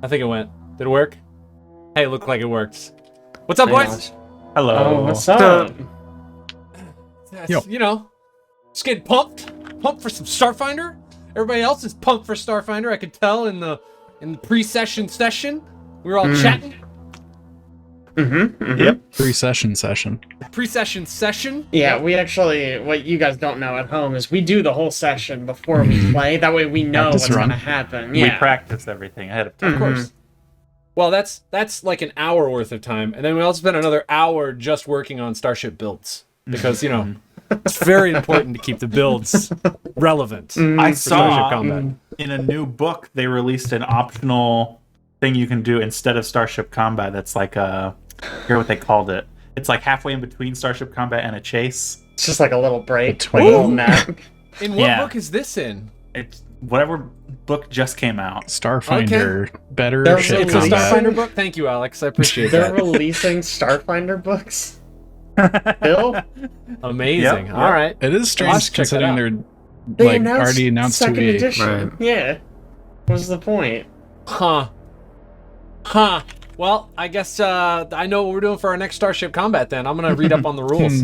I think it went. Did it work? Hey, it looked like it worked. What's up, boys? Hello. Oh, what's up? Yo. You know, just getting pumped for some Starfinder. Everybody else is pumped for Starfinder. I could tell in the pre-session session. We were all chatting. Yep. Pre-session. Pre-session session. Yeah, we actually, what you guys don't know at home is we do the whole session before we play. That way we know what's going to happen. Yeah. We practice everything ahead of time. Of course. Well, that's like an hour worth of time, and then we also spent another hour just working on Starship builds because it's very important to keep the builds relevant. I for Starship saw combat. in a new book they released an optional thing you can do instead of Starship Combat. That's like I forget what they called it. It's like halfway in between Starship Combat and a chase. It's just like a little break. Between. A little nap. In what book is this in? It's whatever book just came out. Starfinder, better They're ship It's a combat. Starfinder book? Thank you, Alex. I appreciate They're that. releasing Starfinder books? Bill? Amazing. Yep. All right. It is I'll strange have to check that considering out. they're They like already announced second 2E. edition. Right. Yeah. What's the point? Huh. Well, I guess I know what we're doing for our next Starship Combat then. I'm going to read up on the rules.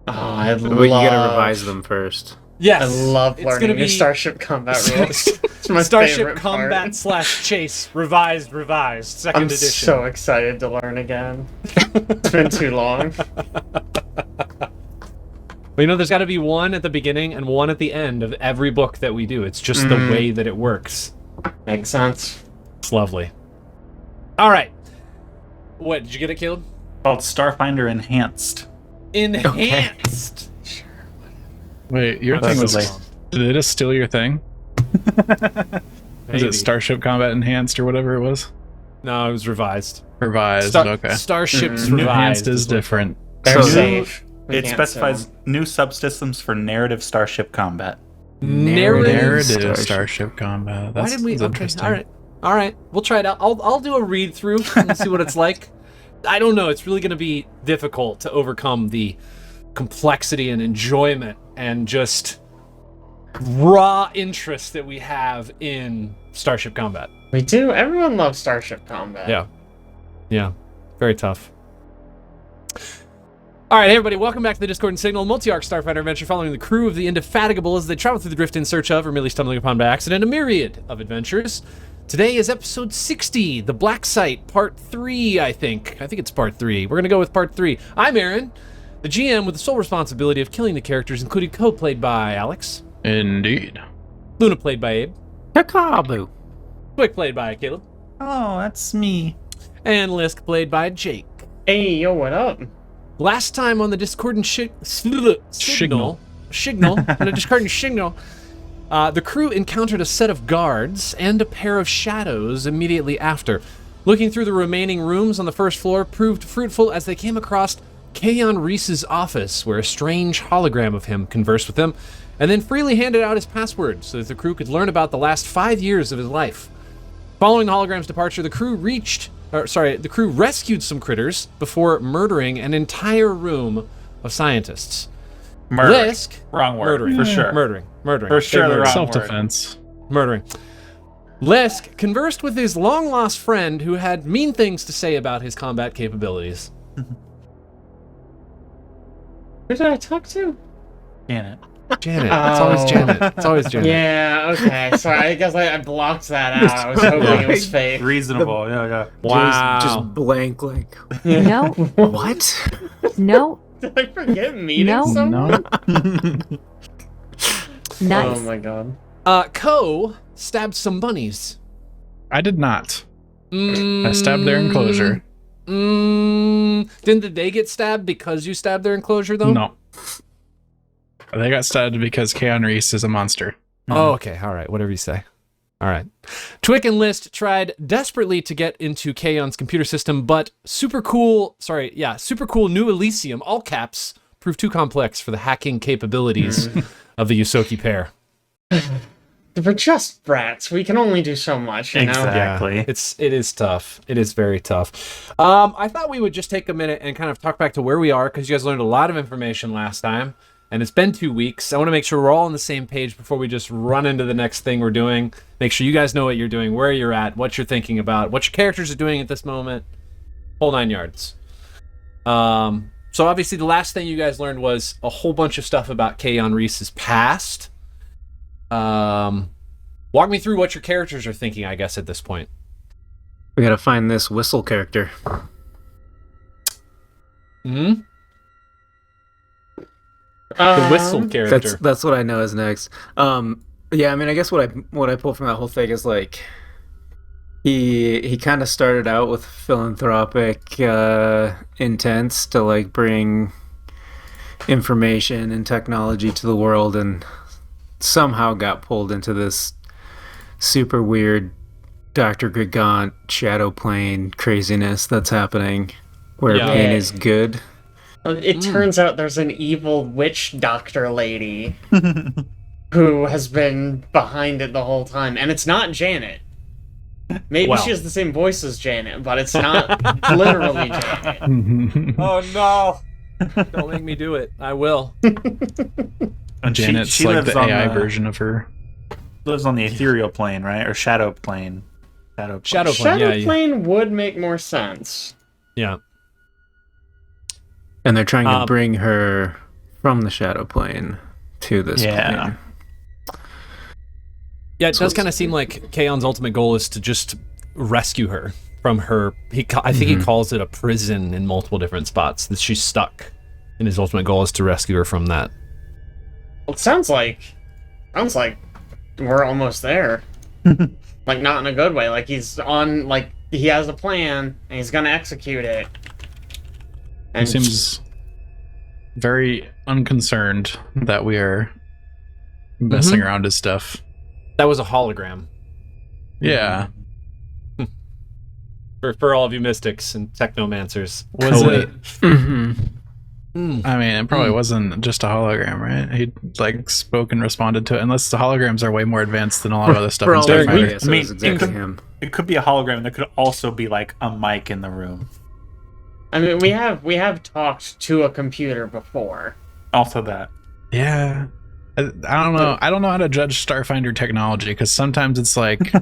Oh, I love... But you gotta revise them first. Yes. I love it's learning gonna your be Starship Combat rules. It's my Starship favorite Combat part. / Chase revised, second I'm edition. so excited to learn again. It's been too long. But there's got to be one at the beginning and one at the end of every book that we do. It's just the way that it works. Makes sense. It's lovely. All right. What, did you get it, Caleb? Called Starfinder Enhanced. Enhanced. Wait, your thing was... Possibly. Did they just steal your thing? Was Maybe. it Starship Combat Enhanced or whatever it was? No, it was revised. Revised, okay. Starships New revised. Enhanced is different. They're So- safe. We It can't specifies sue 'em. new subsystems for narrative Starship Combat. Narrative Starship Combat. Why That's, did we? that's Okay, interesting. all right. We'll try it out. I'll do a read through and see what it's like. I don't know. It's really going to be difficult to overcome the complexity and enjoyment and just raw interest that we have in Starship Combat. We do. Everyone loves Starship Combat. Yeah. Very tough. All right, hey everybody, welcome back to the Discord and Signal, multi-arc Starfinder adventure following the crew of the Indefatigable as they travel through the drift in search of, or merely stumbling upon by accident, a myriad of adventures. Today is episode 60, the Blacksite, part 3, I think. I think it's part 3. We're going to go with part 3. I'm Aaron, the GM with the sole responsibility of killing the characters, including Co played by Alex, Indeed. Luna played by Abe, Peekaboo. Quick played by Caleb, Oh, that's me. and Lisk played by Jake. Hey, yo, what up? Last time on the Discord and Signal, on the Discord and Signal, the crew encountered a set of guards and a pair of shadows immediately after. Looking through the remaining rooms on the first floor proved fruitful as they came across Kaeon Reese's office, where a strange hologram of him conversed with them, and then freely handed out his password so that the crew could learn about the last 5 years of his life. Following the hologram's departure, the crew rescued some critters before murdering an entire room of scientists. Murdering. Lisk, Wrong word. murdering, For sure. murdering. For sure the wrong word. Self-defense. Murdering. Lisk conversed with his long-lost friend who had mean things to say about his combat capabilities. Who did I talk to? Janet. Janet. It's always Janet. It's always Janet. Yeah, okay. Sorry, I guess I blocked that out. I was hoping it was fake. Reasonable. Yeah. Wow. Just blank, like, No, what? no, Did I forget meeting No. someone? nice. Oh my god. Ko stabbed some bunnies. I did not. I stabbed their enclosure. Didn't they get stabbed because you stabbed their enclosure, though? No. They got stabbed because Kaeon Reese is a monster. Oh, okay. All right. Whatever you say. All right. Twick and List tried desperately to get into Kaeon's computer system, but super cool New Elysium, all caps, proved too complex for the hacking capabilities of the Yusoki pair. We're just brats. We can only do so much, you know? Exactly. Yeah, it is tough. It is very tough. I thought we would just take a minute and kind of talk back to where we are, because you guys learned a lot of information last time. and it's been 2 weeks. I want to make sure we're all on the same page before we just run into the next thing we're doing. Make sure you guys know what you're doing, where you're at, what you're thinking about, what your characters are doing at this moment. Whole 9 yards. So obviously the last thing you guys learned was a whole bunch of stuff about Kaeon Reese's past. Walk me through what your characters are thinking, I guess, at this point. We gotta find this whistle character. The whistle character. That's what I know is next. Yeah, I mean, I guess what I pull from that whole thing is like he kind of started out with philanthropic intents to like bring information and technology to the world, and somehow got pulled into this super weird Dr. Gigant shadow plane craziness that's happening where pain is good. It turns out there's an evil witch doctor lady who has been behind it the whole time, and it's not Janet. Maybe she has the same voice as Janet, but it's not literally Janet. Oh no! Don't make me do it. I will. And Janet's she like lives the on AI version of her. Lives on the ethereal plane, right? Or shadow plane. Shadow plane. Shadow plane would make more sense. Yeah. And they're trying to bring her from the shadow plane to this plane. Yeah, it does kind of seem like Kaeon's ultimate goal is to just rescue her from her. I think he calls it a prison in multiple different spots that she's stuck. And his ultimate goal is to rescue her from that. Well, it sounds like we're almost there. Like, not in a good way. Like, he has a plan and he's gonna execute it. And He seems very unconcerned that we are messing around his stuff. That was a hologram. Yeah. For all of you mystics and technomancers. Was it? Mm-hmm. I mean, it probably wasn't just a hologram, right? He like spoke and responded to it. Unless the holograms are way more advanced than a lot of other stuff in Starfinder. I mean, exactly him. It could be a hologram, and there could also be like a mic in the room. I mean, we have talked to a computer before. Also that. Yeah. I don't know. I don't know how to judge Starfinder technology, because sometimes it's like,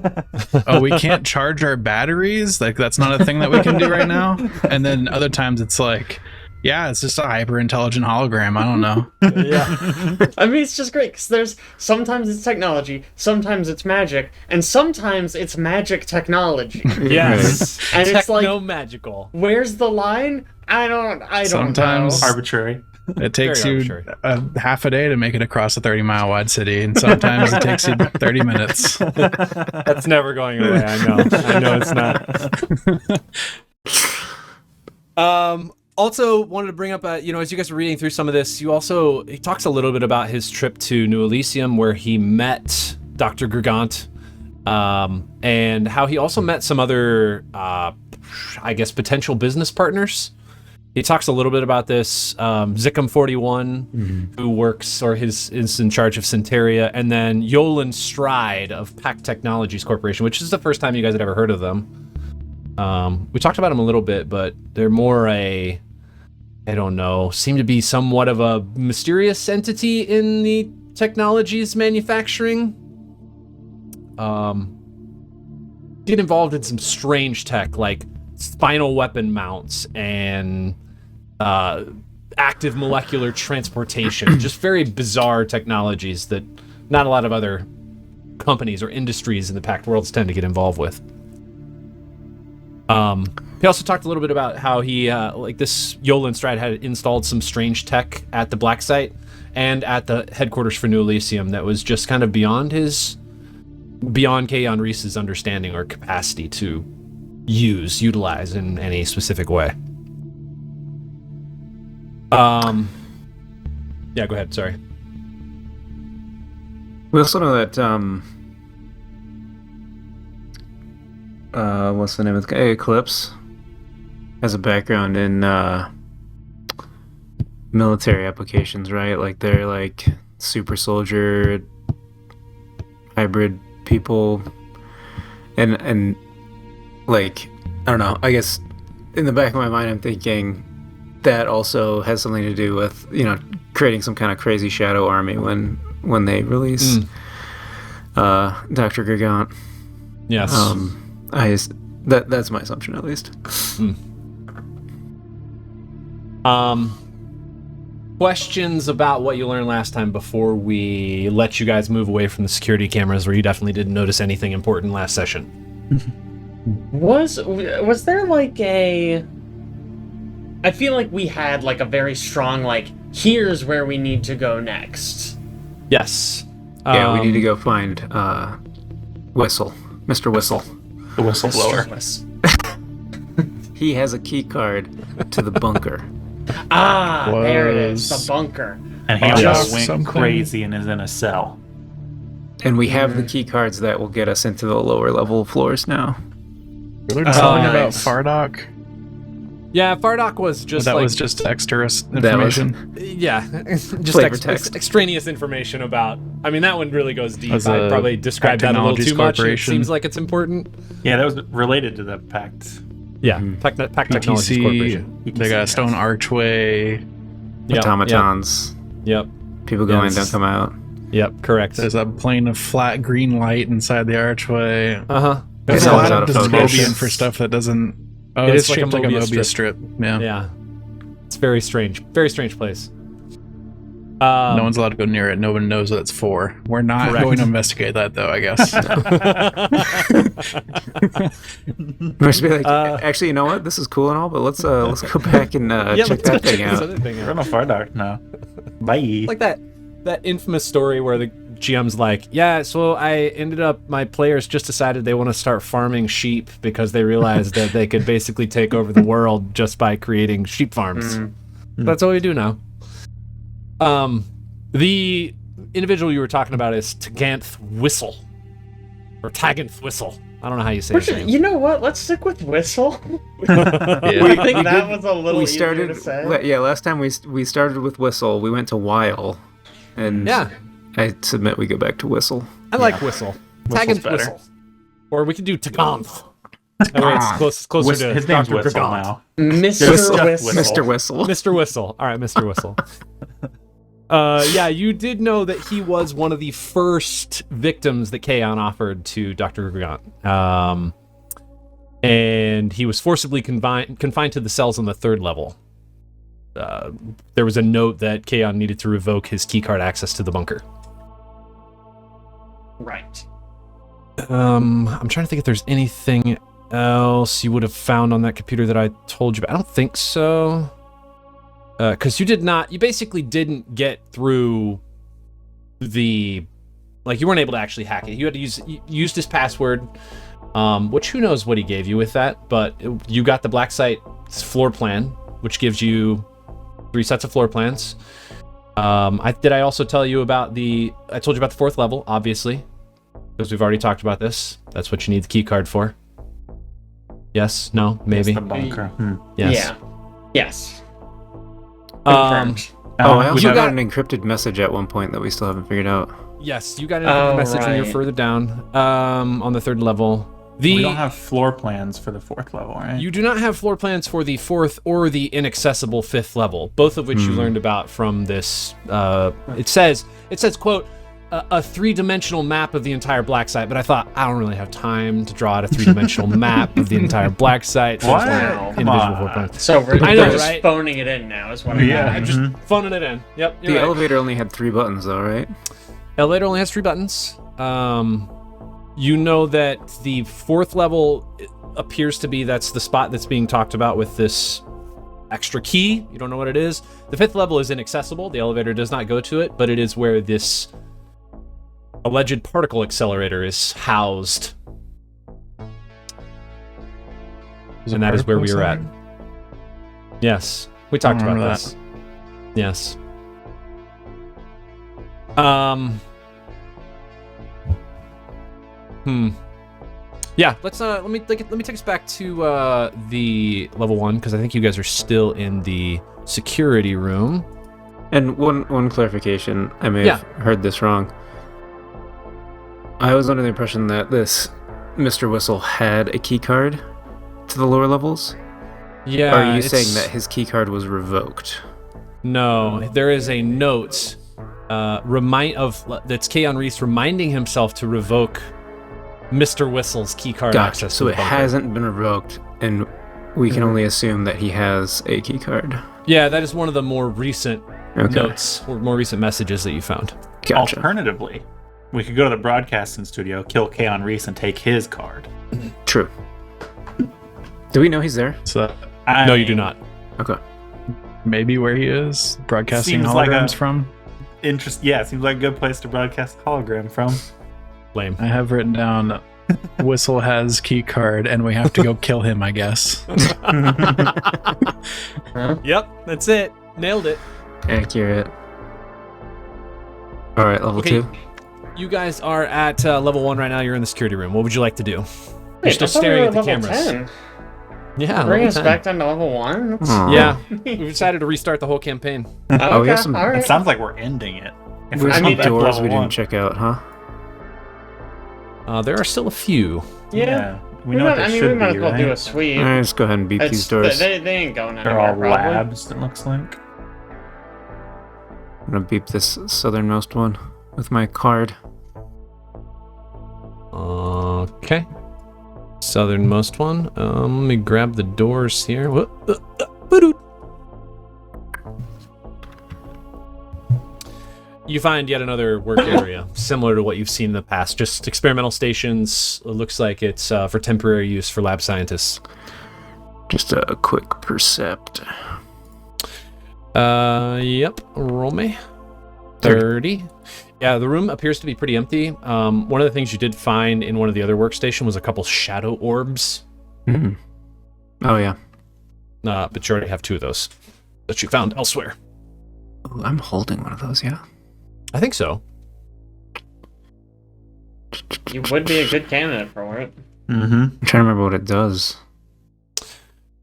oh, we can't charge our batteries. Like, that's not a thing that we can do right now. And then other times it's like, yeah, it's just a hyper intelligent hologram. I don't know. Yeah. I mean, it's just great because sometimes it's technology, sometimes it's magic, and sometimes it's magic technology. Yes. And it's like, magical. Where's the line? I don't Sometimes know. Arbitrary. It takes Very you half a day to make it across a 30-mile wide city, and sometimes it takes you 30 minutes. That's never going away. I know it's not. Also wanted to bring up, as you guys were reading through some of this, he talks a little bit about his trip to New Elysium where he met Dr. Gigant, and how he also met some other, potential business partners. He talks a little bit about this, Zickum41, who works or is in charge of Centeria, and then Yolan Stride of Pact Technologies Corporation, which is the first time you guys had ever heard of them. We talked about them a little bit, but they're more seem to be somewhat of a mysterious entity in the technologies manufacturing. Get involved in some strange tech, like spinal weapon mounts and active molecular transportation. Just very bizarre technologies that not a lot of other companies or industries in the Pact worlds tend to get involved with. He also talked a little bit about how he, this Yolan Stride had installed some strange tech at the Blacksite and at the headquarters for New Elysium that was just kind of beyond Kaeon Reese's understanding or capacity to utilize in any specific way. Yeah, go ahead, sorry. We also know that what's the name of the guy? Eclipse has a background in military applications, right? Like they're like super soldier hybrid people, and like I don't know. I guess in the back of my mind, I'm thinking that also has something to do with, creating some kind of crazy shadow army when they release Dr. Gigant. Yes. That's my assumption, at least. Questions about what you learned last time before we let you guys move away from the security cameras, where you definitely didn't notice anything important last session. Was there like a... I feel like we had like a very strong, like, here's where we need to go next. Yes. Yeah, we need to go find Whistle. Mr. Whistle. The whistleblower. He has a key card to the bunker. There it is. The bunker. And he just went crazy and is in a cell. And we have the key cards that will get us into the lower level floors now. We learned something about nice. Fardock. Yeah, Fardock was just That like... was just extra information. Yeah, just Flavor text. extraneous information about... I mean, that one really goes deep. As I a probably described that a little Technologies too much. It Corporation. seems like it's important. Yeah, that was related to the pact. Yeah, Pact Technologies PTC, Corporation. they got a stone archway. Yep, Automatons. Yep, People go in, Yes. don't come out. yep, correct. There's a plane of flat green light inside the archway. Uh-huh. There's Yeah, a it's lot out of of focus. dystopian for stuff that doesn't... Oh, It it's is like a shaped like a Mobius Mobius strip. Yeah. Yeah. It's very strange. Very strange place. No one's allowed to go near it. No one knows what it's for. We're not Correct. going to investigate that, though, I guess. Must be like, actually, you know what? This is cool and all, but let's go back and check that thing out. We're no Fardark now. Bye. Like that infamous story where the GM's like, yeah, so I ended up, my players just decided they want to start farming sheep because they realized that they could basically take over the world just by creating sheep farms. That's what we do now. The individual you were talking about is Taganth Whistle. Or Taganth Whistle. I don't know how you say his name. You know what? Let's stick with Whistle. Yeah. I think that was a little easier to say. Last time we started with Whistle, we went to Weil, and Yeah. I submit we go back to Whistle. I like Whistle. Taganth better. Whistle. Or we could do Taganth. That way it's closer to His name's Dr. Whistle Gigant. now. Mr. Whistle. Whistle. Mr. Whistle. Mr. Whistle. All right, Mr. Whistle. Yeah, you did know that he was one of the first victims that Kaeon offered to Dr. Gigant. And he was forcibly confined to the cells on the 3rd level. There was a note that Kaeon needed to revoke his keycard access to the bunker. Right. I'm trying to think if there's anything else you would have found on that computer that I told you about. I don't think so. Because you basically didn't get through you weren't able to actually hack it. You had to used his password, which who knows what he gave you with that, but you got the Blacksite floor plan, which gives you 3 sets of floor plans. I also tell you about I told you about the 4th level, obviously, because we've already talked about this. That's what you need the key card for. Yes? No? Maybe? The bunker. Yes. Yeah. Yes. Um, Confirmed. I also you got got- an encrypted message at one point that we still haven't figured out. yes, you got a message when you're right. further down on the 3rd level. We don't have floor plans for the 4th level, right? You do not have floor plans for the 4th or the inaccessible 5th level, both of which you learned about from this. It says, quote, a 3-dimensional map of the entire Blacksite, but I thought, I don't really have time to draw out a 3-dimensional map of the entire Blacksite. So What? it's like Come individual on. floor plans. So we're I know, just right? phoning it in now is what I'm Yeah. I'm just phoning it in. Yep, you're The right. elevator only had 3 buttons, though, right? Elevator only has 3 buttons. You know that the 4th level appears to be that's the spot that's being talked about with this extra key. You don't know what it is. The 5th level is inaccessible. The elevator does not go to it, but it is where this alleged particle accelerator is housed. And that is where we are at. Yes. We talked about remember this. Yes. Yeah, let me take us back to the level 1, because I think you guys are still in the security room. And one clarification, I may Yeah. have heard this wrong. I was under the impression that this Mr. Whistle had a key card to the lower levels. Yeah. Or are you it's- saying that his keycard was revoked? No, there is a note that's Kaeon Reese reminding himself to revoke Mr. Whistle's keycard Gotcha. access. So to it the bunker. hasn't been revoked, and we can only assume that he has a keycard. Yeah, that is one of the more recent Okay. notes or more recent messages that you found. Gotcha. Alternatively, we could go to the broadcasting studio, kill Kaeon Reese, and take his card. True. Do we know he's there? So No, you do not. Okay. maybe where he is broadcasting Seems like holograms a- from. Yeah, seems like a good place to broadcast a hologram from. Lame. I have written down Whistle has key card and we have to go kill him, I guess. Yep, that's it. Nailed it. Accurate. All right, level Okay. 2. You guys are at level 1 right now. You're in the security room. What would you like to do? You're Wait, still I thought we staring were at the level cameras. 10. Yeah, Bring level us 10. back down to level 1? Yeah, we've decided to restart the whole campaign. Oh, we have Okay, some- all It right. sounds like we're ending it. If There's we're some mean, back to doors level we didn't one. check out, huh? There are still a few. Yeah. We know what they we should might be, as well do a right? sweep. All right, let's go ahead and beat these doors. They ain't going They're anywhere, all probably. labs, it looks like. I'm gonna beep this southernmost one with my card. Okay. Southernmost one. Let me grab the doors here. Ba-doot. You find yet another work area, similar to what you've seen in the past. Just experimental stations. It looks like it's for temporary use for lab scientists. Just a quick percept. Yep. Roll me. 30. Yeah, the room appears to be pretty empty. One of the things you did find in one of the other workstation was a couple shadow orbs. Mm. Oh yeah. But you already have 2 of those that you found elsewhere. Ooh, I'm holding one of those. Yeah. I think so. You would be a good candidate for it. Mm-hmm. I'm trying to remember what it does.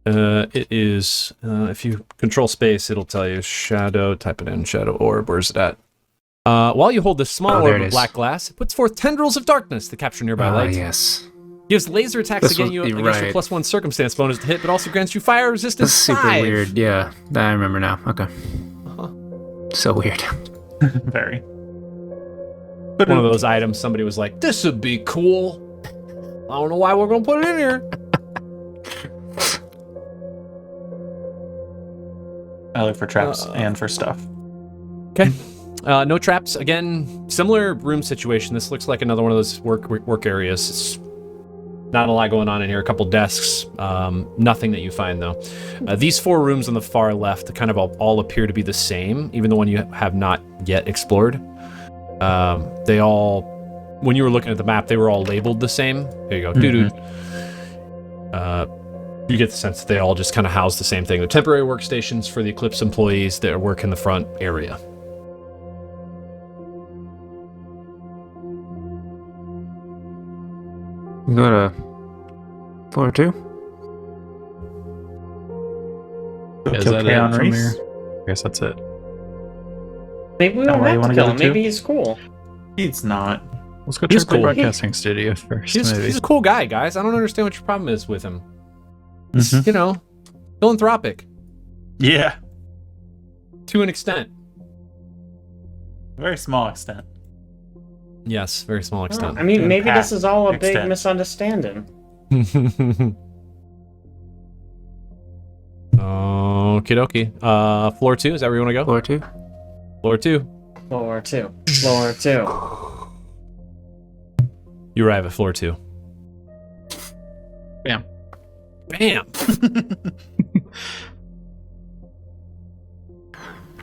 It is, if you control space, it'll tell you shadow, type it in, shadow orb, where's it at? While you hold this small there orb it of is. black glass, it puts forth tendrils of darkness to capture nearby light. Yes. Gives laser attacks This against was- your right. +1 circumstance bonus to hit, but also grants you fire resistance That's super 5. weird. Yeah, I remember now. Okay. Uh-huh. So weird. Very. One of those items somebody was like, this would be cool. I don't know why we're going to put it in here. I look for traps and for stuff. Okay. No traps. Again, similar room situation. This looks like another one of those work areas. It's not a lot going on in here. A couple desks. Nothing that you find, though. These 4 rooms on the far left kind of all appear to be the same, even the one you have not yet explored. They all, when you were looking at the map, they were all labeled the same. There you go. Doo-doo. You get the sense that they all just kind of house the same thing. They're temporary workstations for the Eclipse employees that work in the front area. Go to floor 2. Is Kill that Kaeon it from Reese? here? I guess that's it. Maybe we Oh, don't why you have to wanna kill go him. to two? Maybe he's cool. He's not. Let's go He's check the cool. broadcasting studio first, He's maybe. a cool guy, guys. I don't understand what your problem is with him. He's, Mhm. you know, philanthropic Yeah. to an extent. Very small extent. Yes, very small extent. I mean, maybe Impact this is all a big extent. misunderstanding. Okie dokie. Floor 2, is that where you want to go? Floor 2. Floor 2. Floor 2. Floor 2. You arrive at floor 2. Bam. Bam!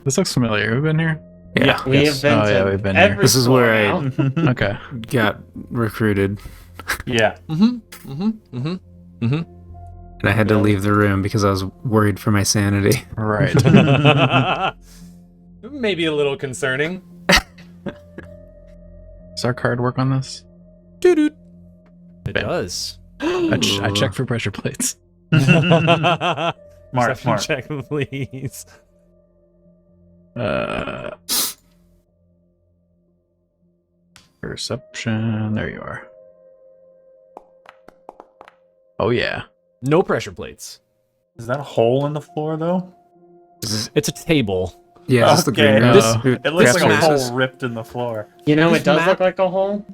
This looks familiar. Have we been here? Yeah. We Yes. have been Oh, to yeah, we've been here. every This is floor where I- now. Okay. Got recruited, Yeah. and I had to leave the room because I was worried for my sanity. Right. Maybe a little concerning. Does our card work on this? Doo-doo. It Bam. does. I check for pressure plates. Smart, Perception smart. check, please. Perception. There you are. Oh, yeah. No pressure plates. Is that a hole in the floor though? It's a table. Yeah, just the green room. It looks This like a map hole is- ripped in the floor. You know, This it does map- look like a hole.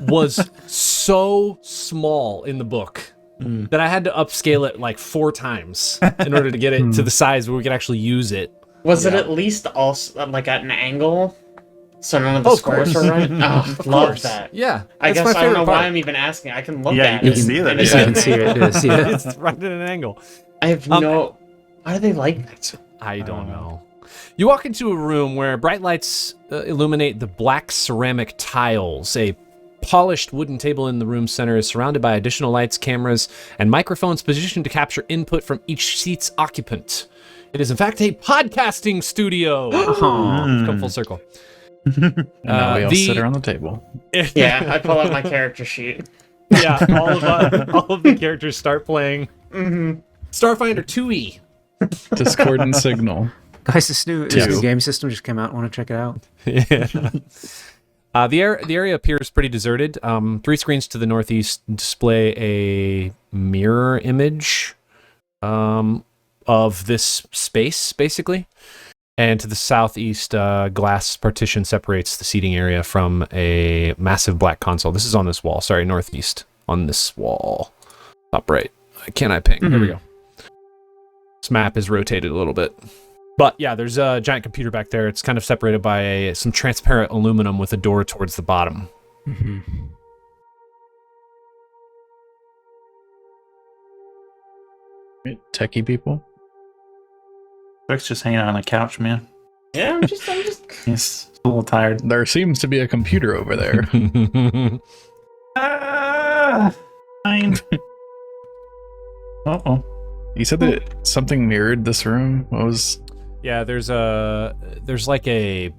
Was so small in the book that I had to upscale it like 4 times in order to get it to the size where we could actually use it. Was it at least also like at an angle, so none of the Oh, of squares course. were right? Oh, Of love course. that. Yeah. I that's guess my I don't know favorite why part. I'm even asking. I can look Yeah, at you it. can see that and it's it's You can see it. Yes, yeah. It's right at an angle. I have no. Why do they like that? I don't know. You walk into a room where bright lights illuminate the black ceramic tiles. A polished wooden table in the room center is surrounded by additional lights, cameras, and microphones positioned to capture input from each seat's occupant. It is, in fact, a podcasting studio. Come full circle. And now we all the- sit around the table. Yeah, I pull out my character sheet. Yeah, all of the characters start playing. Starfinder 2E. Discordant signal. Guys, this new Two. game system just came out. Want to check it out? Yeah. The area appears pretty deserted. 3 screens to the northeast display a mirror image of this space, basically. And to the southeast, glass partition separates the seating area from a massive black console. This is on this wall. Sorry, northeast. On this wall. Top right. Can I ping? Here we go. This map is rotated a little bit. But yeah, there's a giant computer back there. It's kind of separated by some transparent aluminum with a door towards the bottom. Techie people. Rick's just hanging out on the couch, man. Yeah, I'm just. He's a little tired. There seems to be a computer over there. Fine. Uh-oh. You said that something mirrored this room. What was? Yeah, there's like a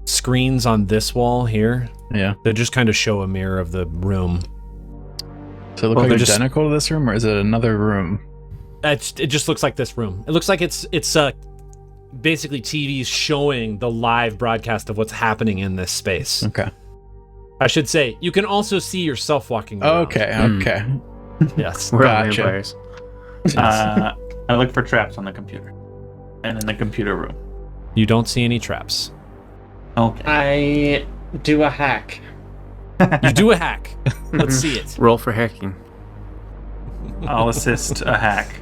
screens on this wall here Yeah. that just kind of show a mirror of the room. So it look Well, like they're just- identical to this room, or is it another room? It just looks like this room. It looks like it's basically TV's showing the live broadcast of what's happening in this space. Okay. I should say you can also see yourself walking around. Okay. Okay. Yes. We're all Gotcha. vampires. I look for traps on the computer. And in the computer room. You don't see any traps. Okay. I do a hack. You do a hack. Let's see it. Roll for hacking. I'll assist a hack.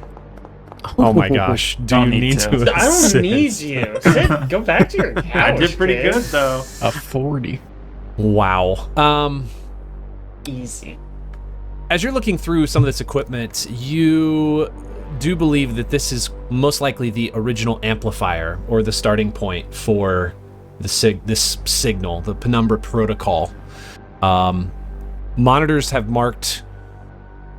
Oh my gosh. Do Don't you need need to. to? I don't assist? need you. Sit, go back to your couch. I did pretty kid. good though. A 40. Wow. Easy. As you're looking through some of this equipment, you do believe that this is most likely the original amplifier or the starting point for this signal, the Penumbra protocol. Monitors have marked.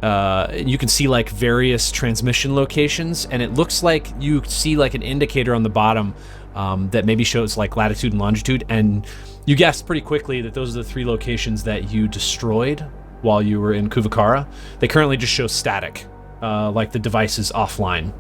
You can see like various transmission locations, and it looks like you see like an indicator on the bottom that maybe shows like latitude and longitude, and you guessed pretty quickly that those are the 3 locations that you destroyed while you were in Kuvakara. They currently just show static, like the device is offline.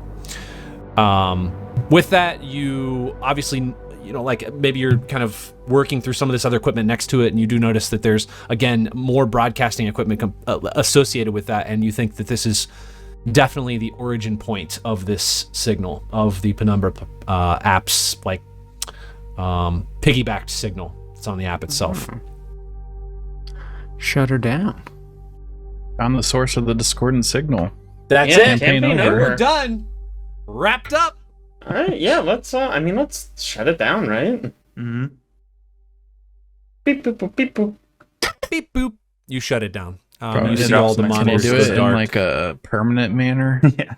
With that, you obviously, like maybe you're kind of working through some of this other equipment next to it, and you do notice that there's, again, more broadcasting equipment associated with that, and you think that this is definitely the origin point of this signal, of the Penumbra app's, like, piggybacked signal. It's on the app itself. Shut her down. Found the source of the discordant signal. That's Yeah, it. campaign over. We're done. Wrapped up. All right, yeah. Let's. Let's shut it down, right? Mm-hmm. Beep boop boop beep boop. Beep boop. You shut it down. Probably You just see all the Can you Can you monitors do go it in dark. like a permanent manner? Yeah.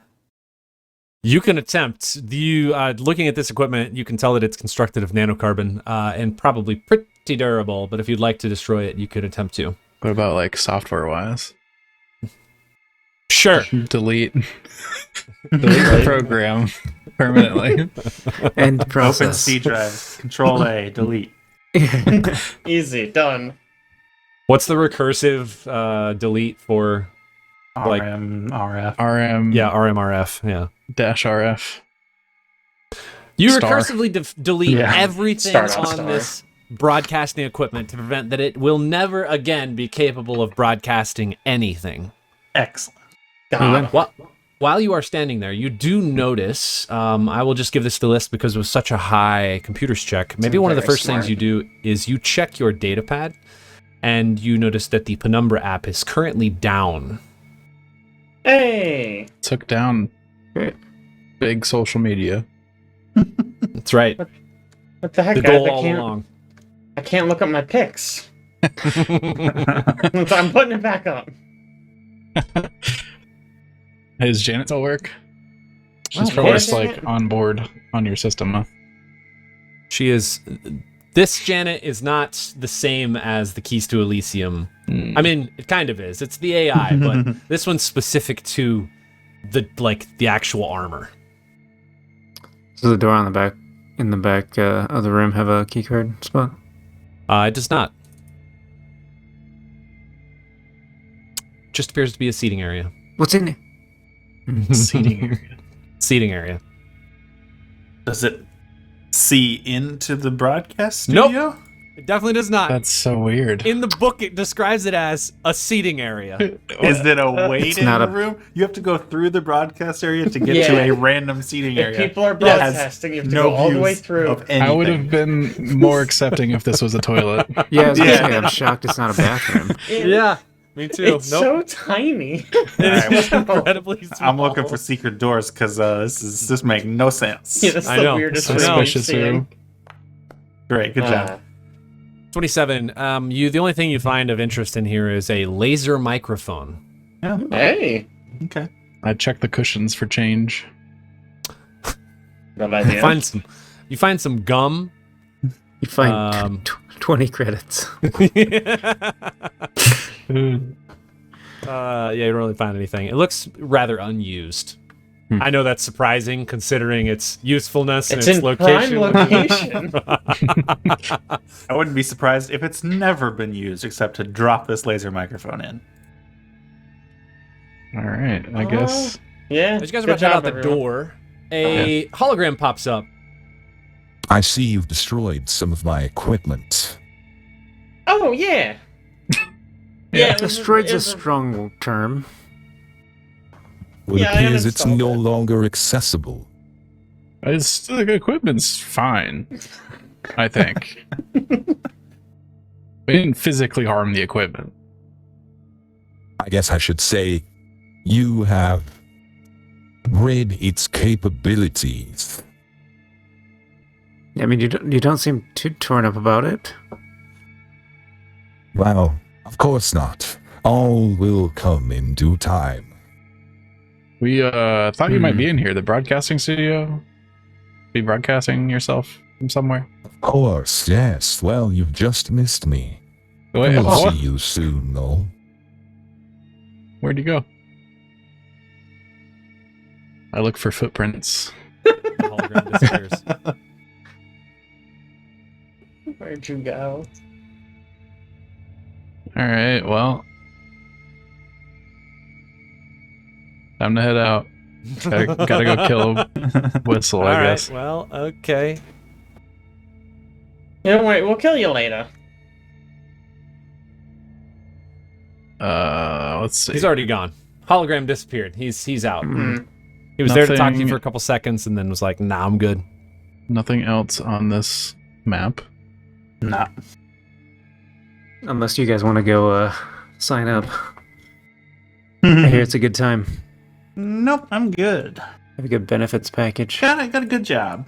You can attempt. You looking at this equipment, you can tell that it's constructed of nanocarbon and probably pretty durable. But if you'd like to destroy it, you could attempt to. What about like software wise? Sure. Delete the program permanently. End Open process. C drive. Control A. Delete. Easy done. What's the recursive delete for? Like- RM, RF. RM Yeah, RMRF. Yeah. dash RF. You Star. recursively delete Yeah. everything Start on on star. this broadcasting equipment to prevent that it will never again be capable of broadcasting anything. Excellent. God. What? while you are standing there, you do notice, I will just give this the list because it was such a high computers check. Maybe one of the first things you do is you check your data pad, and you notice that the Penumbra app is currently down. Hey! Took down big social media. That's right. What the heck, The guys? goal all along. I can't look up my pics. I'm putting it back up. Is Janet still work? She's Oh, probably yeah, just like on board on your system, huh? She is. This Janet is not the same as the Keys to Elysium. I mean, it kind of is. It's the AI, but this one's specific to the actual armor. Does the door on the back in the back of the room have a keycard spot? It does not. Just appears to be a seating area. What's in it? Seating area. Seating area. Does it see into the broadcast Nope. studio? It definitely does not. That's so weird. In the book, it describes it as a seating area. Is it a waiting not a- room? You have to go through the broadcast area to get Yeah. to a random seating If area. people are that has broadcasting, you have to no go all the way views through. of I would anything. have been more accepting if this was a toilet. Yeah, I was gonna Yeah. say, I'm shocked it's not a bathroom. Yeah, me too. It's so tiny. It's incredibly small. I'm looking for secret doors because this makes no sense. Yeah, that's I the know. weirdest I know. room you've Suspicious seen. room. Great, good job. 27. The only thing you find of interest in here is a laser microphone. Hey, Okay. I checked the cushions for change. good idea. You find some gum. You find 20 credits. Yeah, you don't really find anything. It looks rather unused. I know that's surprising considering its usefulness and It's its in location. prime location. I wouldn't be surprised if it's never been used except to drop this laser microphone in. All right, I guess. Yeah. As you guys are good about to head job, out the everyone. door, a hologram pops up. I see you've destroyed some of my equipment. Oh yeah. Yeah, it was- Destroyed's it a was strong term. It Yeah, I appears it's uninstalled no it. longer accessible. It's the equipment's fine, I think. We didn't physically harm the equipment. I guess I should say, you have read its capabilities. I mean, you don't seem too torn up about it. Well, of course not. All will come in due time. We thought you might be in here. The broadcasting studio? Be broadcasting yourself from somewhere? Of course, yes. Well, you've just missed me. Wait, I'll what? see you soon, though. Where'd you go? I look for footprints. The hologram disappears. Where'd you go? All right, well. Time to head out. Gotta go kill a whistle, All I right, guess. well, okay. Don't worry, we'll kill you later. Let's see. He's already gone. Hologram disappeared. He's out. Hmm. He was there to talk to you Nothing- for a couple seconds and then was like, nah, I'm good. Nothing else on this map. Nah. Unless you guys want to go sign up. I hear it's a good time. Nope, I'm good. Have a good benefits package. Got a good job.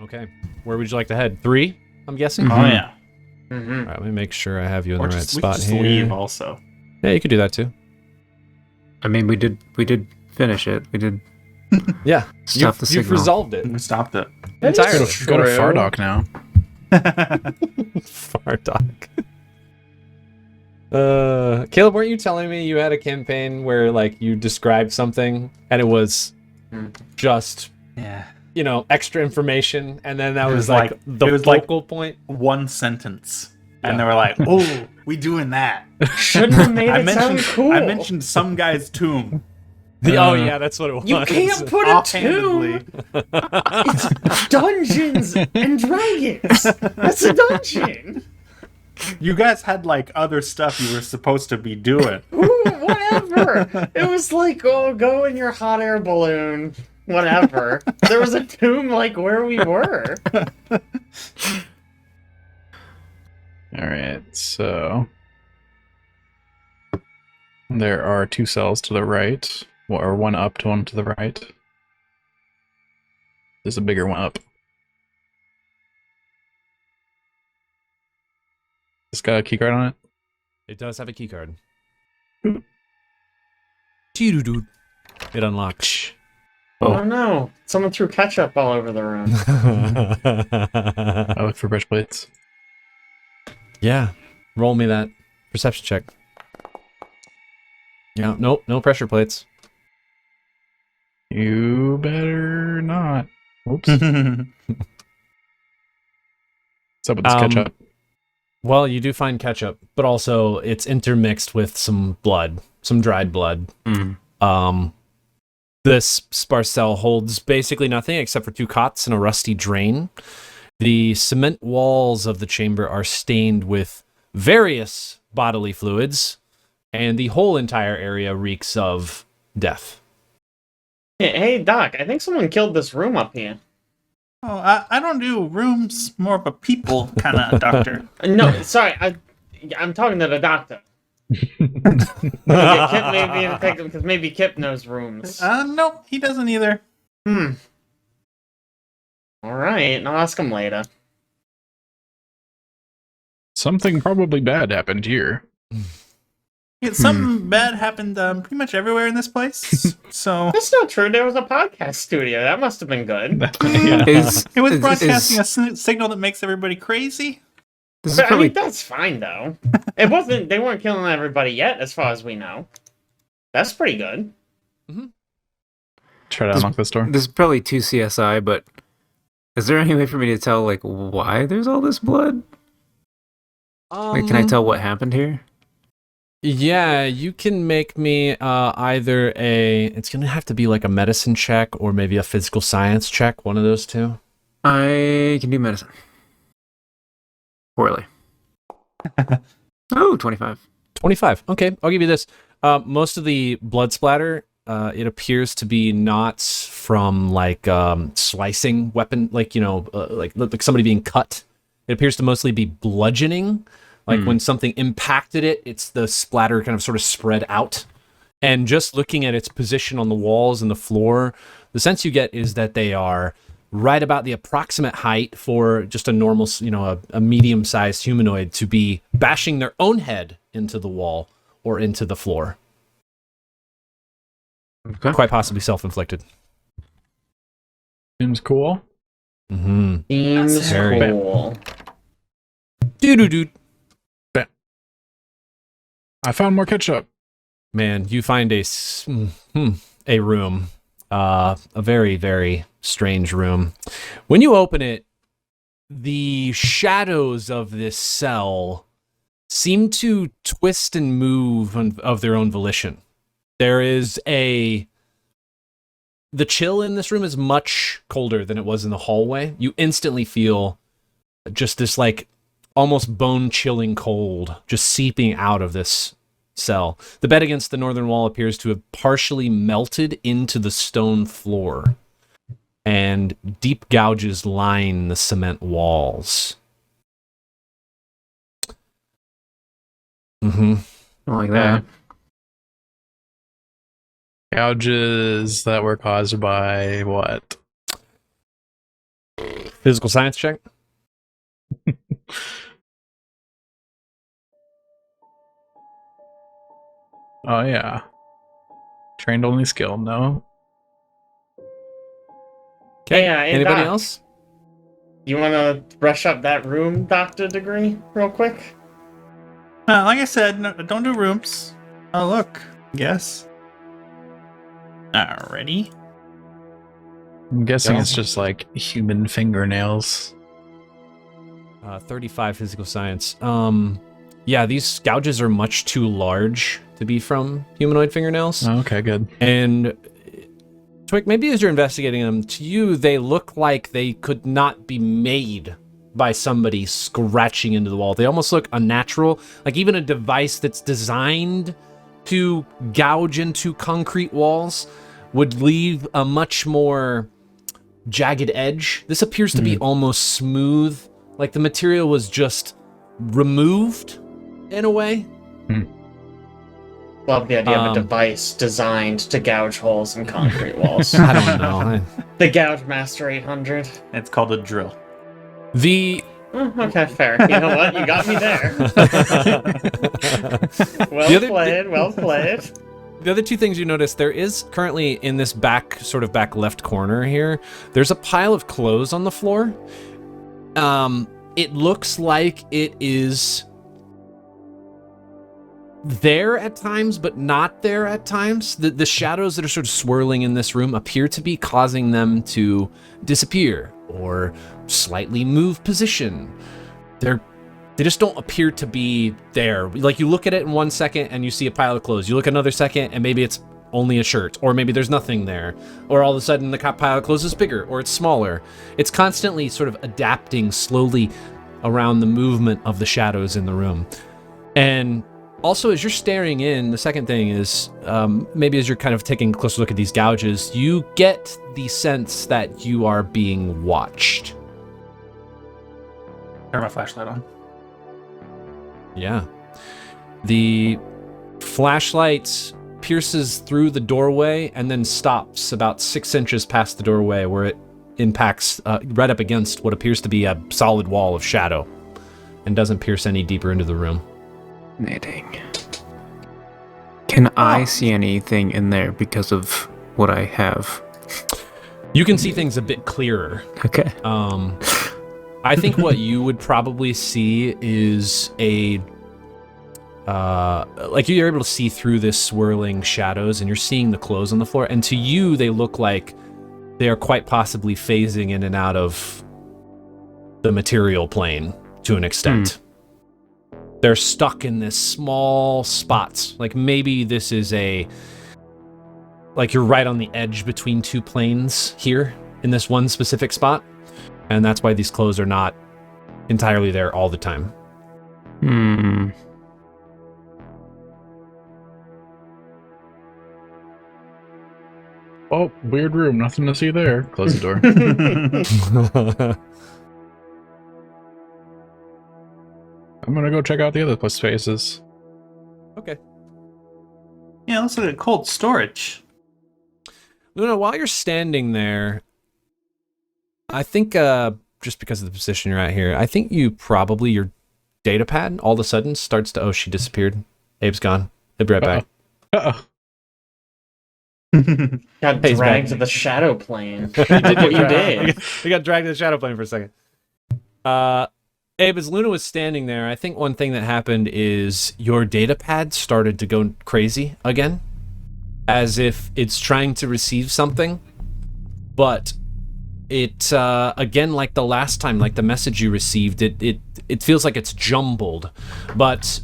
Okay. Where would you like to head? 3, I'm guessing? Oh yeah. Mm-hmm. All right, let me make sure I have you in Or the right just, we spot could just here. leave also. Yeah, you could do that too. I mean, we did finish it. We did Yeah. stop the You've signal. resolved it. We stopped it. Entirely. Go to Fardock now. Fardock. Caleb, weren't you telling me you had a campaign where like you described something and it was just Yeah. extra information, and then that It was was like like- the it was like- focal point? One sentence. Yeah. And they were like, oh, we doing that. Shouldn't have made I it sound mentioned cool. I mentioned some guy's tomb. Oh yeah, that's what it was. You can't put a tomb. Offhandedly. It's Dungeons and Dragons. That's a dungeon. You guys had like other stuff you were supposed to be doing. Ooh, whatever. It was like, oh, go in your hot air balloon. Whatever. There was a tomb like where we were. All right, so there are 2 cells to the right, or one up to one to the right. There's a bigger one up. It's got a keycard on it. It does have a key card. It unlocks. Oh no! Someone threw ketchup all over the room. I look for brush plates. Yeah. Roll me that perception check. Yeah, nope, no pressure plates. You better not. Oops. What's up with this ketchup? Well, you do find ketchup, but also it's intermixed with some blood, some dried blood. This sparse cell holds basically nothing except for 2 cots and a rusty drain. The cement walls of the chamber are stained with various bodily fluids, and the whole entire area reeks of death. Hey, Doc, I think someone killed this room up here. Oh, I don't do rooms, more of a people kind of doctor. No, sorry, I'm talking to the doctor. Kip may be infected because maybe Kip knows rooms. No, he doesn't either. Alright, I'll ask him later. Something probably bad happened here. Yeah, something bad happened pretty much everywhere in this place. So That's not true, there was a podcast studio. That must have been good. Yeah. it was broadcasting a signal that makes everybody crazy. This is But, I probably mean, that's fine, though. It wasn't, they weren't killing everybody yet, as far as we know. That's pretty good. Try to unlock this door. this is probably too CSI, but is there any way for me to tell like why there's all this blood? Like, can I tell what happened here? Yeah, you can make me either it's going to have to be like a medicine check or maybe a physical science check, one of those two. I can do medicine. Poorly. Oh, 25. 25. Okay, I'll give you this. Most of the blood splatter, it appears to be not from like slicing weapon, like, like somebody being cut. It appears to mostly be bludgeoning. Like when something impacted it, it's the splatter kind of sort of spread out. And just looking at its position on the walls and the floor, the sense you get is that they are right about the approximate height for just a normal, a medium-sized humanoid to be bashing their own head into the wall or into the floor. Okay. Quite possibly self-inflicted. Seems cool. Mm-hmm. Seems Very cool. Doo-doo-doo. I found more ketchup. Man, you find a room, a very, very strange room. When you open it, the shadows of this cell seem to twist and move of their own volition. There is the chill in this room is much colder than it was in the hallway. You instantly feel just this like almost bone-chilling cold just seeping out of this cell. The bed against the northern wall appears to have partially melted into the stone floor, and deep gouges line the cement walls. I like that. Gouges that were caused by what? Physical science check. Oh yeah. Trained only skill, no? Okay. Yeah, and Anybody Doc, else? You want to brush up that room doctor degree real quick? Like I said, no, don't do rooms. Oh, look. Yes. Alrighty. I'm guessing Yeah. it's just like human fingernails. 35 physical science. Yeah, these gouges are much too large to be from humanoid fingernails. Oh, okay, good. And Twig, maybe as you're investigating them, to you, they look like they could not be made by somebody scratching into the wall. They almost look unnatural. Like even a device that's designed to gouge into concrete walls would leave a much more jagged edge. This appears to be almost smooth, like the material was just removed in a way. Love the idea of a device designed to gouge holes in concrete walls. I don't know. The Gouge Master 800. It's called a drill. Okay, fair. You know what? You got me there. Well played. The other two things you notice, there is currently in this back left corner here, there's a pile of clothes on the floor. It looks like it is there at times, but not there at times. The shadows that are sort of swirling in this room appear to be causing them to disappear or slightly move position. They just don't appear to be there. Like you look at it in 1 second and you see a pile of clothes. You look another second and maybe it's only a shirt, or maybe there's nothing there, or all of a sudden the pile of clothes is bigger or it's smaller. It's constantly sort of adapting slowly around the movement of the shadows in the room. And also, as you're staring in, the second thing is, maybe as you're kind of taking a closer look at these gouges, you get the sense that you are being watched. Turn my flashlight on. Yeah. The flashlight pierces through the doorway and then stops about 6 inches past the doorway, where it impacts right up against what appears to be a solid wall of shadow and doesn't pierce any deeper into the room. Fascinating. Can I see anything in there because of what I have? You can see things a bit clearer. Okay. I think what you would probably see is like you're able to see through this swirling shadows, and you're seeing the clothes on the floor, and to you they look like they are quite possibly phasing in and out of the material plane to an extent. They're stuck in this small spots. Like maybe this is like you're right on the edge between two planes here in this one specific spot. And that's why these clothes are not entirely there all the time. Oh, weird room. Nothing to see there. Close the door. I'm gonna go check out the other spaces. Okay. Yeah, looks like a cold storage. Luna, while you're standing there, I think just because of the position you're at here, I think you probably, your data pad all of a sudden starts to, she disappeared. Abe's gone. He'll be right back. Got Hey, dragged back. to the shadow plane. You did What you did. We got dragged to the shadow plane for a second. Abe, as Luna was standing there, I think one thing that happened is your data pad started to go crazy again, as if it's trying to receive something, but it again, like the last time, like the message you received, it feels like it's jumbled, but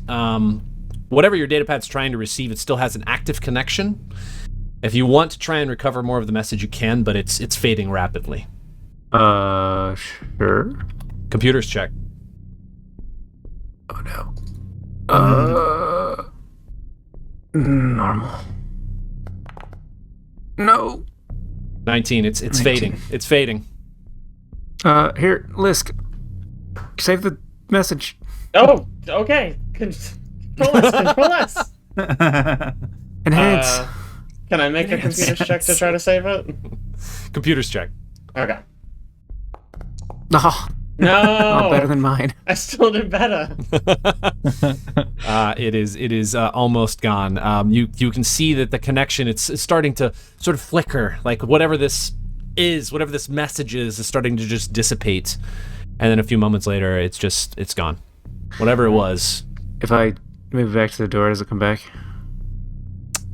whatever your data pad's trying to receive, it still has an active connection. If you want to try and recover more of the message, you can, but it's fading rapidly. Sure. Computers check. Oh no. Normal. No. 19. It's 19. fading. It's fading. Here, Lisk. Save the message. Oh, okay. Control S. Enhance. Can I make a computer check to try to save it? Computers check. Okay. Oh, No. better than mine. I still did better. It is almost gone. You can see that the connection, it's starting to sort of flicker, like whatever this message is starting to just dissipate, and then a few moments later it's gone. Whatever it was. If I move back to the door, does it come back?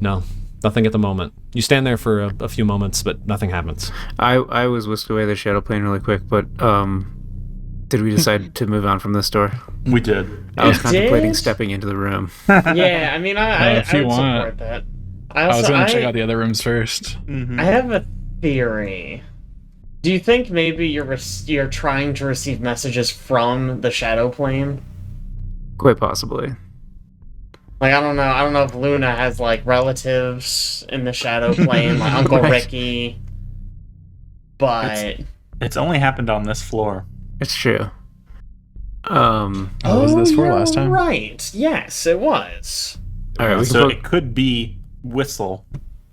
No, nothing at the moment. You stand there for a few moments, but nothing happens. I was whisked away the shadow plane really quick, but did we decide to move on from this door? We did. I was You contemplating did? stepping into the room. Yeah, I mean, I if you would want. support that. I was gonna check out the other rooms first. I have a theory. Do you think maybe you're trying to receive messages from the shadow plane? Quite possibly. Like, I don't know. I don't know if Luna has, like, relatives in the shadow plane, like Uncle Right. Ricky. But... It's only happened on this floor. It's true. Was this for you're last time? Right. Yes, it was. All right, we can So poke, it could be Whistle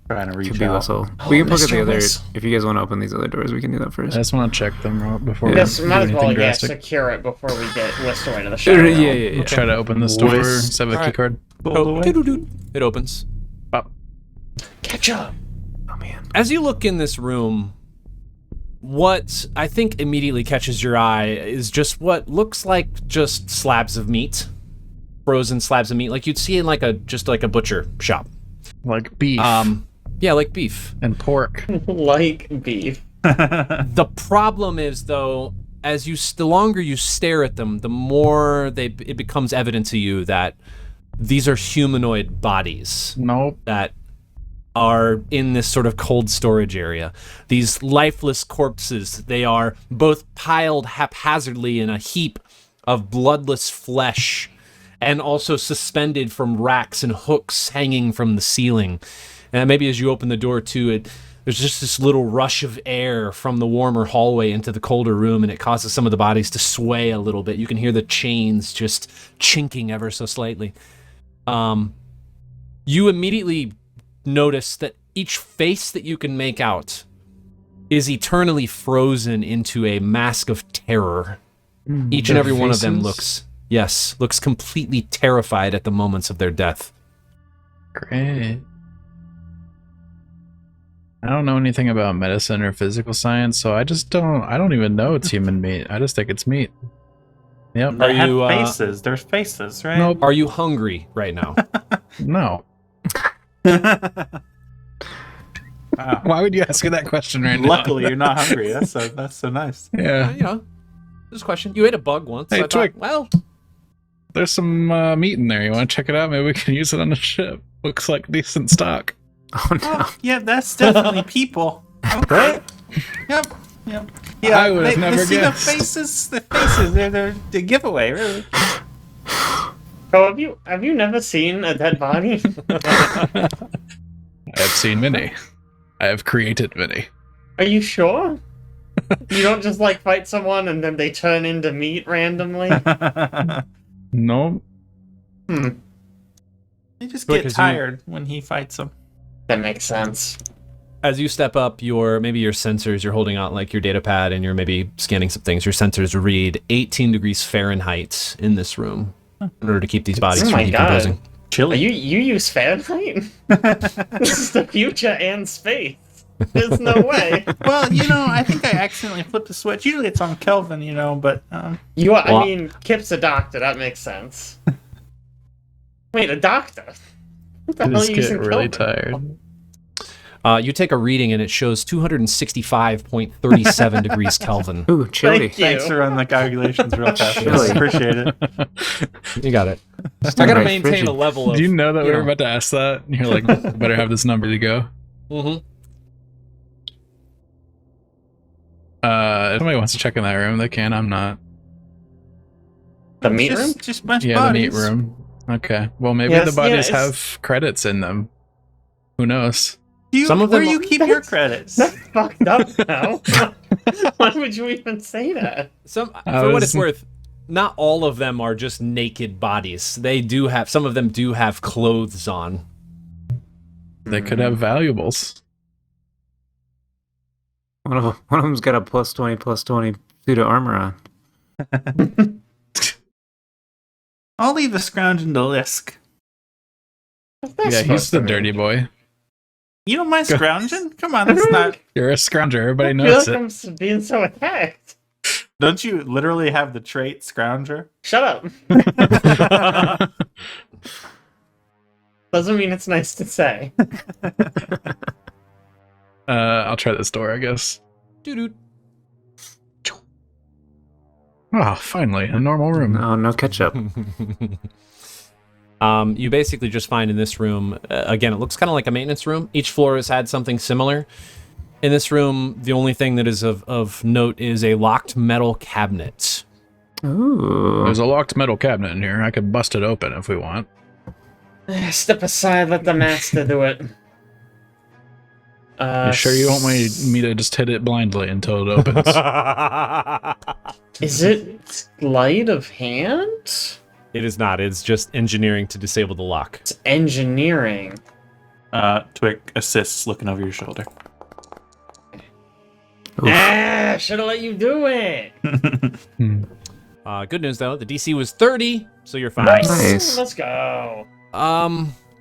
trying to reach could be out. Whistle. Oh, We can poke at Mr. the other. Whistle. If you guys want to open these other doors, we can do that I first. just want to check them before Yes, we might do as well, anything yeah, drastic. secure it before we get Whistler into the Yeah, shadow. yeah, yeah. Try to open this door. Voice. Just have a key Alright. card. Oh, doo-doo-doo. It opens. Catch up. Oh man. As you look in this room, what I think immediately catches your eye is just what looks like just slabs of meat, frozen slabs of meat, like you'd see in like a butcher shop. Like beef Yeah, like beef. and pork. Like beef. The problem is, though, as the longer you stare at them, the more it becomes evident to you that these are humanoid bodies Nope. that are in this sort of cold storage area. These lifeless corpses, they are both piled haphazardly in a heap of bloodless flesh and also suspended from racks and hooks hanging from the ceiling. And maybe as you open the door to it, there's just this little rush of air from the warmer hallway into the colder room, and it causes some of the bodies to sway a little bit. You can hear the chains just chinking ever so slightly. You immediately notice that each face that you can make out is eternally frozen into a mask of terror. Each and Their every one of them faces? looks completely terrified at the moments of their death. Great. I don't know anything about medicine or physical science, so I don't even know it's human meat. I just think it's meat. Yep. They have you, faces. There's faces, right? Nope. Are you hungry right now? No. Wow. Why would you ask me that question right now? Luckily, you're not hungry. That's so nice. Yeah. You know, this question. You ate a bug once. Hey, so I Twig. thought, well, There's some meat in there. You want to check it out? Maybe we can use it on the ship. Looks like decent stock. Oh no. Oh, yeah, that's definitely people. Okay. Yep. Yeah, I would have never see guessed. the faces. They're the giveaway, really. Oh, have you never seen a dead body? I have seen many. I have created many. Are you sure? You don't just like fight someone and then they turn into meat randomly? No. Hmm. They just Quick, get as you- tired when he fights them. That makes sense. as you step up, maybe your sensors, you're holding out like your data pad and you're maybe scanning some things. Your sensors read 18 degrees Fahrenheit in this room in order to keep these bodies Oh from my decomposing. God. Chilly. You use Fahrenheit? This is the future and space. There's no way. Well, I think I accidentally flipped a switch. Usually it's on Kelvin, but You are, Well- I mean, Kip's a doctor. That makes sense. Wait, a doctor? What the I hell are just you get using really Kelvin? tired. You take a reading and it shows 265.37 degrees Kelvin. Ooh, chili. Thank you. thanks for running the calculations real fast. Chilly. Appreciate it. You got it. Just I gotta nice maintain frigid. a level of. Do you know that we were know. about to ask that? And you're like, better have this number to go. Mhm. If somebody wants to check in that room, they can. I'm not. The meat room? Just a bunch Yeah, of the meat bodies. room. Okay. Well, maybe Yes, the bodies yeah, have credits in them. Who knows? Some of Where them- you keep your credits? That's fucked up now. Why would you even say that? For I what was- it's worth, not all of them are just naked bodies. They do have. Some of them do have clothes on. They could have valuables. One of them's got a +20/+20 suit of armor on. I'll leave the scrounging to Lisk. Yeah, he's the dirty boy. You don't mind scrounging? Come on, that's not. You're a scrounger. Everybody I knows feel it. like I'm being so attacked. Don't you literally have the trait scrounger? Shut up. Doesn't mean it's nice to say. I'll try this door, I guess. Doo-doo. Oh, finally, a normal room. No ketchup. You basically just find in this room, again, it looks kind of like a maintenance room. Each floor has had something similar. In this room, the only thing that is of note is a locked metal cabinet. Ooh. There's a locked metal cabinet in here. I could bust it open if we want. Step aside, let the master do it. You sure you don't want me to just hit it blindly until it opens? Is it sleight of hand? It is not. It's just engineering to disable the lock. It's engineering. Twig assists looking over your shoulder. Should have let you do it. Good news though, the DC was 30, so you're fine. Nice. Let's go.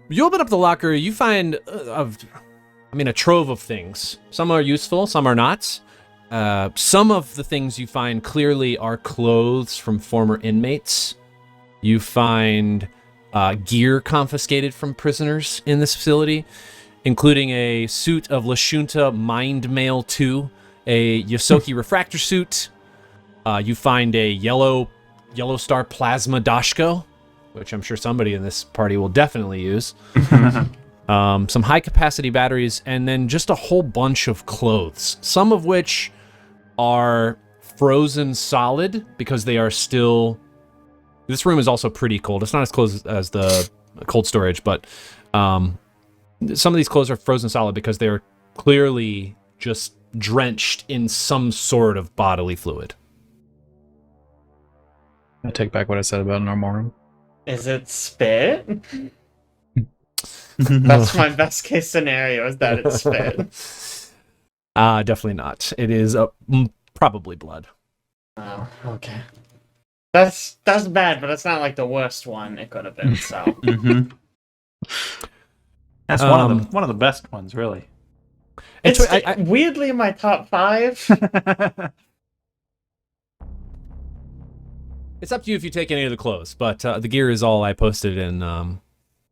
You open up the locker, you find a trove of things. Some are useful, some are not. Some of the things you find clearly are clothes from former inmates. You find gear confiscated from prisoners in this facility, including a suit of Lashunta Mind Mail 2, a Yosoki refractor suit. You find a yellow star plasma dashko, which I'm sure somebody in this party will definitely use. Some high-capacity batteries, and then just a whole bunch of clothes, some of which are frozen solid because they are still... This room is also pretty cold. It's not as cold as the cold storage, but some of these clothes are frozen solid because they're clearly just drenched in some sort of bodily fluid. I take back what I said about a normal room. Is it spit? That's my best case scenario, is that it's spit. Definitely not. It is probably blood. Oh, okay. That's bad, but it's not like the worst one it could have been, so. Mm-hmm. That's one of the best ones, really. It's weirdly in my top 5. It's up to you if you take any of the clothes, but the gear is all I posted in the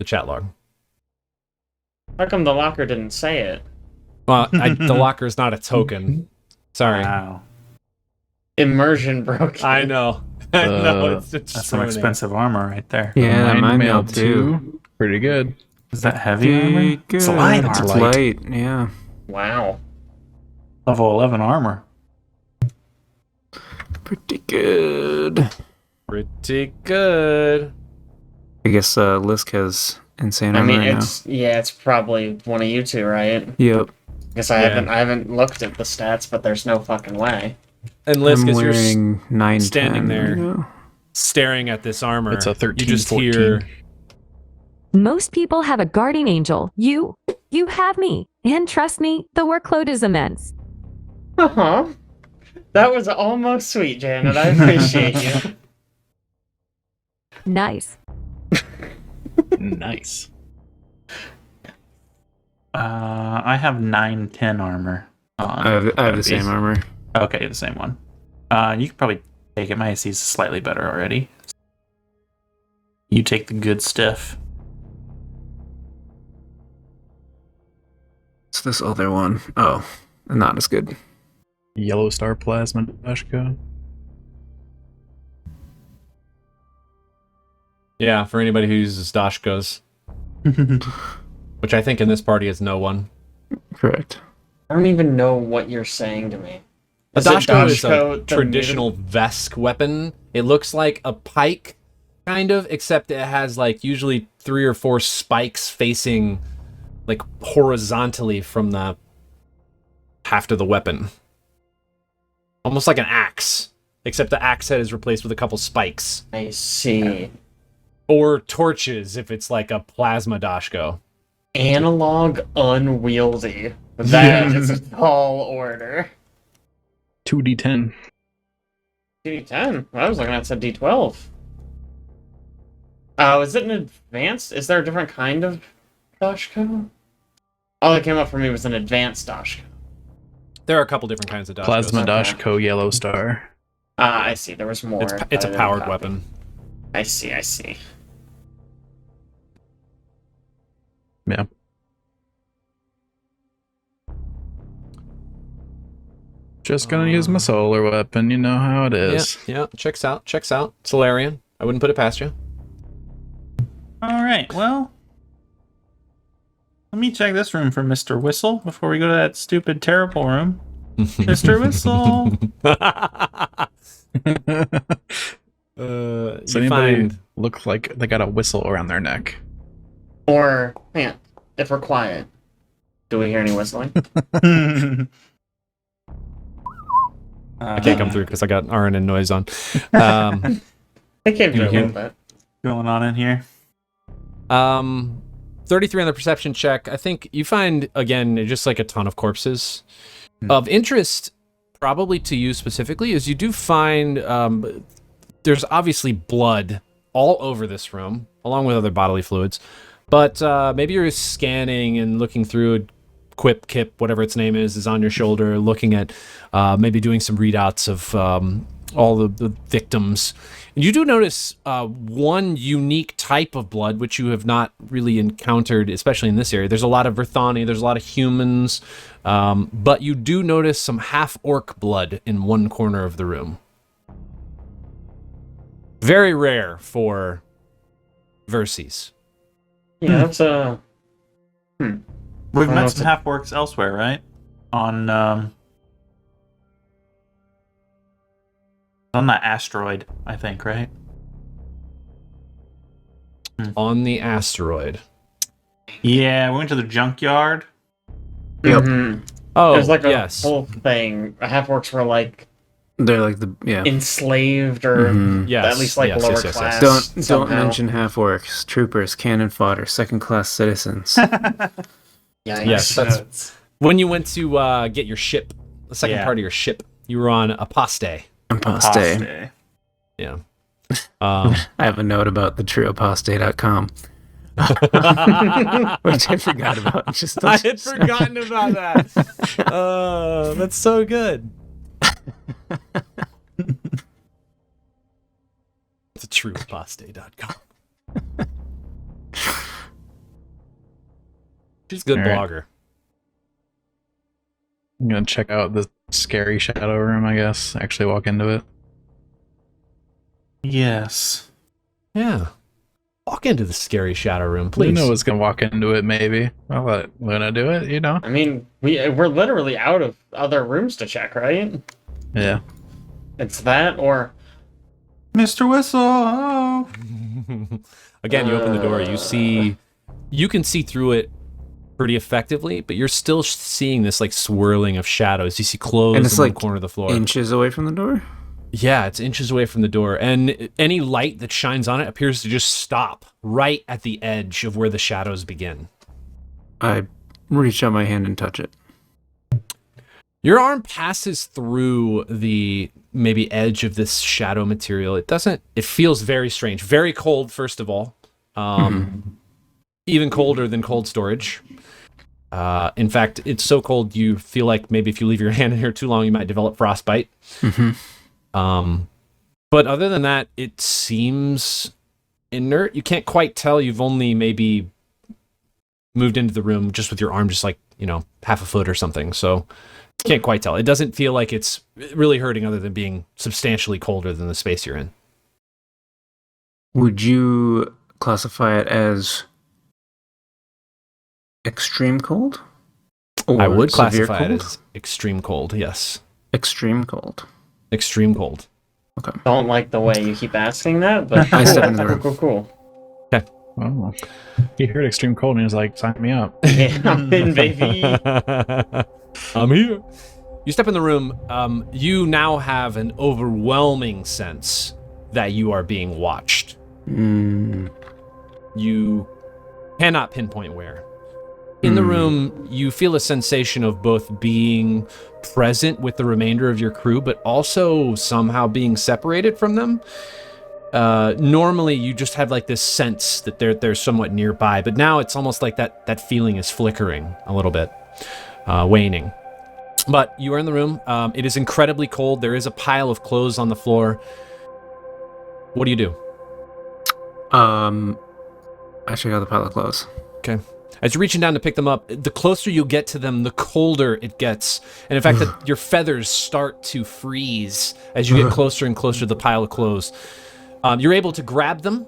chat log. How come the locker didn't say it? Well, the locker is not a token. Sorry. Wow. Immersion broken. I know. I know. That's some expensive armor right there. Yeah, Mind Mind Mail Mail too. Pretty good. Is that heavy armor? Good. It's light It's armor. light, yeah. Wow. Level 11 armor. Pretty good. Pretty good. I guess Lisk has insane I armor mean, right it's probably one of you two, right? now. Yep. Because I haven't looked at the stats, but there's no fucking way. And Lisk, I'm as you're wearing 9, standing 10, there. you know? staring at this armor, It's a 13, you just 14. hear... Most people have a guardian angel. You have me. And trust me, the workload is immense. Uh-huh. That was almost sweet, Janet. I appreciate you. Nice. Nice. I have 9-10 armor on. I have the same armor. Okay, the same one. You could probably take it. My AC is slightly better already. You take the good stuff. It's this other one. Oh, not as good. Yellow star plasma dashko. Yeah, for anybody who uses Dashkos. Which I think in this party is no one. Correct. I don't even know what you're saying to me. A Is it Dashko is Dashko a the traditional Vesk weapon. It looks like a pike, kind of, except it has like usually 3 or 4 spikes facing like horizontally from the haft of the weapon. Almost like an axe, except the axe head is replaced with a couple spikes. I see. Or torches if it's like a plasma Dashko. Analog unwieldy. That is a tall order. 2d10. D10? I was looking at said D12. Oh, is it an advanced? Is there a different kind of Dashko? All that came up for me was an advanced Dashko. There are a couple different kinds of Dashkos. Plasma okay. dashko yellow star. Ah, I see. There was more. It's I a didn't powered copy. weapon. I see. Yeah. Just gonna use my solar weapon, you know how it is. Yeah, checks out. Solarian. I wouldn't put it past you. All right. Well, Let me check this room for Mr. Whistle before we go to that stupid, terrible room. Mr. Whistle. Does anybody look like they got a whistle around their neck? Or, man, if we're quiet, do we hear any whistling? I can't come through because I got RN and noise on. I came through a little bit. Going on in here. 33 on the perception check. I think you find, again, just like a ton of corpses. Of interest, probably to you specifically, is you do find there's obviously blood all over this room, along with other bodily fluids. But maybe you're scanning and looking through Quip, Kip, whatever its name is on your shoulder, looking at maybe doing some readouts of all the victims. And you do notice one unique type of blood, which you have not really encountered, especially in this area. There's a lot of Verthani, there's a lot of humans, but you do notice some half-orc blood in one corner of the room. Very rare for Verces. Yeah, that's a... We've met some half-orcs elsewhere, right? On that asteroid, I think, right? On the asteroid. Yeah, we went to the junkyard. Yep. Oh, There's like a yes. whole thing. Half-orcs were like They're like the enslaved or Yes, at least like yes, lower yes, yes, class. yes. Don't somehow. mention half orcs, troopers, cannon fodder, second class citizens. Yeah, Yes, that's when you went to get your ship, the second Yeah. part of your ship. You were on Aposte. Aposte. Yeah. I have a note about the trueaposte.com. Which I forgot about. I had forgotten about that. That's so good. The trueaposte.com. She's a good All right. blogger. I'm gonna check out the scary shadow room, I guess. Actually walk into it. Yes. Yeah. Walk into the scary shadow room, please. Luna was gonna walk into it, maybe. I'll let Luna do it, you know? I mean, we're literally out of other rooms to check, right? Yeah. It's that or Mr. Whistle. Oh. Again, you open the door. You can see through it pretty effectively, but you're still seeing this like swirling of shadows. You see clothes And in it's one like corner of the floor. inches away from the door? Yeah, it's inches away from the door, and any light that shines on it appears to just stop right at the edge of where the shadows begin. I reach out my hand and touch it. Your arm passes through the maybe edge of this shadow material. It feels very strange. Very cold, first of all. Even colder than cold storage. In fact, it's so cold you feel like maybe if you leave your hand in here too long, you might develop frostbite. But other than that, it seems inert. You can't quite tell. You've only maybe moved into the room just with your arm just like, half a foot or something. So you can't quite tell. It doesn't feel like it's really hurting other than being substantially colder than the space you're in. Would you classify it as extreme cold? I would severe classify it cold? as extreme cold, yes. Extreme cold. Extreme cold. Okay. don't like the way you keep asking that, but I step into the room. cool. Oh. He heard extreme cold and he was like, sign me up. Yeah, I'm in, baby. I'm here. You step in the room. You now have an overwhelming sense that you are being watched. You cannot pinpoint where. In the room, you feel a sensation of both being present with the remainder of your crew, but also somehow being separated from them. Normally, you just have like this sense that they're somewhat nearby, but now it's almost like that feeling is flickering a little bit, waning. But you are in the room. It is incredibly cold. There is a pile of clothes on the floor. What do you do? I check out the pile of clothes. Okay. As you're reaching down to pick them up, the closer you get to them, the colder it gets. And in fact, your feathers start to freeze as you get closer and closer to the pile of clothes. You're able to grab them.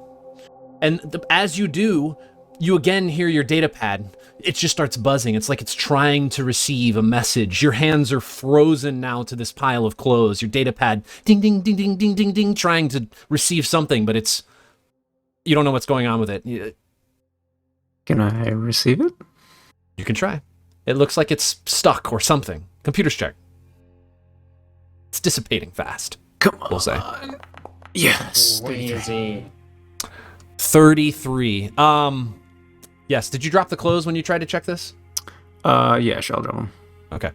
And as you do, You again hear your data pad. It just starts buzzing. It's like it's trying to receive a message. Your hands are frozen now to this pile of clothes. Your data pad, ding, ding, ding, ding, ding, ding, ding, trying to receive something, but you don't know what's going on with it. Can I receive it? You can try. It looks like it's stuck or something. Computers check. It's dissipating fast. Come on. We'll say. Yes. Crazy. 33. Yes. Did you drop the clothes when you tried to check this? Yeah, sure, I'll drop them. Okay.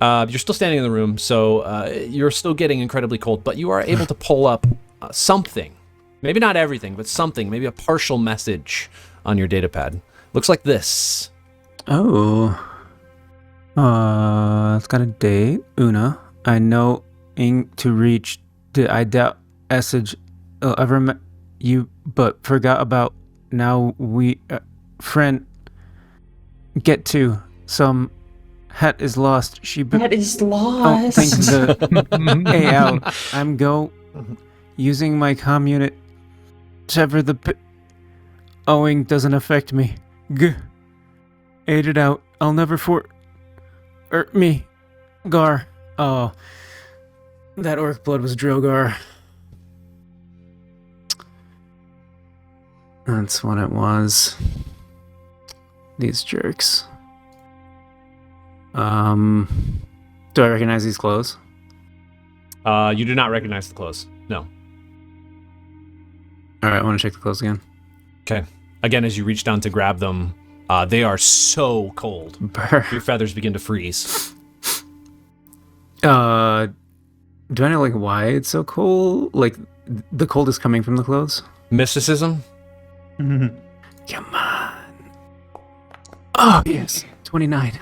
You're still standing in the room, so you're still getting incredibly cold, but you are able to pull up something. Maybe not everything, but something. Maybe a partial message on your data pad. Looks like this. Oh. It's got a date. Una. I know to reach. I doubt message ever met you, but forgot about. Now we friend get to some hat is lost. That is Oh, lost. think the A out. I'm using my community. Sever the owing doesn't affect me. Ate it out. I'll never me. Gar. Oh. That orc blood was Drogar. That's what it was. These jerks. Do I recognize these clothes? You do not recognize the clothes. No. Alright, I want to check the clothes again. Okay. Again, as you reach down to grab them, they are so cold. Your feathers begin to freeze. Do I know like why it's so cold? Like the cold is coming from the clothes? Mysticism? Come on. Oh yes. 29.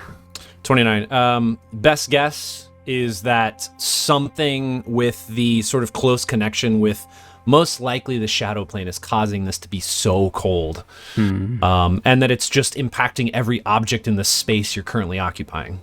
29. Best guess is that something with the sort of close connection with most likely the shadow plane is causing this to be so cold. And that it's just impacting every object in the space you're currently occupying.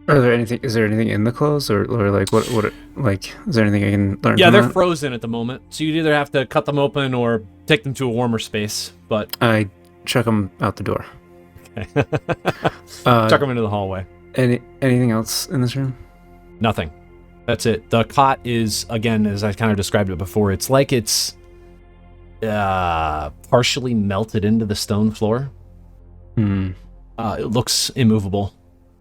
Is there anything in the clothes or like what like is there anything I can learn Yeah, from they're that? frozen at the moment, so you'd either have to cut them open or take them to a warmer space, but I chuck them out the door. chuck them into the hallway. Anything else in this room? Nothing. That's it. The cot is, again, as I kind of described it before, it's like it's partially melted into the stone floor. It looks immovable.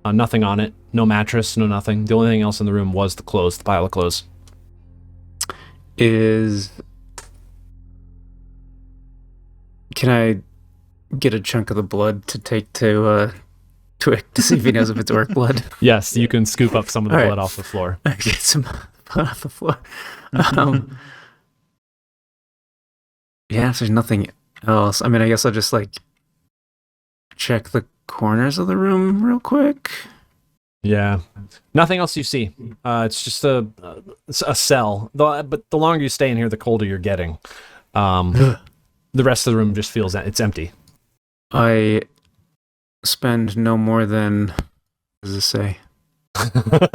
Nothing on it. No mattress, no nothing. The only thing else in the room was the clothes, the pile of clothes. Can I get a chunk of the blood to take to Twick to see if he knows if it's orc blood? Yes, you can scoop up some of the All right. blood off the floor. I get some blood off the floor. Yeah, if there's nothing else, I mean, I guess I'll just like check the corners of the room real quick. Yeah. Nothing else you see. It's just a cell. But the longer you stay in here, the colder you're getting. The rest of the room just feels it's empty. I spend no more than, what does it say?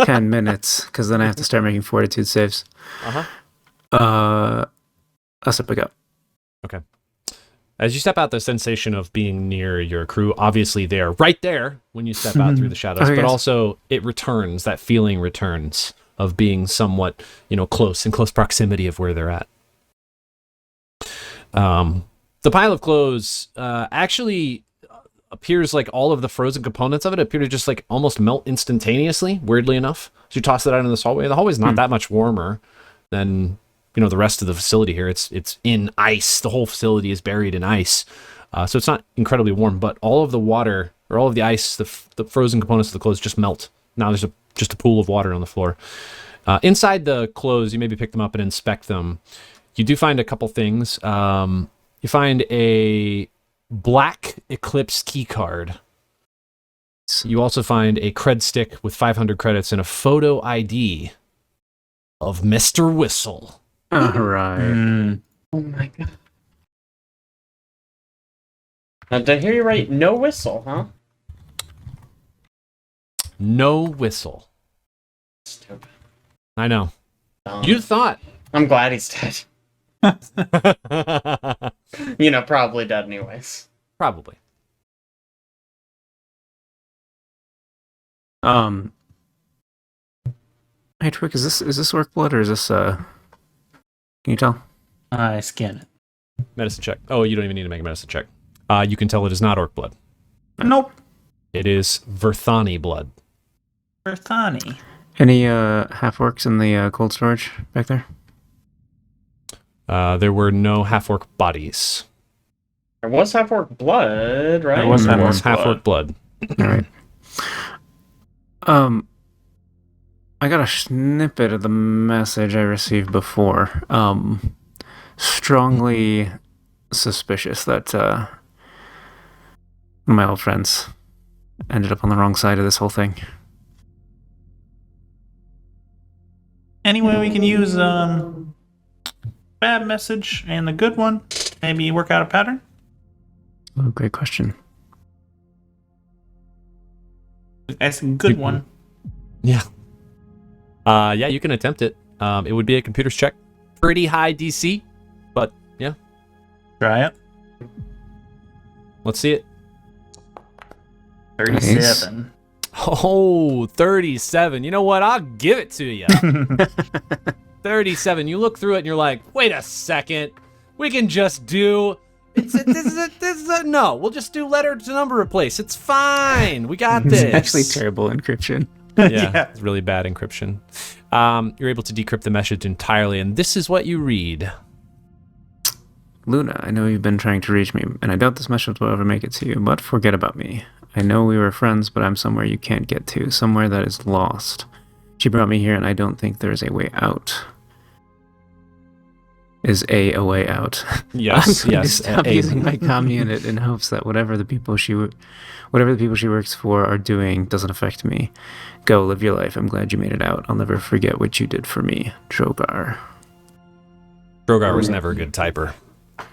10 minutes, because then I have to start making fortitude saves. I'll step back up. Okay. As you step out, the sensation of being near your crew, obviously they are right there when you step out through the shadows, but also it returns, that feeling returns of being somewhat, close, in close proximity of where they're at. The pile of clothes actually appears like all of the frozen components of it appear to just like almost melt instantaneously, weirdly enough. So you toss it out in this hallway. The hallway's not that much warmer than the rest of the facility here. It's in ice. The whole facility is buried in ice. So it's not incredibly warm, but all of the water or all of the ice, the frozen components of the clothes just melt. Now there's just a pool of water on the floor. Inside the clothes, you maybe pick them up and inspect them. You do find a couple things. You find a black Eclipse key card. You also find a cred stick with 500 credits and a photo ID of Mr. Whistle. All right. Oh my god. Now, did I hear you right? No whistle, huh? No whistle. Stupid. I know. Dumb. You thought. I'm glad he's dead. Probably dead anyways. Probably. Hey Twick, is this orc blood or is this can you tell? I scan it. Medicine check. Oh, you don't even need to make a medicine check. You can tell it is not orc blood. Nope. It is Verthani blood. Berthani. Any half orcs in the cold storage back there? There were no half-orc bodies. There was half-orc blood, right? There was There half-orc was half-orc blood. All right. I got a snippet of the message I received before. Strongly suspicious that my old friends ended up on the wrong side of this whole thing. Anyway, we can use bad message and the good one. Maybe work out a pattern. Oh, great question. That's a good one. Yeah. Yeah, you can attempt it. It would be a computer's check. Pretty high DC, but yeah. Try it. Let's see it. 37. Oh, 37. You know what? I'll give it to you. 37. You look through it and you're like, wait a second. We can just do... No, we'll just do letter to number replace. It's fine. We got this. It's actually terrible encryption. Yeah, it's really bad encryption. You're able to decrypt the message entirely, and this is what you read. Luna, I know you've been trying to reach me, and I doubt this message will ever make it to you, but forget about me. I know we were friends, but I'm somewhere you can't get to, somewhere that is lost. She brought me here, and I don't think there is a way out. Is a way out? Yes, I'm going to yes. stop using my comm unit in hopes that whatever the people she works for are doing doesn't affect me. Go live your life. I'm glad you made it out. I'll never forget what you did for me, Drogar. Drogar was never a good typer.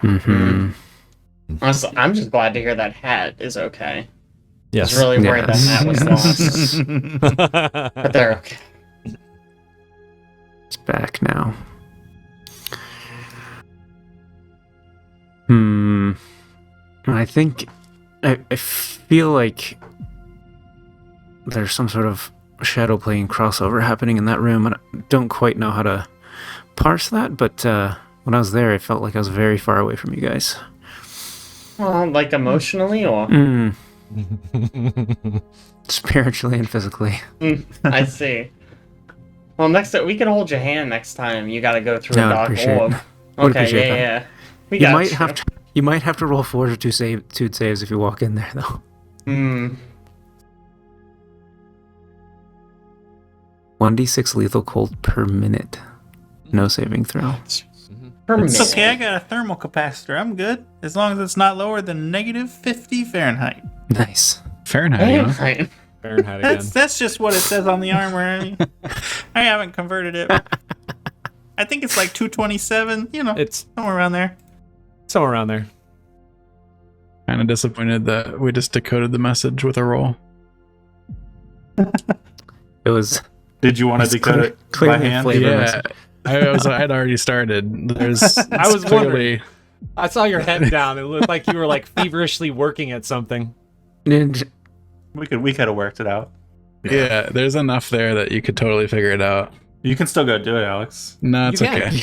Mm-hmm. Honestly, I'm just glad to hear that hat is okay. Yes. I was really worried Yes. that hat was lost. But they're okay. It's back now. I think I feel like there's some sort of shadow plane crossover happening in that room. I don't quite know how to parse that, but when I was there, I felt like I was very far away from you guys. Well, like emotionally or? Spiritually and physically. I see. Well, we can hold your hand next time. You gotta go through No, a I'd dark appreciate orb. it. Would Okay, appreciate that. yeah. We got You might have to roll fortitude saves if you walk in there, though. 1d6 lethal cold per minute. No saving throw. Per It's minute. okay, I got a thermal capacitor. I'm good. As long as it's not lower than negative 50 Fahrenheit. Nice. Fahrenheit, huh? Right. Fahrenheit again. That's just what it says on the armor. I haven't converted it. I think it's like 227, It's somewhere around there. somewhere around there. Kind of disappointed that we just decoded the message with a roll. It was Did you want to decode it by clearly hand? flavor. Yeah, I'd already started. There's, I was clearly, wondering. I saw your head down. It looked like you were like feverishly working at something. Ninja. We could have worked it out. yeah, there's enough there that you could totally figure it out. You can still go do it, Alex. No, it's You can. okay.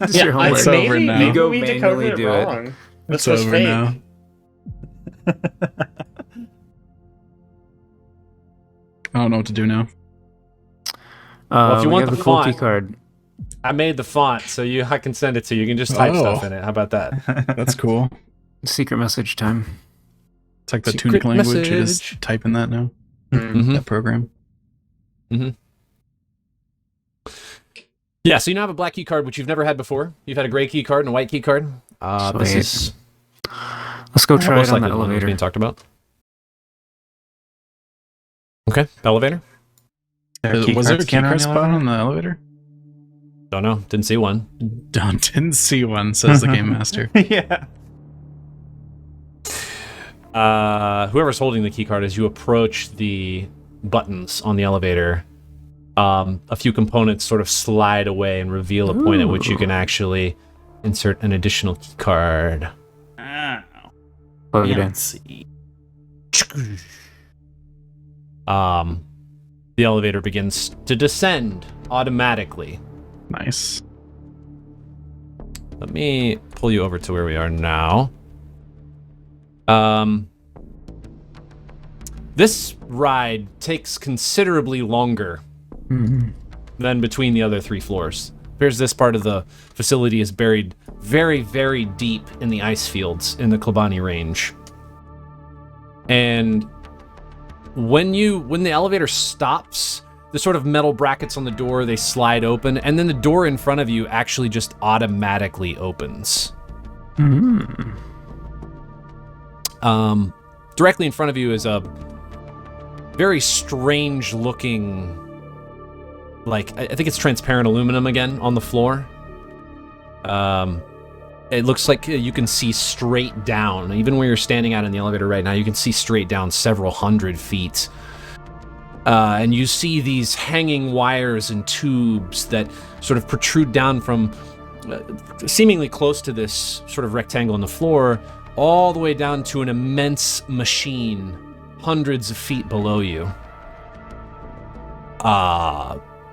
It's your homework. It's over now. Maybe Go we decoded manually it do it. wrong. It's This was over fake. now. I don't know what to do now. Well, if you we want have the cool font- key card. I made the font, so I can send it to you. You can just type Oh. stuff in it. How about that? That's cool. Secret message time. It's like the Secret tunic language. You message. just type in that now. Mhm. That program. Yeah, so you now have a black key card, which you've never had before. You've had a gray key card and a white key card. This Sweet. is Let's go try most it on likely the the one that's elevator. being talked about. Okay, elevator. Was there a key card spot on the elevator? Don't know. Didn't see one. Didn't see one, says the game master. Yeah. Whoever's holding the key card, as you approach the buttons on the elevator, a few components sort of slide away and reveal a point at which you can actually insert an additional key card. Plug it in. Let's see. The elevator begins to descend automatically. Nice. Let me pull you over to where we are now. This ride takes considerably longer than between the other 3 floors. Appears this part of the facility is buried very, very deep in the ice fields in the Klabani Range. And when the elevator stops, the sort of metal brackets on the door, they slide open, and then the door in front of you actually just automatically opens. Directly in front of you is a very strange looking, like, I think it's transparent aluminum again on the floor. It looks like you can see straight down. Even where you're standing out in the elevator right now, you can see straight down several hundred feet. And you see these hanging wires and tubes that sort of protrude down from seemingly close to this sort of rectangle on the floor, all the way down to an immense machine hundreds of feet below you.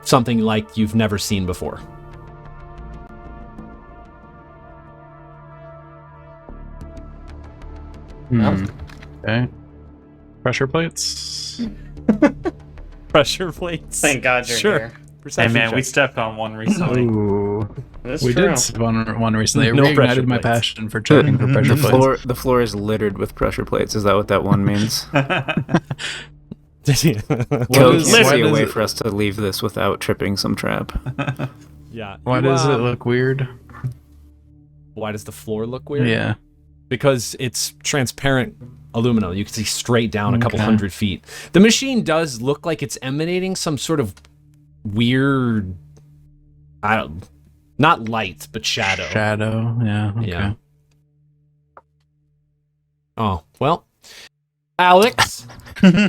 Something like you've never seen before. Okay. Pressure plates. Pressure plates. Thank God you're here. Hey Perception man, we check. stepped on one recently. Ooh. That's We true. did sip on one recently. It No pressure reignited my plates. passion for checking for pressure plates. The floor is littered with pressure plates. Is that what that one means? Coach is- can't why see a does way it- for us to leave this without tripping some trap. Yeah. Why you, does it look weird? Why does the floor look weird? Yeah. Because it's transparent aluminum. You can see straight down a couple Okay. hundred feet. The machine does look like it's emanating some sort of weird, not light, but shadow. Shadow. Yeah. Okay. Yeah. Oh, well. Alex. There's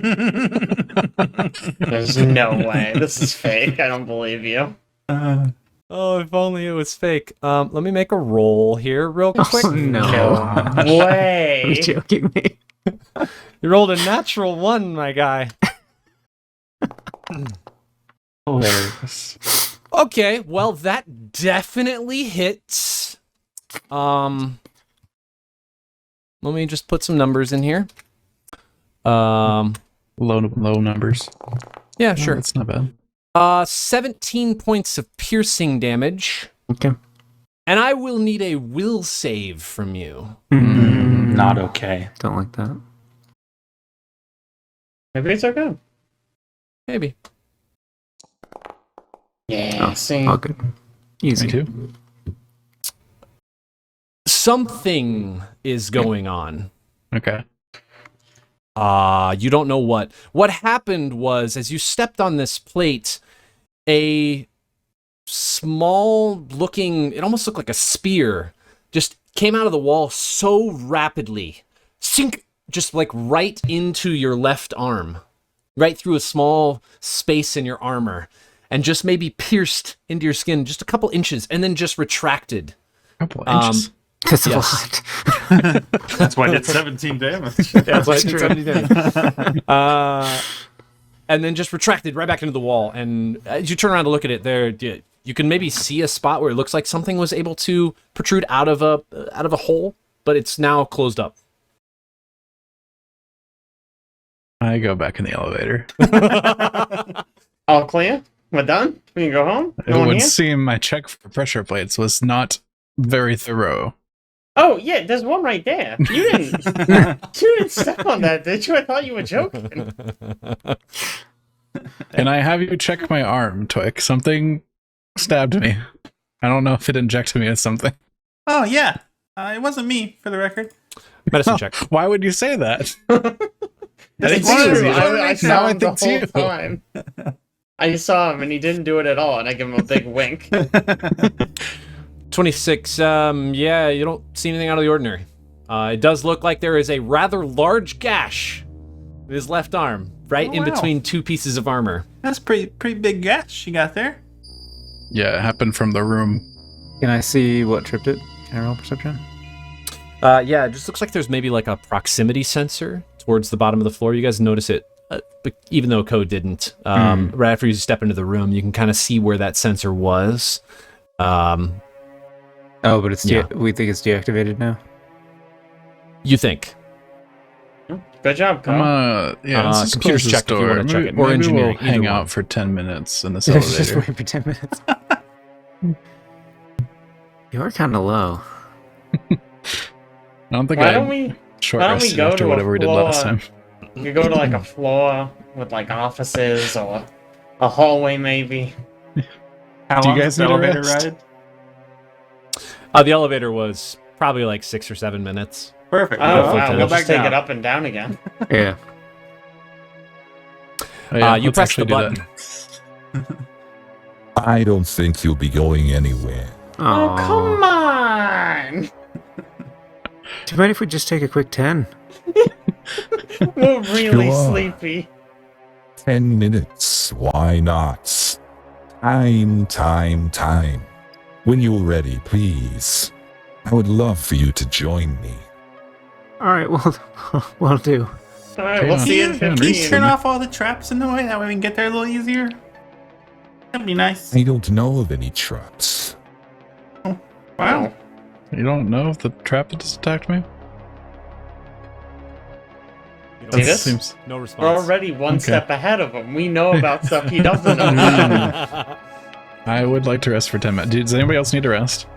no way. This is fake. I don't believe you. Oh, if only it was fake. Let me make a roll here real quick. Oh, no. No Are you way. joking me? You rolled a natural 1, my guy. Hilarious. Okay, well, that definitely hits. Let me just put some numbers in here. Low numbers. Yeah, Oh, sure. that's not bad. 17 points of piercing damage, Okay. and I will need a will save from you. Not okay. Don't like that. Maybe it's okay. Maybe. Yeah, see. All good. Easy. Me too. Something is going on. Okay. You don't know what. What happened was, as you stepped on this plate, a small looking, it almost looked like a spear, just came out of the wall so rapidly. Sink, just like right into your left arm. Right through a small space in your armor. And just maybe pierced into your skin just a couple inches and then just retracted. Couple inches. That's a Yes. lot. That's why I did 17 damage. That's why true. And then just retracted right back into the wall. And as you turn around to look at it, there you can maybe see a spot where it looks like something was able to protrude out of a hole, but it's now closed up. I go back in the elevator. All clear? We're done? We can go home? It No one would here? seem my check for pressure plates was not very thorough. Oh, yeah, there's one right there. You didn't step on that, did you? I thought you were joking. Can I have you check my arm, Twick? Something stabbed me. I don't know if it injected me with something. Oh, yeah. It wasn't me, for the record. Medicine check. Why would you say that? It's one of true. you. I Now saw I him the think whole you. time. I saw him, and he didn't do it at all, and I give him a big wink. 26. Yeah, you don't see anything out of the ordinary. It does look like there is a rather large gash His left arm, right in wow. between two pieces of armor. That's pretty big gash she got there. Yeah, it happened from the room. Can I see what tripped it? Can I roll perception? Yeah, it just looks like there's maybe like a proximity sensor towards the bottom of the floor. You guys notice it, but even though Code didn't. Right after you step into the room, you can kind of see where that sensor was. Oh, but it's we think it's deactivated now. You think? Good job, Kyle. Let's computers close check this if you door. wanna check Maybe, it, or maybe engineering, we'll hang either one. out for 10 minutes in this Just elevator. wait for 10 minutes. You are kind of low. I don't think Why I don't we short why don't we rested go after to a whatever we did last floor? time. We could go to like a floor with like offices or a hallway maybe. How Do you long guys is the need a elevator rest? ride? The elevator was probably like 6 or 7 minutes. Perfect. Oh Go wow, we'll back just take down. it up and down again. Yeah. Oh, yeah, You let's press the actually do button. that. I don't think you'll be going anywhere. Oh come on! Too bad if we just take a quick 10. We're really Sure. sleepy. 10 minutes, why not? Time. When you're ready, please. I would love for you to join me. All right, we'll do. Alright, we'll see you in Kaeon, Can you 15. turn off all the traps in the way? That way we can get there a little easier. That'd be nice. I don't know of any traps. Wow. You don't know if the trap that just attacked me? See this? Seems... No We're response. already one Okay. step ahead of him. We know about stuff he doesn't know about. I would like to rest for 10 minutes. Does anybody else need to rest?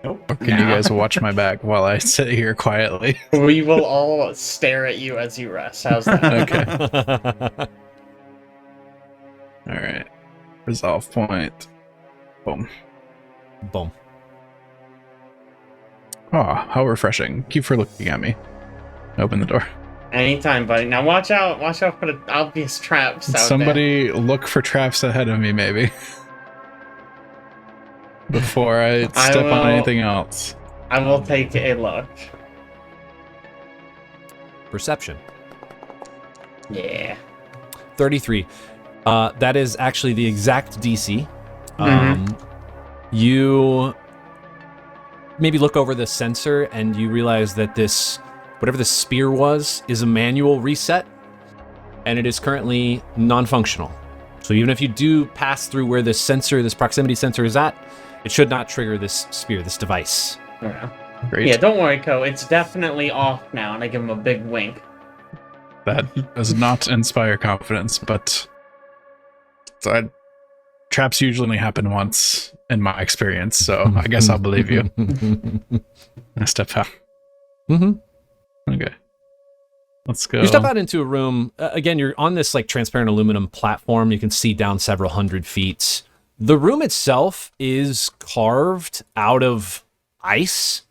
Nope. Or can you guys watch my back while I sit here quietly? We will all stare at you as you rest. How's that? Okay. Alright. Resolve point. Boom. Boom. Oh, how refreshing. Keep for looking at me. Open the door. Anytime, buddy. Now watch out for the obvious traps out there. Somebody look for traps ahead of me, maybe. Before I step on will- anything else. I will take a look. Perception. Yeah. 33. That is actually the exact DC. Mhm. You maybe look over the sensor and you realize that this, whatever the spear was, is a manual reset, and it is currently non-functional. So even if you do pass through where this sensor, this proximity sensor is at, it should not trigger this spear, this device. Yeah. Great. Yeah, don't worry, Ko. It's definitely off now, and I give him a big wink. That does not inspire confidence, but traps usually only happen once in my experience, so I guess I'll believe you. I step out. Mm-hmm. Okay. Let's go. You step out into a room. Again, you're on this like transparent aluminum platform. You can see down several hundred feet. The room itself is carved out of ice.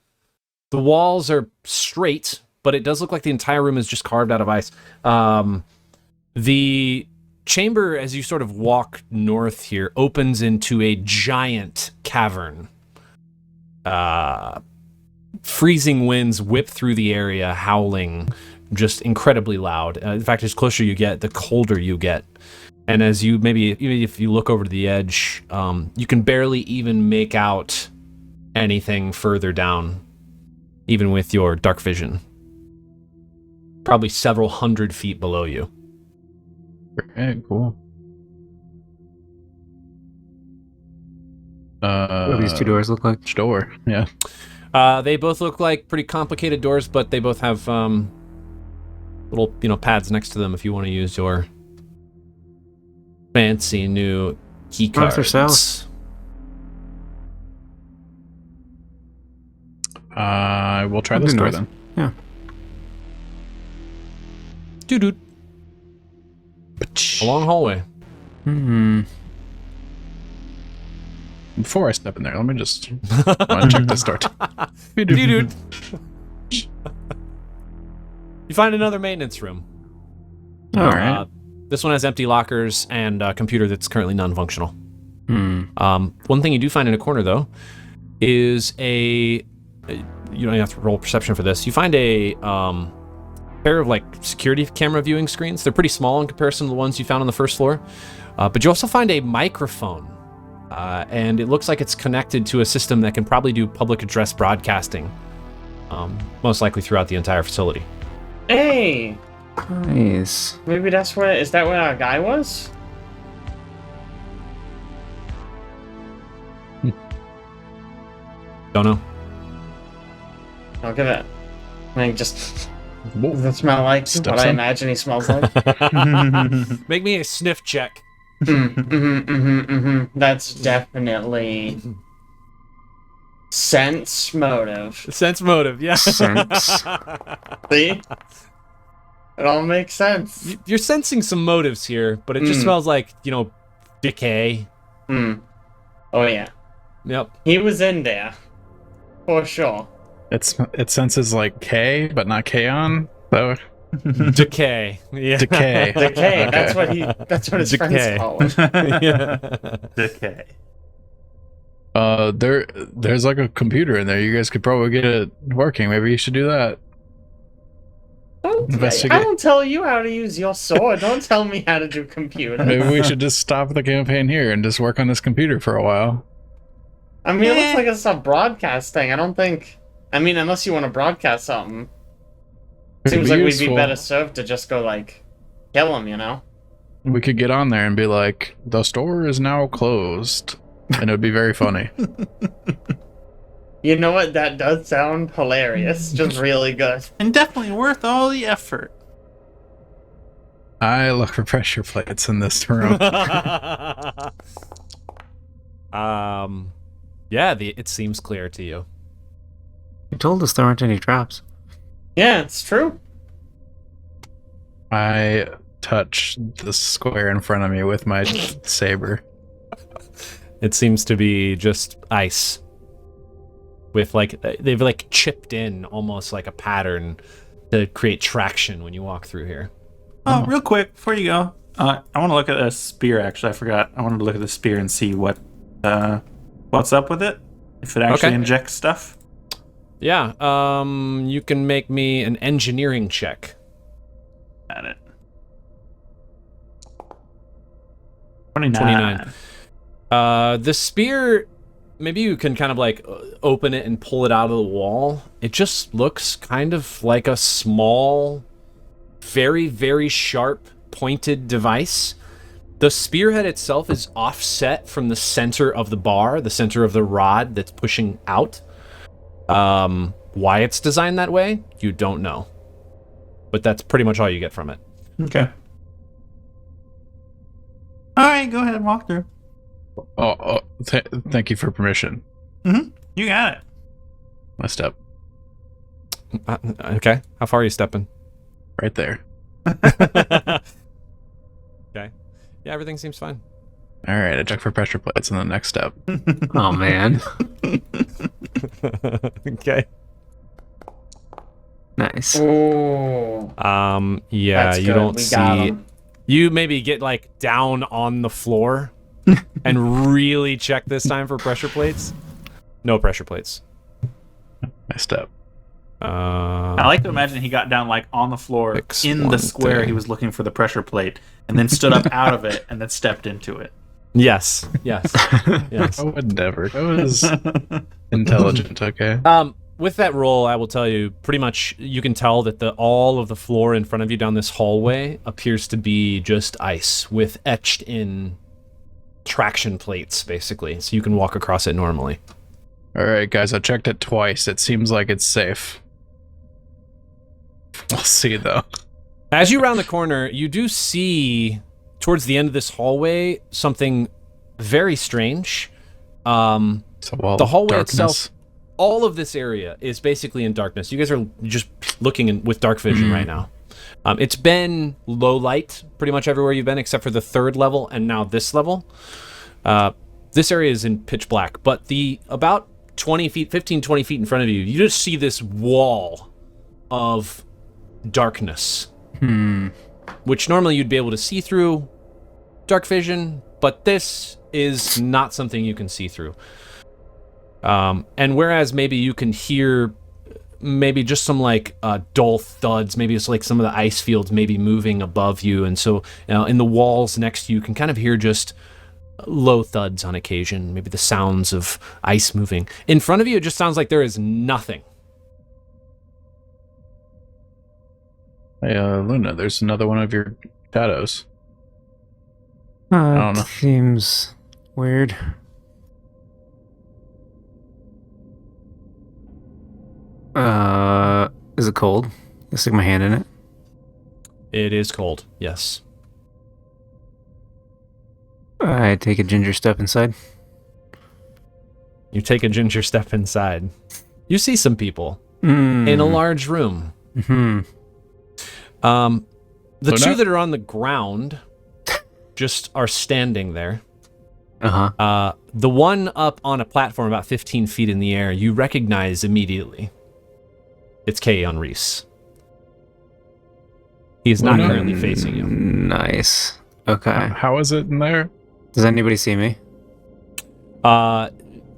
The walls are straight, but it does look like the entire room is just carved out of ice. The chamber, as you sort of walk north here, opens into a giant cavern. Freezing winds whip through the area, howling, just incredibly loud. In fact, as closer you get, the colder you get. And as you maybe, even if you look over to the edge, you can barely even make out anything further down, even with your dark vision. Probably several hundred feet below you. Okay, cool. What do these two doors look like? Which door? Yeah. They both look like pretty complicated doors, but they both have little, pads next to them if you want to use your fancy new key North or cards. south? I will try I'll this do door north. then. Yeah. Doo-doo. A long hallway. Hmm. Before I step in there, let me just check this door. Doo-doo. You find another maintenance room. All right. This one has empty lockers and a computer that's currently non-functional. Hmm. One thing you do find in a corner, though, is you don't have to roll perception for this. You find a pair of like security camera viewing screens. They're pretty small in comparison to the ones you found on the first floor. But you also find a microphone, and it looks like it's connected to a system that can probably do public address broadcasting, most likely throughout the entire facility. Hey, Nice. maybe that's where. Is that where our guy was? Don't know. I'll give it. I mean, just. Does it smell like Stuff what I some. imagine he smells like? Make me a sniff check. That's definitely sense motive. Sense motive, yeah. Sense. See? It all makes sense. You're sensing some motives here, but it just smells like, decay. Oh yeah. Yep. He was in there. For sure. It senses like K, but not Kaeon. So Decay. Yeah. decay. Decay. That's what his Decay. friends call it. Yeah. Decay. There's like a computer in there. You guys could probably get it working. Maybe you should do that. I don't tell you how to use your sword. Don't tell me how to do computers. Maybe we should just stop the campaign here and just work on this computer for a while. I mean, it looks like it's a broadcast thing. I don't think. I mean, unless you want to broadcast something. Seems like we'd be better served to just go, like, kill him, you know? We could get on there and be like, the store is now closed. And it would be very funny. You know what? That does sound hilarious. Just really good. And definitely worth all the effort. I look for pressure plates in this room. Yeah, it seems clear to you. You told us there aren't any traps. Yeah, it's true. I touch the square in front of me with my saber. It seems to be just ice. With they've chipped in almost like a pattern to create traction when you walk through here. Oh, real quick, before you go, I want to look at a spear, actually. I forgot. I wanted to look at the spear and see what's up with it. If it actually injects stuff. Yeah, you can make me an engineering check. Got it. 29. The spear, maybe you can kind of open it and pull it out of the wall. It just looks kind of like a small, very, very sharp, pointed device. The spearhead itself is offset from the center of the bar, the center of the rod that's pushing out. Why it's designed that way, you don't know. But that's pretty much all you get from it. Okay. All right, go ahead and walk through. Thank you for permission. Mm-hmm. You got it. My step. Okay. How far are you stepping? Right there. Okay. Yeah, everything seems fine. All right, I check for pressure plates in the next step. Oh, man. Okay. Nice. Ooh. Yeah, That's you good. don't We got see. 'em. You maybe get down on the floor and really check this time for pressure plates. No pressure plates. My step. I like to imagine he got down on the floor Fix in one the square thing. he was looking for the pressure plate, and then stood up out of it and then stepped into it. Yes. Yes. Yes. I would never. That was intelligent, okay? With that roll, I will tell you, pretty much you can tell that all of the floor in front of you down this hallway appears to be just ice with etched in traction plates, basically, so you can walk across it normally. All right, guys, I checked it twice. It seems like it's safe. We'll see, though. As you round the corner, you do see, towards the end of this hallway, something very strange. It's a wall The of hallway darkness. itself, all of this area is basically in darkness. You guys are just looking with dark vision right now. It's been low light pretty much everywhere you've been, except for the third level and now this level. This area is in pitch black, but the about 20 feet in front of you, you just see this wall of darkness, which normally you'd be able to see through dark vision, but this is not something you can see through. And whereas maybe you can hear maybe just some like dull thuds. Maybe it's like some of the ice fields maybe moving above you, and so in the walls next to you can kind of hear just low thuds on occasion, maybe the sounds of ice moving. In front of you, it just sounds like there is nothing. Hey, Luna, there's another one of your shadows. I don't know. Seems weird. Is it cold? I stick my hand in it. It is cold, yes. I take a ginger step inside. You take a ginger step inside. You see some people Mm. in a large room. Hmm. The Luna? two that are on the ground just are standing there. Uh-huh. The one up on a platform about 15 feet in the air, you recognize immediately. It's Kaeon Reese. He is not Luna? currently facing you. Nice. Okay. How is it in there? Does anybody see me?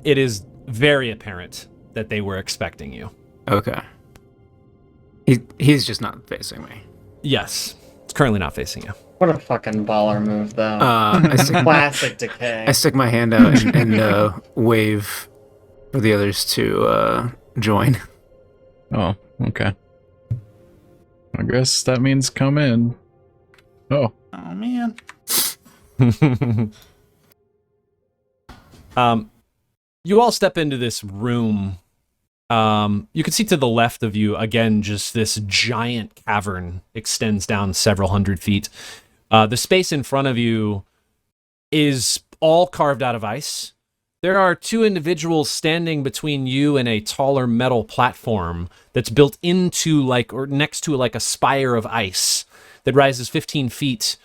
It is very apparent that they were expecting you. Okay. He's just not facing me. Yes, it's currently not facing you. What a fucking baller move, though. Classic Decay. I stick my hand out and wave for the others to join. Oh, okay. I guess that means come in. Oh, Oh man. You all step into this room. You can see to the left of you, again, just this giant cavern extends down several hundred feet. The space in front of you is all carved out of ice. There are two individuals standing between you and a taller metal platform that's built into or next to a spire of ice that rises 15 feet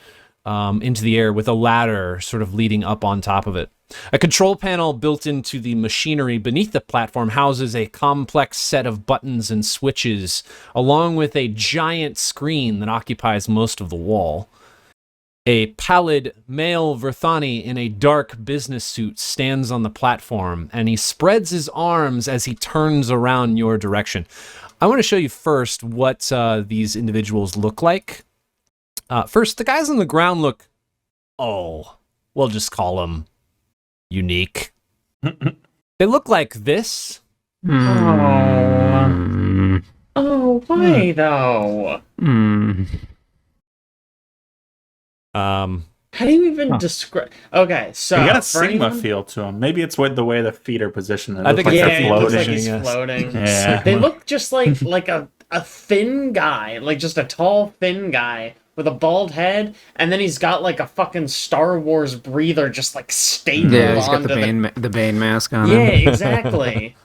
into the air with a ladder sort of leading up on top of it. A control panel built into the machinery beneath the platform houses a complex set of buttons and switches, along with a giant screen that occupies most of the wall. A pallid male Verthani in a dark business suit stands on the platform, and he spreads his arms as he turns around your direction. I want to show you first what these individuals look like. First, the guys on the ground look, we'll just call them unique. They look like this. Oh, why though? How do you even describe? Okay, so You got a for Sigma anyone- feel to him. Maybe it's with the way the feet are positioned. It I looks think like it's they're Yeah, it looks like floating. he's yes. floating. Yeah. They look just like a thin guy, like just a tall, thin guy with a bald head, and then he's got like a fucking Star Wars breather just like stapled Yeah, he's got onto the Bane mask on Yeah, him. exactly.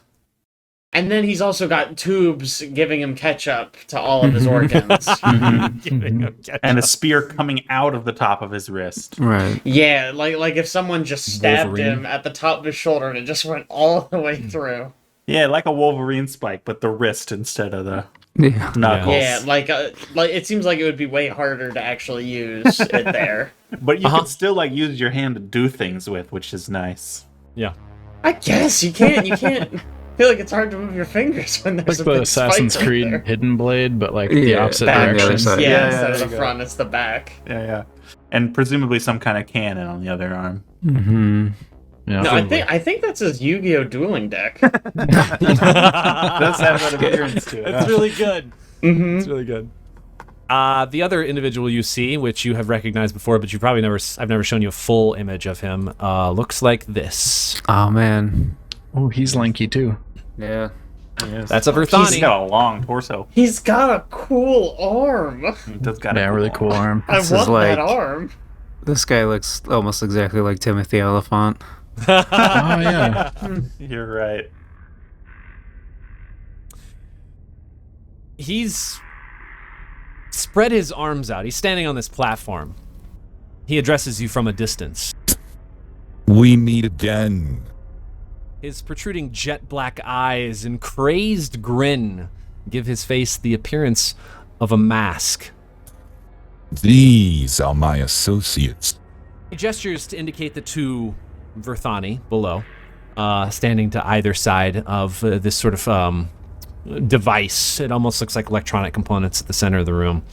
And then he's also got tubes giving him ketchup to all of his organs. And a spear coming out of the top of his wrist. Right. Yeah, like if someone just stabbed Wolverine. him at the top of his shoulder and it just went all the way through. Yeah, like a Wolverine spike, but the wrist instead of the Yeah. knuckles. Yeah, like it seems like it would be way harder to actually use it there. But you can still like use your hand to do things with, which is nice. Yeah. I guess you can't. I feel like it's hard to move your fingers when there's like a the big spike Assassin's right Creed there. Hidden Blade, but like the Yeah, opposite back on the direction. other side. Yeah, Yeah, instead there of you the go. front, it's the back. Yeah. And presumably some kind of cannon on the other arm. Mm-hmm. Yeah. No, I think that's his Yu-Gi-Oh! Dueling deck. Does have that appearance to it. That's really good. Mm-hmm. It's really good. The other individual you see, which you have recognized before, but I've never shown you a full image of him, looks like this. Oh man. Oh, he's lanky too. Yeah. That's a He's Verthani. got a long torso. He's got a cool arm. He does got Yeah, a really cool arm. I This want is like- that arm. This guy looks almost exactly like Timothy Oliphant. Oh yeah. You're right. He's spread his arms out. He's standing on this platform. He addresses you from a distance. We meet again. His protruding jet black eyes and crazed grin give his face the appearance of a mask. These are my associates. He gestures to indicate the two Verthani below, standing to either side of this sort of device. It almost looks like electronic components at the center of the room.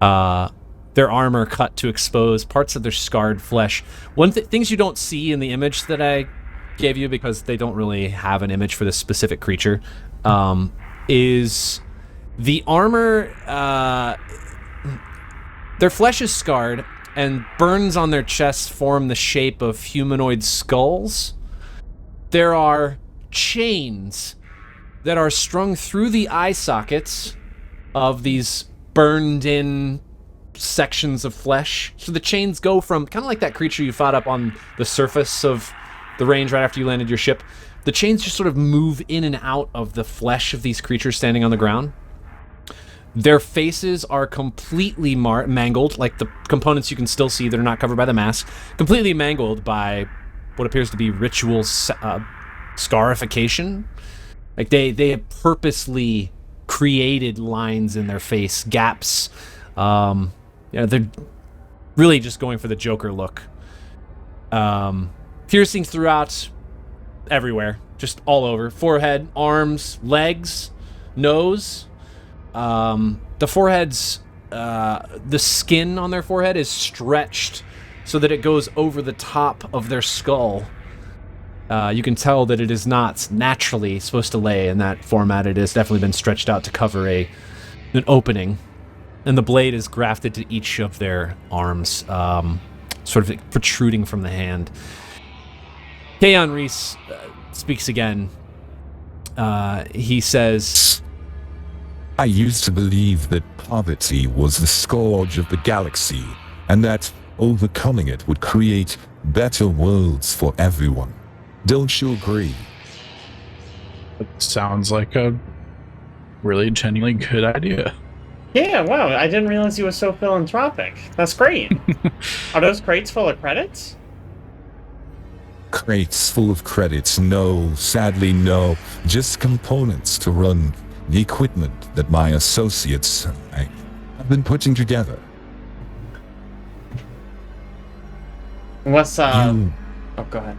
Their armor cut to expose parts of their scarred flesh. Things you don't see in the image that I gave you, because they don't really have an image for this specific creature, is the armor. Their flesh is scarred, and burns on their chests form the shape of humanoid skulls. There are chains that are strung through the eye sockets of these burned-in sections of flesh. So the chains go from, kind of like that creature you fought up on the surface of the range right after you landed your ship. The chains just sort of move in and out of the flesh of these creatures standing on the ground. Their faces are completely mangled, like the components you can still see that are not covered by the mask, completely mangled by what appears to be ritual scarification. Like they have purposely created lines in their face, gaps. They're really just going for the Joker look. Piercings throughout, everywhere, just all over. Forehead, arms, legs, nose. The forehead's, the skin on their forehead is stretched so that it goes over the top of their skull. You can tell that it is not naturally supposed to lay in that format. It has definitely been stretched out to cover an opening. And the blade is grafted to each of their arms, sort of protruding from the hand. Kaeon Reese speaks again. He says, I used to believe that poverty was the scourge of the galaxy, and that overcoming it would create better worlds for everyone. Don't you agree? It sounds like a really genuinely good idea. Yeah, wow, I didn't realize you were so philanthropic. That's great. Are those crates full of credits? Crates full of credits? No, sadly no. Just components to run the equipment that my associates and I have been putting together. What's, You, Oh, go ahead.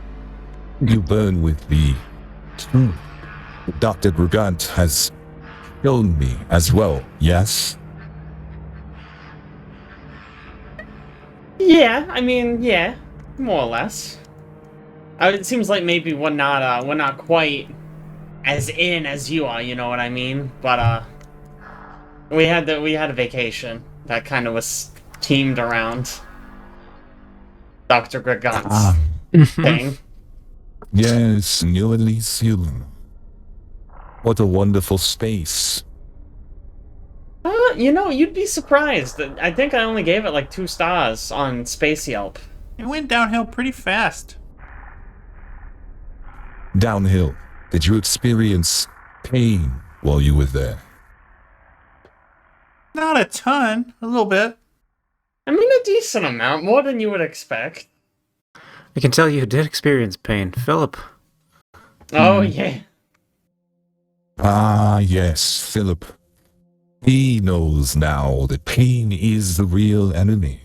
you burn with the truth. Dr. Grugant has shown me as well, yes? Yeah, I mean, yeah, more or less. It seems like maybe we're not quite as in as you are, you know what I mean? But we had a vacation that kind of was teamed around Dr. Grigant's thing. Yes, New Elysium. What a wonderful space. You'd be surprised. I think I only gave it like 2 stars on Space Yelp. It went downhill pretty fast. Downhill. Did you experience pain while you were there? Not a ton, a little bit. I mean, a decent amount, more than you would expect. I can tell you did experience pain, Philip. Oh, yeah. Ah, yes, Philip. He knows now that pain is the real enemy.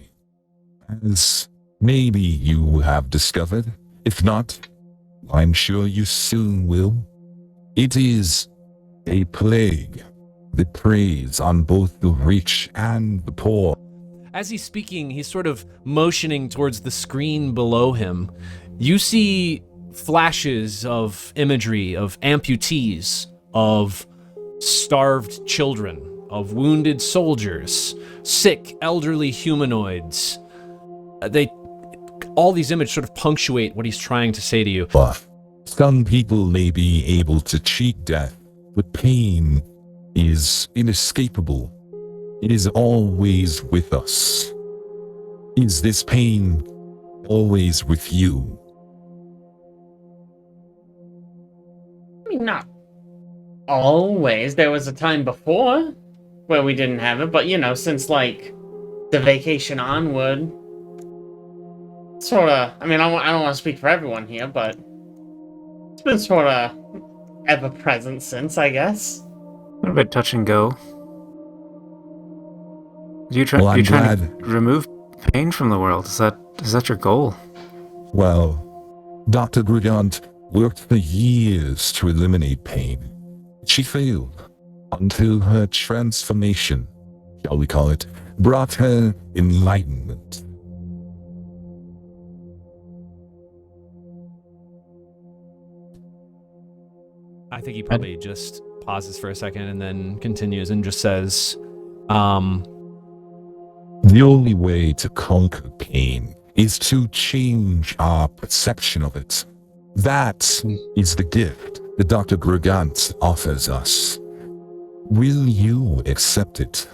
As maybe you have discovered. If not, I'm sure you soon will. It is a plague that preys on both the rich and the poor. as he's speaking, he's sort of motioning towards the screen below him. You see flashes of imagery of amputees, of starved children, of wounded soldiers, sick, elderly humanoids. All these images sort of punctuate what he's trying to say to you. But some people may be able to cheat death, but pain is inescapable. It is always with us. Is this pain always with you? I mean, not always. There was a time before where we didn't have it, but since like the vacation onward, sort of. I mean, I don't want to speak for everyone here, but it's been sort of ever present since, I guess. A little bit touch and go. You're I'm trying glad. to remove pain from the world. Is that your goal? Well, Dr. Grigant worked for years to eliminate pain. She failed until her transformation, shall we call it, brought her enlightenment. I think he probably just pauses for a second and then continues and just says, The only way to conquer pain is to change our perception of it. That is the gift that Dr. Gregant offers us. Will you accept it?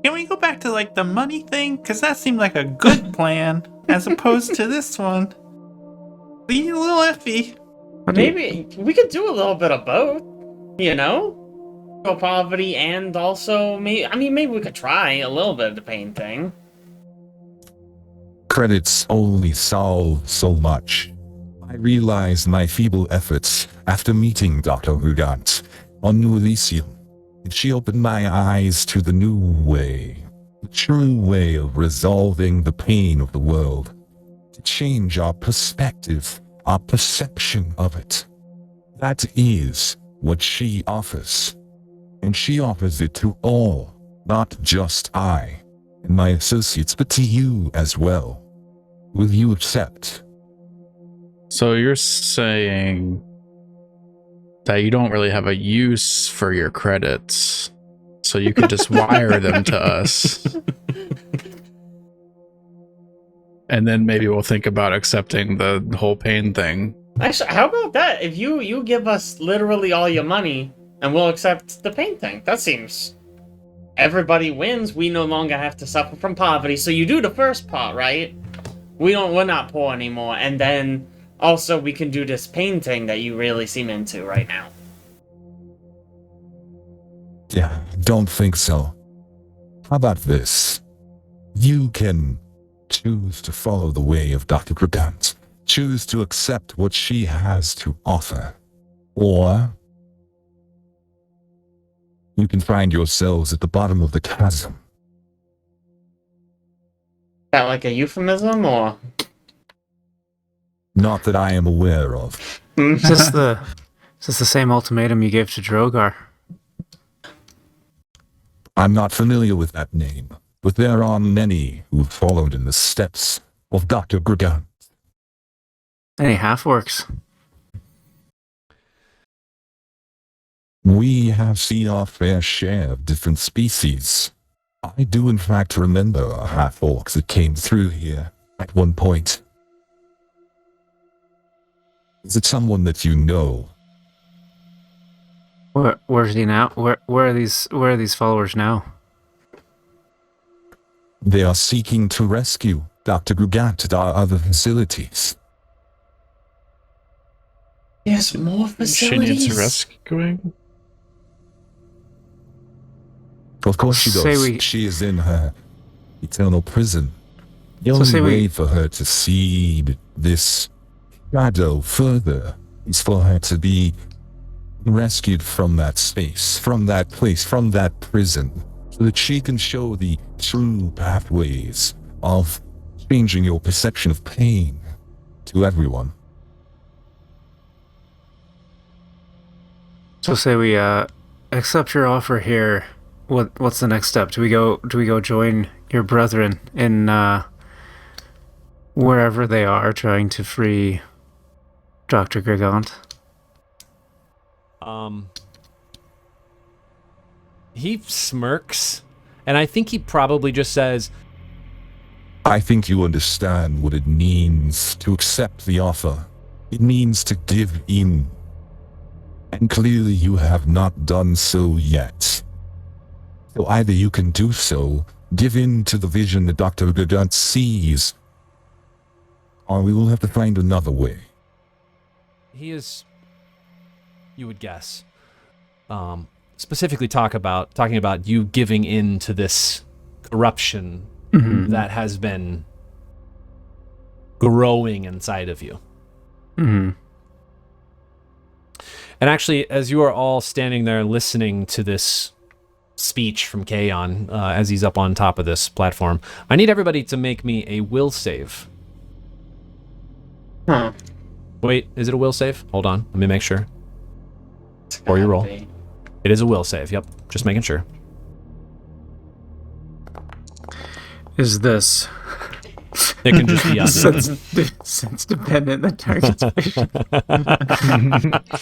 Can we go back to like the money thing? Because that seemed like a good plan as opposed to this one. Being a little iffy. Maybe we could do a little bit of both, you know? Go poverty and also, maybe we could try a little bit of the pain thing. Credits only solve so much. I realized my feeble efforts after meeting Dr. Rugant on New Elysium. She opened my eyes to the new way, the true way of resolving the pain of the world, to change our perspective, our perception of it. That is what she offers. And she offers it to all, not just I and my associates, but to you as well. Will you accept? So you're saying that you don't really have a use for your credits, so you could just wire them to us. And then maybe we'll think about accepting the whole pain thing. Actually, how about that? If you give us literally all your money, and we'll accept the pain thing. That seems... Everybody wins, we no longer have to suffer from poverty. So you do the first part, right? We're not poor anymore, and then also we can do this pain thing that you really seem into right now. Yeah, don't think so. How about this? You can choose to follow the way of Dr. Gregant, choose to accept what she has to offer, or you can find yourselves at the bottom of the chasm. Is that like a euphemism, or...? Not that I am aware of. Is this the same ultimatum you gave to Drogar? I'm not familiar with that name, but there are many who followed in the steps of Dr. Gregant. Any half-orcs? We have seen our fair share of different species. I do in fact remember a half-orc that came through here at one point. Is it someone that you know? Where's he now? Where are these followers now? They are seeking to rescue Dr. Gregant at our other facilities. Yes, more facilities. She needs rescuing? Of course she does. She is in her eternal prison. The only way for her to see this shadow further is for her to be rescued from that space, from that place, from that prison, so that she can show the true pathways of changing your perception of pain to everyone. So say we accept your offer here. What's the next step? Do we go join your brethren in wherever they are trying to free Dr. Gregant? He smirks, and I think he probably just says, I think you understand what it means to accept the offer. It means to give in. And clearly you have not done so yet. So either you can do so, give in to the vision that Dr. Gregant sees, or we will have to find another way. He is, you would guess, specifically talking about you giving in to this corruption that has been growing inside of you. Mm-hmm. And actually, as you are all standing there listening to this speech from Kaeon, as he's up on top of this platform, I need everybody to make me a will save. Huh. Wait, is it a will save? Hold on, let me make sure. It's Or you gotta roll. be. It is a will save, yep. Just making sure. Is this It can just be sense dependent that targets vision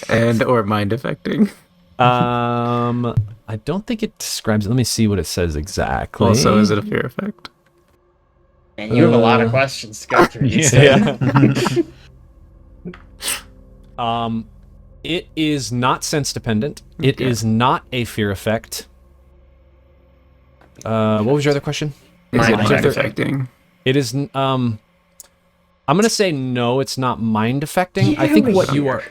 and or mind affecting? I don't think it describes it. Let me see what it says exactly. Also, is it a fear effect? Man, you have a lot of questions to go through. You Yeah. It is not sense dependent. It Okay. is not a fear effect. What was your other question? Is it Mind mind affecting? affecting? It is. I'm gonna say no. It's not mind affecting. I think what you are.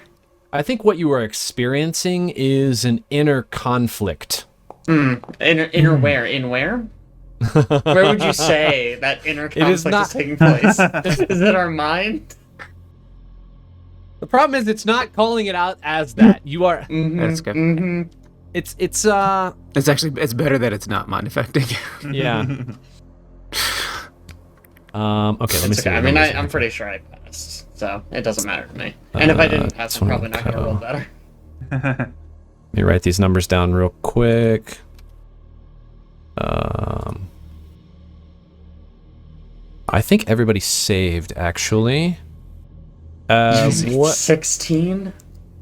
I think what you are experiencing is an inner conflict. Inner where? In where? Where would you say that inner conflict is not- is taking place? Is it our mind? The problem is, it's not calling it out as that. You are. That's good. Mm-hmm. It's It's actually better that it's not mind affecting. yeah. Okay, let me see. Okay. I what mean, numbers I'm pretty sure I passed, so it doesn't matter to me. And if I didn't pass, I'm probably not gonna roll better. Let me write these numbers down real quick. I think everybody saved actually. What? 16?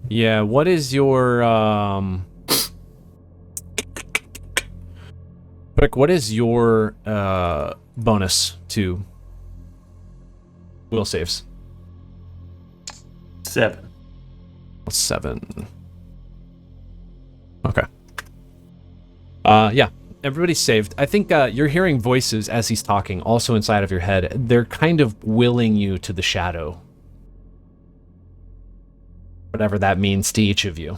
Yeah. What is your Rick, what is your bonus to will saves? 7. 7. Okay. Yeah. Everybody's saved. I think you're hearing voices as he's talking, also inside of your head. They're kind of willing you to the shadow. Whatever that means to each of you.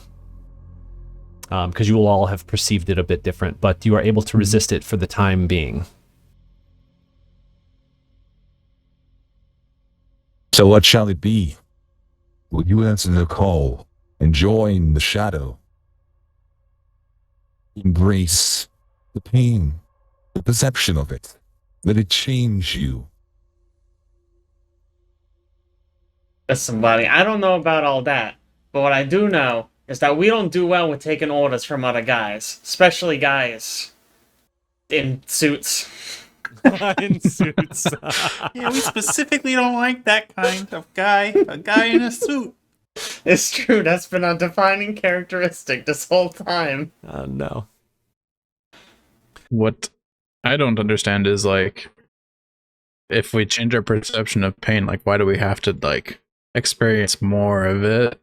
Because you will all have perceived it a bit different, but you are able to resist it for the time being. So what shall it be? Will you answer the call and join the shadow? Embrace the pain, the perception of it. Let it change you. Listen, buddy, I don't know about all that, but what I do know is that we don't do well with taking orders from other guys, especially guys in suits. In suits. Yeah, we specifically don't like that kind of guy. A guy in a suit. It's true, that's been a defining characteristic this whole time. No. What I don't understand is like, if we change our perception of pain, like why do we have to like experience more of it?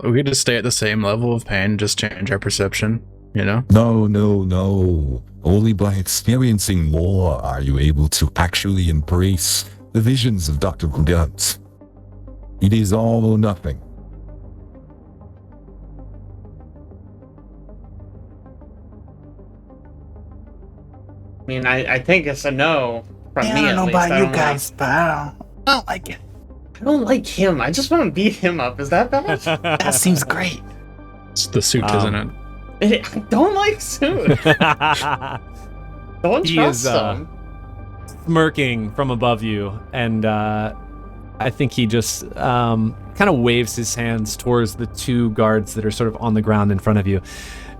We could just stay at the same level of pain, just change our perception, you know? No, no, no. Only by experiencing more are you able to actually embrace the visions of Dr. Gunt. It is all or nothing. I mean, I think it's a no from Yeah, me I at don't know least. about I you don't guys, but I don't like it. I don't like him. I just want to beat him up. Is that bad? That seems great. It's the suit, isn't it? I don't like Soon. Don't He trust is, him. Smirking from above you, and I think he just kind of waves his hands towards the two guards that are sort of on the ground in front of you.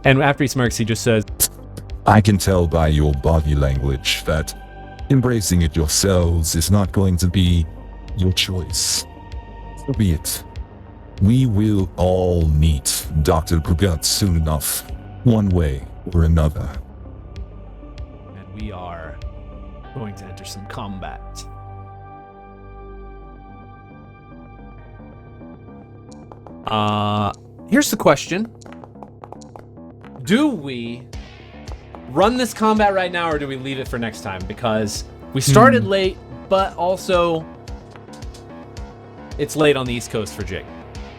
And after he smirks, he just says, I can tell by your body language that embracing it yourselves is not going to be your choice. So be it. We will all meet Dr. Gunt soon enough, one way or another. and we are going to enter some combat. Here's the question. Do we run this combat right now, or do we leave it for next time? Because we started late, but also it's late on the East Coast for Jake.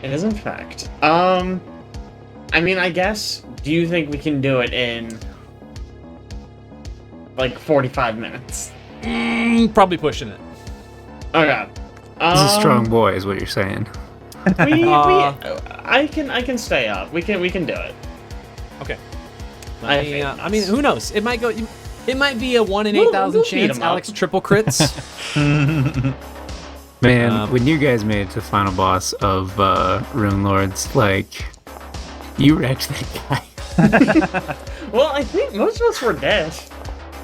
It is, in fact. I mean, I guess, do you think we can do it in, like, 45 minutes? Probably pushing it. Okay. He's a strong boy, is what you're saying. I can stay up. We can do it. Okay. I mean, who knows? It might go. It might be a 1 in We'll 8,000 beat chance. 'em up. Alex triple crits. Man, when you guys made it to the final boss of Rune Lords, like, you wrecked that guy. Well, I think most of us were dead,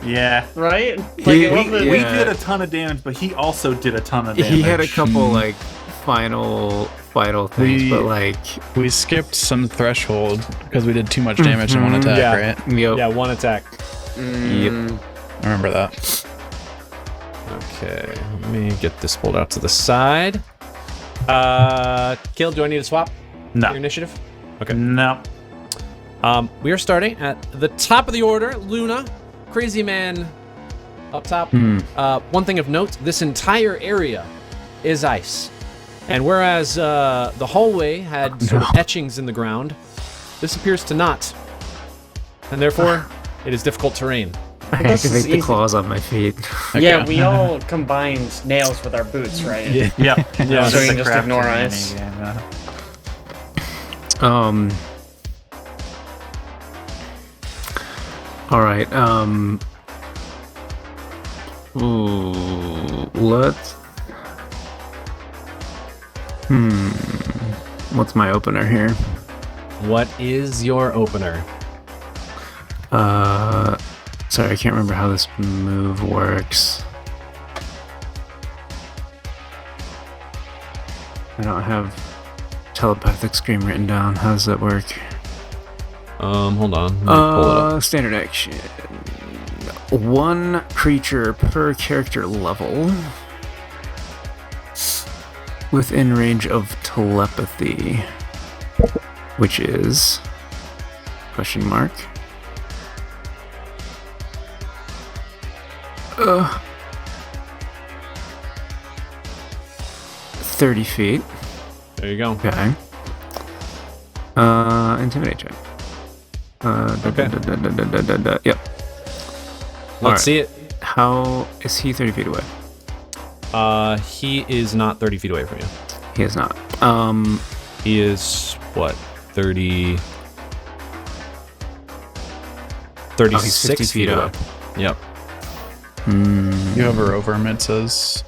Yeah. right? Like, He- it wasn't- We Yeah. did a ton of damage, but he also did a ton of damage. He had a couple, like, final things, but, like, We skipped some threshold because we did too much damage in one attack, Yeah. right? yep. Yeah, one attack. Yep. I remember that. Okay, let me get this pulled out to the side. Kill, do I need to swap No. your initiative? Okay. No. We are starting at the top of the order. Luna, Crazy Man up top. One thing of note, this entire area is ice. And whereas the hallway had sort of etchings in the ground, this appears to not. And therefore, it is difficult terrain. I This activate is the easy. claws on my feet. Yeah, we all combined nails with our boots, right? Yep. Yeah. So you It's a can just crafting ignore ice. minigame, yeah. All right. Let's. What's my opener here? What is your opener? Sorry, I can't remember how this move works. I don't have telepathic scream written down. How does that work? Hold on. Let me pull it up. Standard action. One creature per character level within range of telepathy, which is question mark. 30 feet. There you go. Okay. Intimidate check. Okay. Yep. Let's Alright. see it. How is he 30 feet away? He is not 30 feet away from you. He is not. He is, what, 30... 36 50 feet away. up. Yep. You hover over him, it says.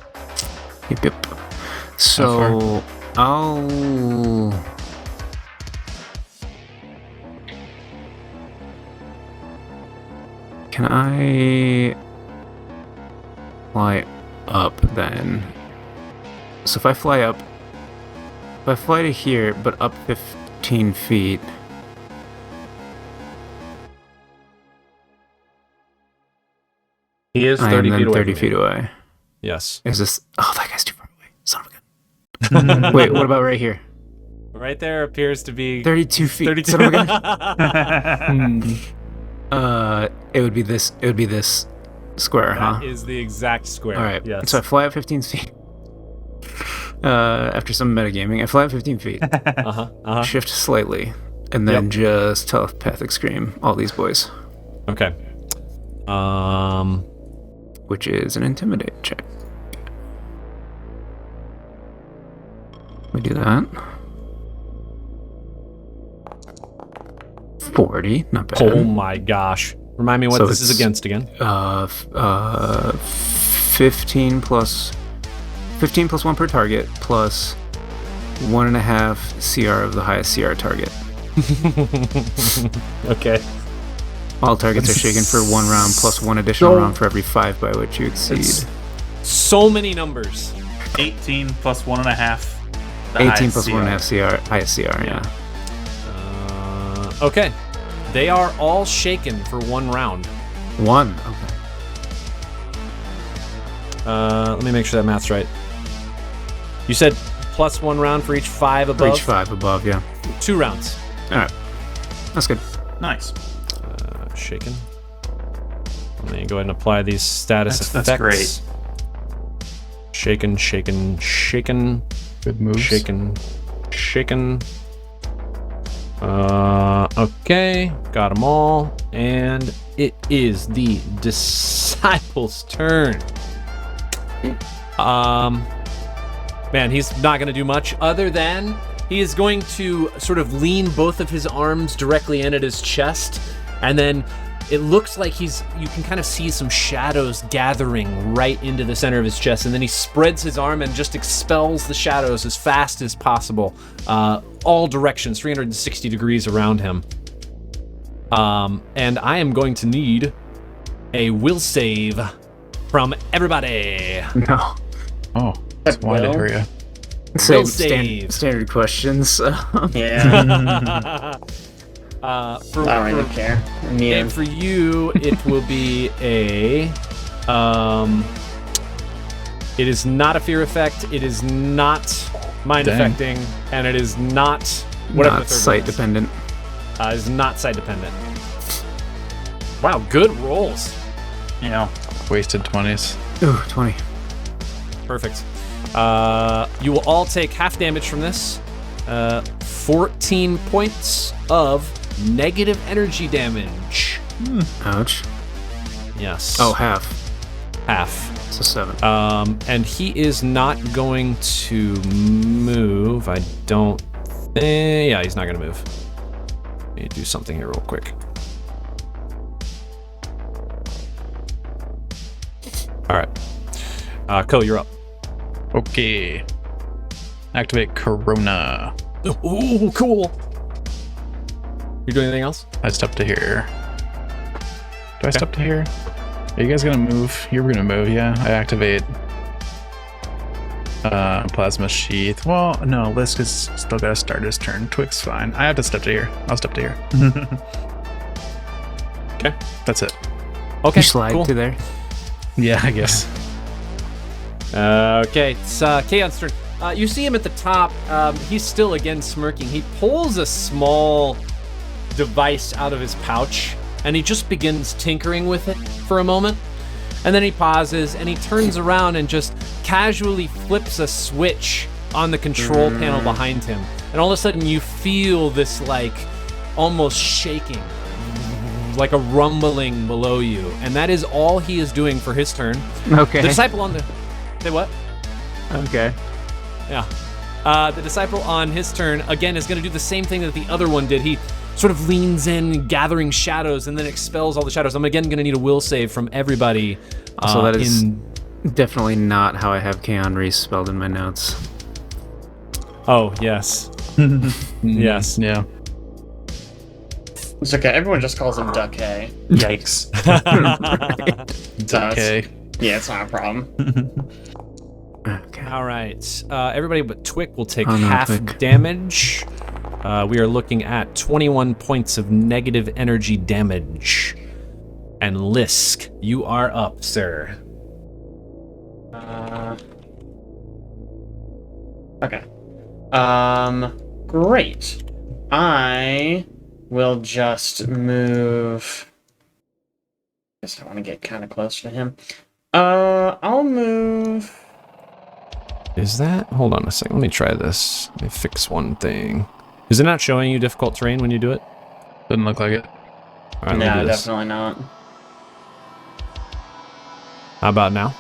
Yep. So I'll. Can I fly up then? So if I fly up, if I fly to here, but up 15 feet. He is I 30 am feet then away. 30 from feet you. away. Yes. Is this? Oh, that guy's too far away. Son of a gun. Wait, what about right here? Right there appears to be 32 feet. 32. Son of a gun. It would be this. It would be this square, huh? That is the exact square. All right. Yes. So I fly up 15 feet. After some metagaming, I fly up 15 feet, shift slightly, and then just telepathic scream all these boys, Okay. which is an intimidate check. We do that. 40, not bad. Oh my gosh. Remind me what So this is it's- against again. 15 plus 1 per target, plus 1.5 CR of the highest CR target. Okay. All targets are shaken for 1 round, plus 1 additional round for every 5 by which you exceed. It's so many numbers. 18 plus 1.5. 18 plus 1.5 CR, highest CR, yeah. Okay. They are all shaken for 1 round. 1, okay. Let me make sure that math's right. You said plus 1 round for each 5 For above? each 5 above, yeah. 2 rounds. Alright. That's good. Nice. Shaken. Let me go ahead and apply these status effects. That's great. Shaken, shaken, shaken. Good moves. Shaken, shaken. Okay, got them all, and it is the disciple's turn. Man, he's not gonna do much other than he is going to sort of lean both of his arms directly in at his chest, and then it looks like you can kind of see some shadows gathering right into the center of his chest, and then he spreads his arm and just expels the shadows as fast as possible, all directions, 360 degrees around him. And I am going to need a will save from everybody. No. Oh, that's why did hurry. Will save. Standard questions. Yeah. I don't really care. And for you, it will be a. It is not a fear effect. It is not mind affecting, and it is not whatever Not the third site one is. dependent. It is not site dependent. Wow, good rolls. Wasted 20s. Ooh, 20. Perfect. You will all take half damage from this. 14 points of negative energy damage. Ouch. Yes. Oh, half. Half. So 7. And he is not going to move. I don't. Yeah, he's not going to move. Let me do something here real quick. All right. Ko, you're up. Okay. Activate Corona. Ooh, cool. You doing anything else? I step to here. Do I step to here? Are you guys gonna move? You're gonna move, yeah. I activate Plasma Sheath. Well, no, Lisk is still gotta start his turn. Twig's fine. I have to step to here. I'll step to here. Okay. That's it. Okay, You slide cool. to there. Yeah, I guess. Okay, it's Kaeon's turn. You see him at the top. He's still again smirking. He pulls a small device out of his pouch, and he just begins tinkering with it for a moment. And then he pauses, and he turns around and just casually flips a switch on the control panel behind him. And all of a sudden, you feel this, like, almost shaking, like a rumbling below you. And that is all he is doing for his turn. Okay. The disciple on the... Say what? Okay. Yeah. The disciple on his turn, again, is going to do the same thing that the other one did. He sort of leans in, gathering shadows, and then expels all the shadows. I'm again going to need a will save from everybody. So that is definitely not how I have Kaeon respelled in my notes. Oh, yes. Yes. Yeah. It's okay. Everyone just calls him Duck Hay. Yikes. Okay. Yeah, it's not a problem. Okay. All right. Everybody but Twick will take Oh, no, half Twick. damage. We are looking at 21 points of negative energy damage. And Lisk, you are up, sir. Okay. Great. I will just move. Guess I want to get kind of close to him. I'll move. Is that? Hold on a second. Let me try this. Let me fix one thing. Is it not showing you difficult terrain when you do it? Doesn't look like it. All right, let me No, do this. definitely not. How about now?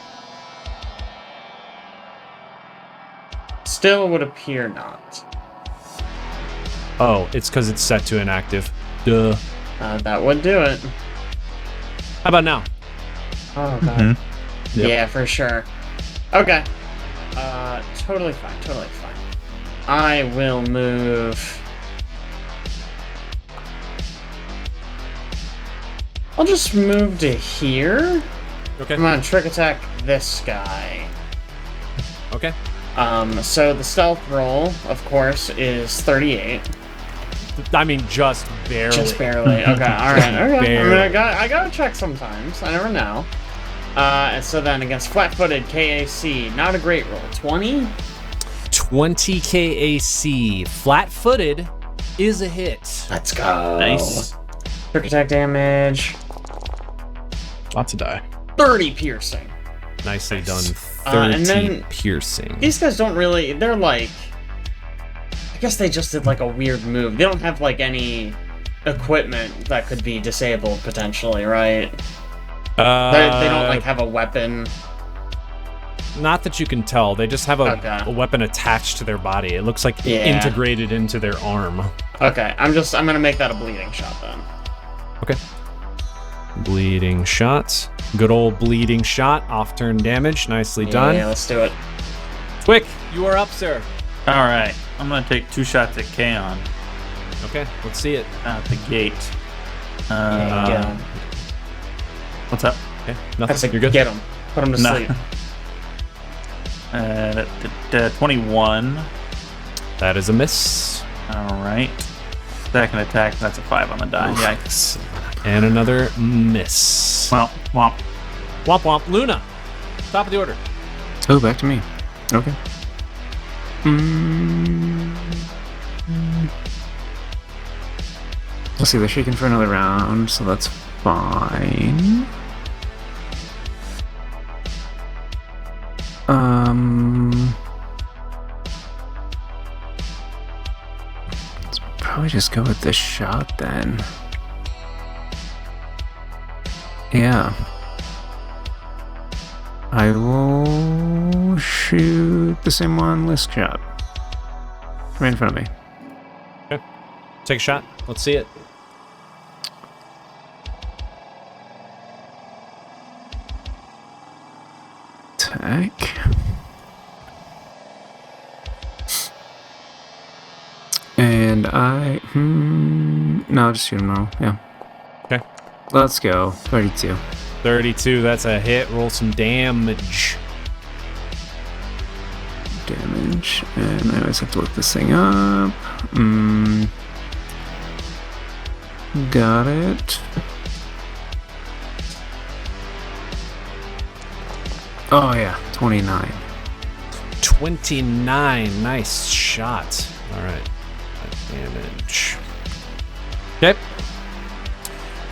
Still would appear not. Oh, it's because it's set to inactive. Duh. That would do it. How about now? Oh god. Yep. Yeah, for sure. Okay. Totally fine. Totally fine. I will move. I'll just move to here. Okay. I'm gonna trick attack this guy. Okay. So the stealth roll, of course, is 38. I mean, just barely. Just barely. Okay, alright, okay. I mean, Barely. I gotta check sometimes. I never know. And so then against flat-footed KAC, not a great roll. 20? 20 KAC. Flat-footed is a hit. Let's go. Nice. Trick attack damage. Lots of die. 30 piercing. Nicely done. 30 and then piercing. These guys don't really. They're like. I guess they just did like a weird move. They don't have like any equipment that could be disabled potentially, right? They don't like have a weapon. Not that you can tell. They just have Okay. a weapon attached to their body. It looks like Yeah. integrated into their arm. Okay, I'm gonna make that a bleeding shot then. Okay. Bleeding shot. Good old bleeding shot. Off-turn damage. Nicely done. Yeah, let's do it. Twick, you are up, sir. All right, I'm gonna take 2 shots at Kaeon Okay, let's see it. out the gate. Yeah. What's up? Okay, That's nothing. a You're good. get him. Put him to No. sleep. 21. That is a miss. All right. Second attack. That's a 5 on the die. Yikes. And another miss. Well, womp. Womp womp. Luna, top of the order. Oh, back to me. Okay. Let's see, they're shaking for another round, so that's fine. Let's probably just go with this shot then. Yeah. I will shoot the same one Lisk shot. Right in front of me. Okay. Take a shot. Let's see it. Attack. And no, just shoot him normal. Yeah. Okay. Let's go. 32. 32. That's a hit. Roll some damage. Damage. And I always have to look this thing up. Got it. Oh yeah, 29. 29. Nice shot. All right. Damage. Okay.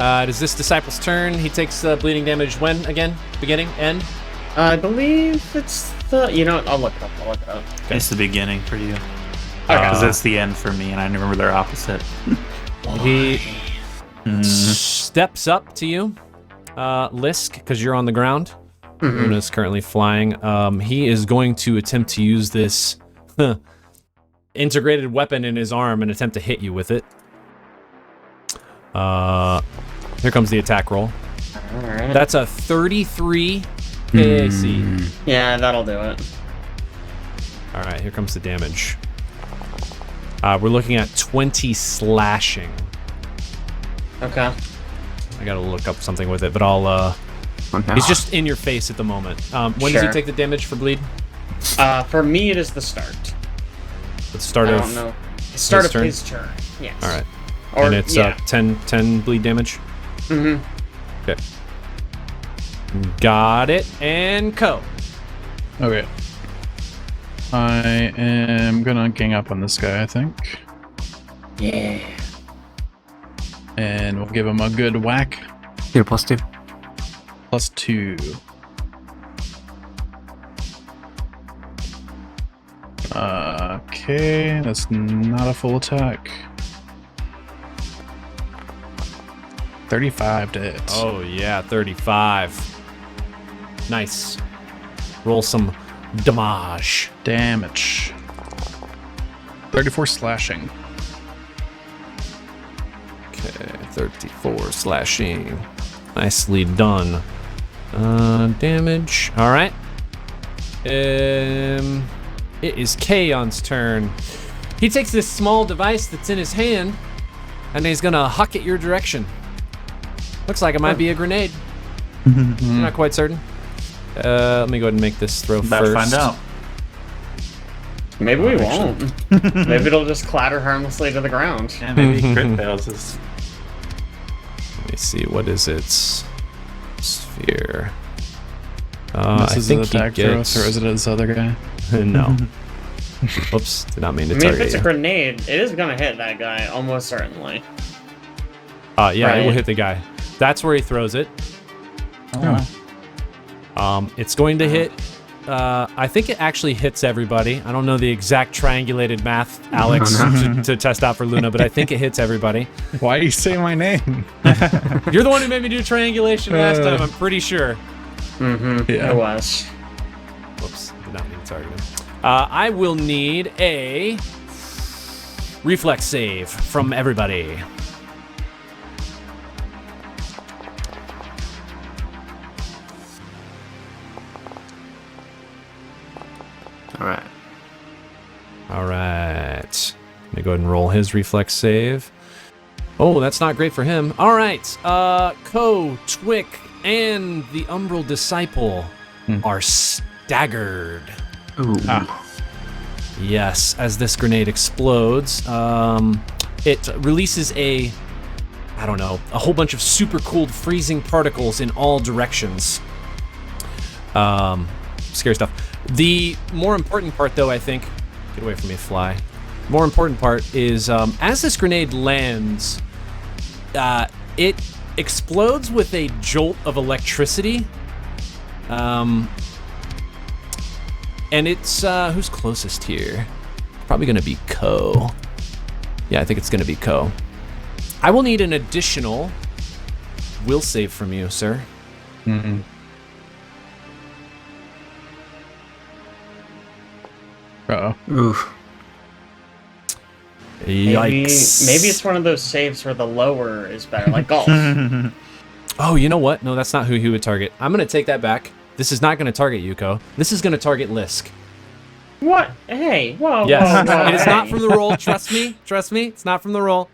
It is this disciple's turn. He takes bleeding damage when again? Beginning? End? I believe it's the. You know what? I'll look it up. It's the beginning for you. Okay. Because it's the end for me, and I remember they're opposite. He steps up to you, Lisk, because you're on the ground. Luna's currently flying. He is going to attempt to use this integrated weapon in his arm and attempt to hit you with it. Here comes the attack roll. Alright. That's a 33 KAC. Yeah, that'll do it. All right, here comes the damage. We're looking at 20 slashing. Okay. I gotta look up something with it, but I'll. He's just in your face at the moment. When does he Sure. take the damage for bleed? For me, it is the start. The start I of. don't know. The start of turn? his turn. Yes. All right. Or, And it's yeah. 10 bleed damage. Mm-hmm. Okay. Got it. And Co. Okay. I am gonna gang up on this guy, I think. Yeah. And we'll give him a good whack. Get a +2. +2. Okay, that's not a full attack. 35 to hit. Oh, yeah, 35. Nice. Roll some damage. Damage. 34 slashing. Okay, 34 slashing. Nicely done. Damage. All right. It is Kaeon's turn. He takes this small device that's in his hand, and he's gonna huck it your direction. Looks like it might be a grenade. I'm not quite certain. Let me go ahead and make this throw About to first. find out. Maybe we won't. Maybe it'll just clatter harmlessly to the ground. Yeah, maybe crit fails this. Let me see. What is its sphere? This I is an think he attack throw. gets. Throws it at this other guy. No. Oops. Did not mean to I mean, if target it's a you. grenade, it is gonna hit that guy, almost certainly. Yeah, it will Right. hit the guy. That's where he throws it. It's going to hit. I think it actually hits everybody. I don't know the exact triangulated math, Alex, to test out for Luna, but I think it hits everybody. Why do you say my name? You're the one who made me do triangulation last time, I'm pretty sure. Mm-hmm. Yeah. It was. Whoops, did not mean to target him. I will need a reflex save from everybody. All right. Let me go ahead and roll his reflex save. Oh, that's not great for him. All right. Ko, Twick, and the Umbral Disciple are staggered. Ooh. Yes, as this grenade explodes, it releases a whole bunch of super cooled freezing particles in all directions. Scary stuff. The more important part, though, I think, get away from me, fly. More important part is as this grenade lands, it explodes with a jolt of electricity. And it's who's closest here? Probably gonna be Ko. Yeah, I think it's gonna be Ko. I will need an additional will save from you, sir. Mm-hmm. Uh-oh. Oof. Yikes. Maybe it's one of those saves where the lower is better, like golf. Oh, you know what? No, that's not who he would target. I'm gonna take that back. This is not gonna target Yuko. This is gonna target Lisk. What? Hey, whoa, Yes, whoa, it is hey. not from the roll. Trust me, it's not from the roll.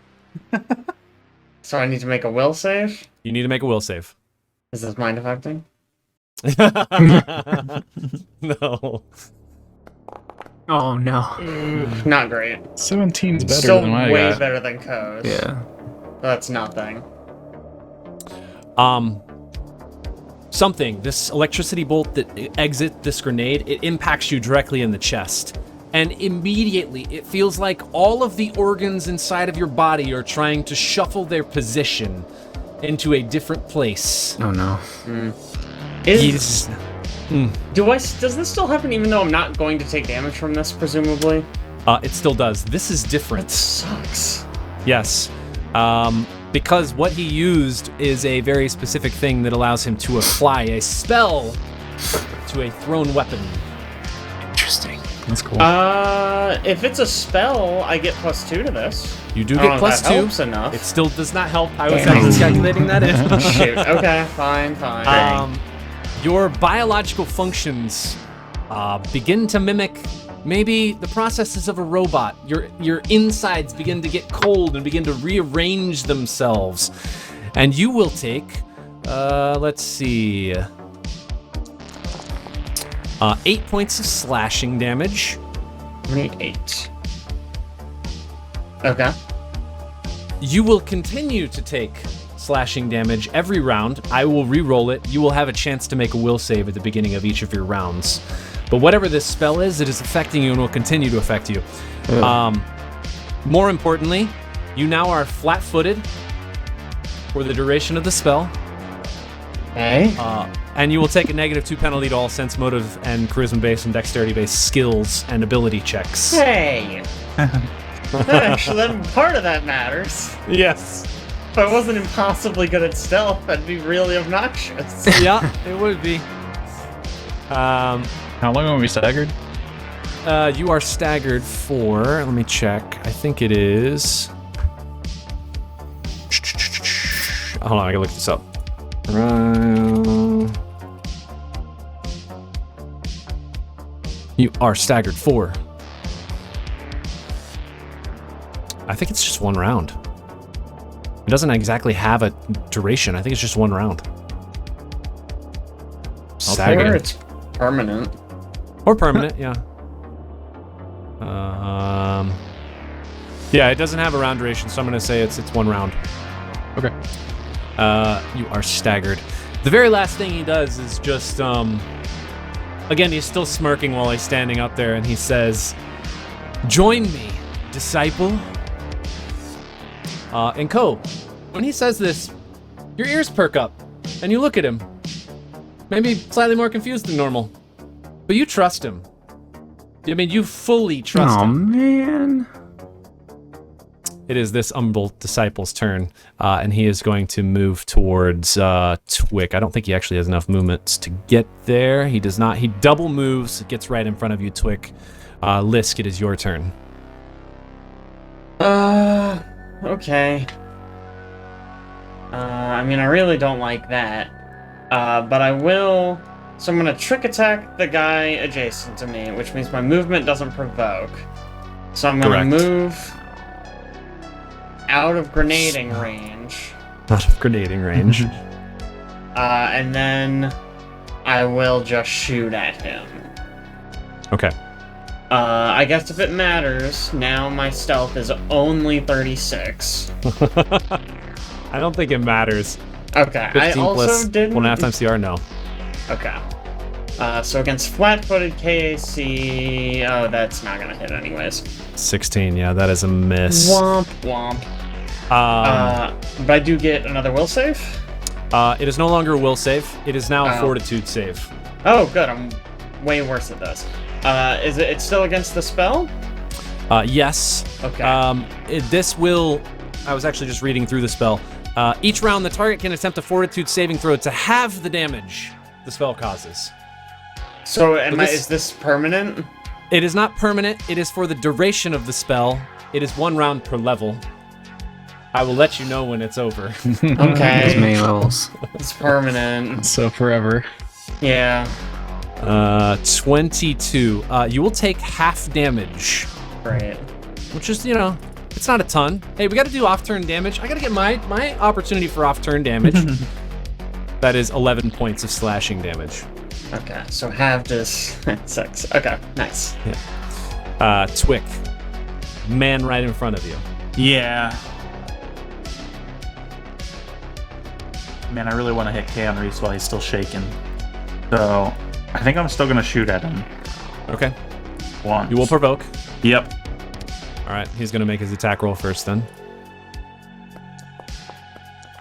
So I need to make a will save? You need to make a will save. Is this mind affecting? No. Oh no. Not great. 17's better Still than what I way got. better than Ko's. Yeah. That's nothing. This electricity bolt that exits this grenade, it impacts you directly in the chest. And immediately, it feels like all of the organs inside of your body are trying to shuffle their position into a different place. Oh no. Does this still happen even though I'm not going to take damage from this, presumably? It still does. This is different. That sucks. Yes. Because what he used is a very specific thing that allows him to apply a spell to a thrown weapon. Interesting. That's cool. If it's a spell, I get +2 to this. You do I don't get know if +2. that helps enough. It still does not help. I was Damn. actually calculating that in. Shoot. Okay. Fine. Your biological functions begin to mimic maybe the processes of a robot. Your insides begin to get cold and begin to rearrange themselves. And you will take, let's see, 8 points of slashing damage. 8. Okay. You will continue to take slashing damage every round. I will re-roll it. You will have a chance to make a will save at the beginning of each of your rounds. But whatever this spell is, it is affecting you and will continue to affect you. More importantly, you now are flat-footed for the duration of the spell. Okay. And you will take a -2 penalty to all sense, motive, and charisma-based and dexterity-based skills and ability checks. Hey. Actually, then part of that matters. Yes. If I wasn't impossibly good at stealth, that'd be really obnoxious. Yeah, it would be. How long are we staggered? You are staggered for, let me check, I think it is... Hold on, I gotta look this up. You are staggered for... I think it's just 1 round. It doesn't exactly have a duration. I think it's just 1 round. Staggered. Or it's permanent. Or permanent, yeah. Yeah, it doesn't have a round duration, so I'm gonna say it's 1 round. Okay. You are staggered. The very last thing he does is just, again, he's still smirking while he's standing up there, and he says, "Join me, disciple." And Ko, when he says this, your ears perk up, and you look at him. Maybe slightly more confused than normal. But you trust him. I mean, you fully trust him. Man. It is this Umbral Disciple's turn, and he is going to move towards Twick. I don't think he actually has enough movements to get there. He does not. He double moves, gets right in front of you, Twick. Lisk, it is your turn. Okay. I mean, I really don't like that. But I will... So I'm gonna trick attack the guy adjacent to me, which means my movement doesn't provoke. So I'm gonna Correct. move out of grenading range. Out of grenading range. And then I will just shoot at him. Okay. I guess if it matters, now my stealth is only 36. I don't think it matters. Okay, 15 I also plus didn't... 1.5 times CR, no. Okay. So against flat-footed KAC... Oh, that's not gonna hit anyways. 16, yeah, that is a miss. Womp womp. But I do get another will save? It is no longer a will save. It is now a Oh. fortitude save. Oh, good. I'm way worse at this. Is it? It's still against the spell? Yes. Okay. This will... I was actually just reading through the spell. Each round, the target can attempt a fortitude saving throw to halve the damage the spell causes. So, this- is this permanent? It is not permanent. It is for the duration of the spell. It is 1 round per level. I will let you know when it's over. There's Okay. many levels. It's permanent. So forever. Yeah. 22. You will take half damage, Great. which is, it's not a ton. Hey, we got to do off-turn damage. I got to get my opportunity for off-turn damage. That is 11 points of slashing damage. Okay, so halved is 6. Okay, nice. Twick. Man right in front of you. Yeah. Man, I really want to hit Kaeon Reese while he's still shaking. So, I think I'm still going to shoot at him. Okay. Once. You will provoke. Yep. All right, he's going to make his attack roll first then.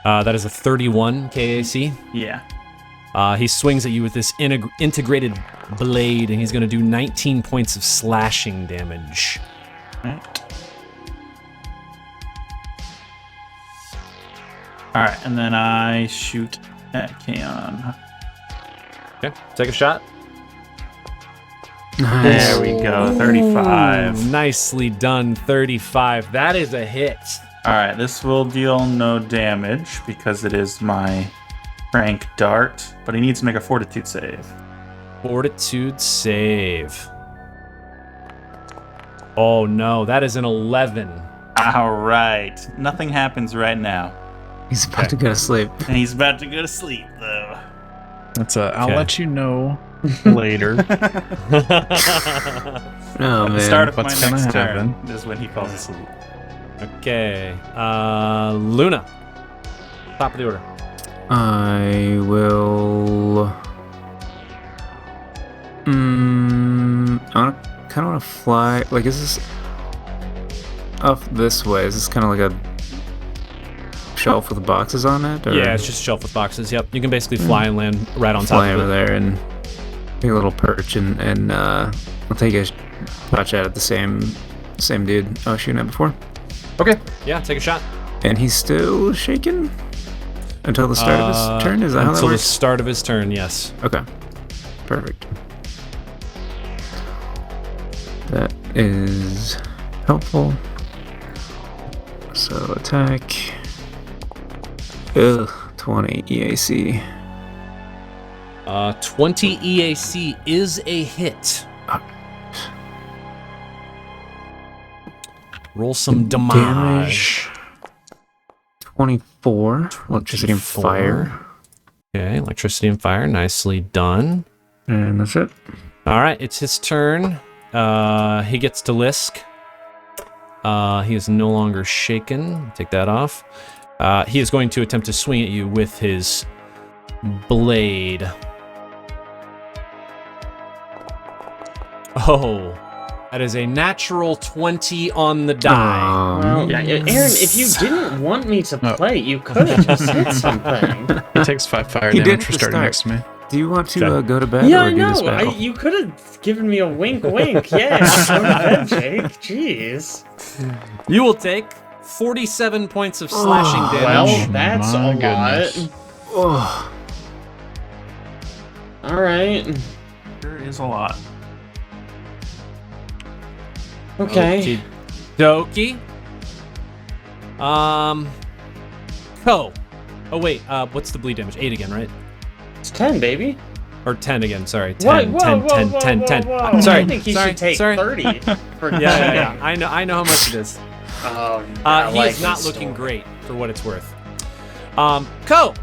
That is a 31 KAC. Yeah. He swings at you with this integrated blade, and he's going to do 19 points of slashing damage. Alright, and then I shoot at Kaeon. Okay, take a shot. There we go, 35. Ooh, nicely done, 35. That is a hit. Alright, this will deal no damage because it is my crank dart, but he needs to make a fortitude save. Fortitude save. Oh no, that is an 11. Alright, nothing happens right now. He's about to go to sleep. And he's about to go to sleep, though. That's I'll Okay. let you know later. Oh The start of what's my gonna next turn happen? is when he falls asleep. Okay, Luna. Top of the order. I will. I kind of want to fly. Like, is this off this way? Is this kind of like a shelf with boxes on it? Or Yeah, it's just a shelf with boxes. Yep, you can basically fly and land right on top fly of over it. there and take a little perch and I'll take a pot shot at the same dude I was shooting at before. Okay, yeah, take a shot. And he's still shaking until the start of his turn. Is that how that Until the works? start of his turn, yes. Okay. Perfect. That is helpful. So attack. Ugh, 20 EAC. 20 EAC is a hit. Roll some damage. 24. Electricity and fire. Okay, electricity and fire, nicely done. And that's it. All right, it's his turn. He gets to Lisk. He is no longer shaken. Take that off. He is going to attempt to swing at you with his blade. Oh, that is a natural 20 on the die. Well, Aaron, if you didn't want me to play, you could have just said something. It takes 5 fire He damage did for to starting start. next to me. Do you want to Okay. go to bed Yeah, or I do this know. battle? You could have given me a wink, wink. Yeah, go to bed, Jake. Jeez. You will take 47 points of slashing Well, damage. that's My a goodness. lot. Oh, All right. There is a lot. Okay. Doki. Ko. Oh wait, what's the bleed damage? 8 again, right? It's 10, baby. Or 10 again, sorry. 10, What? Whoa, 10, whoa, 10, whoa, 10, whoa, 10. whoa. Sorry, I think he sorry, should take sorry. 30 for Yeah. I know how much it is. Oh, He is not looking great for what it's worth. Ko,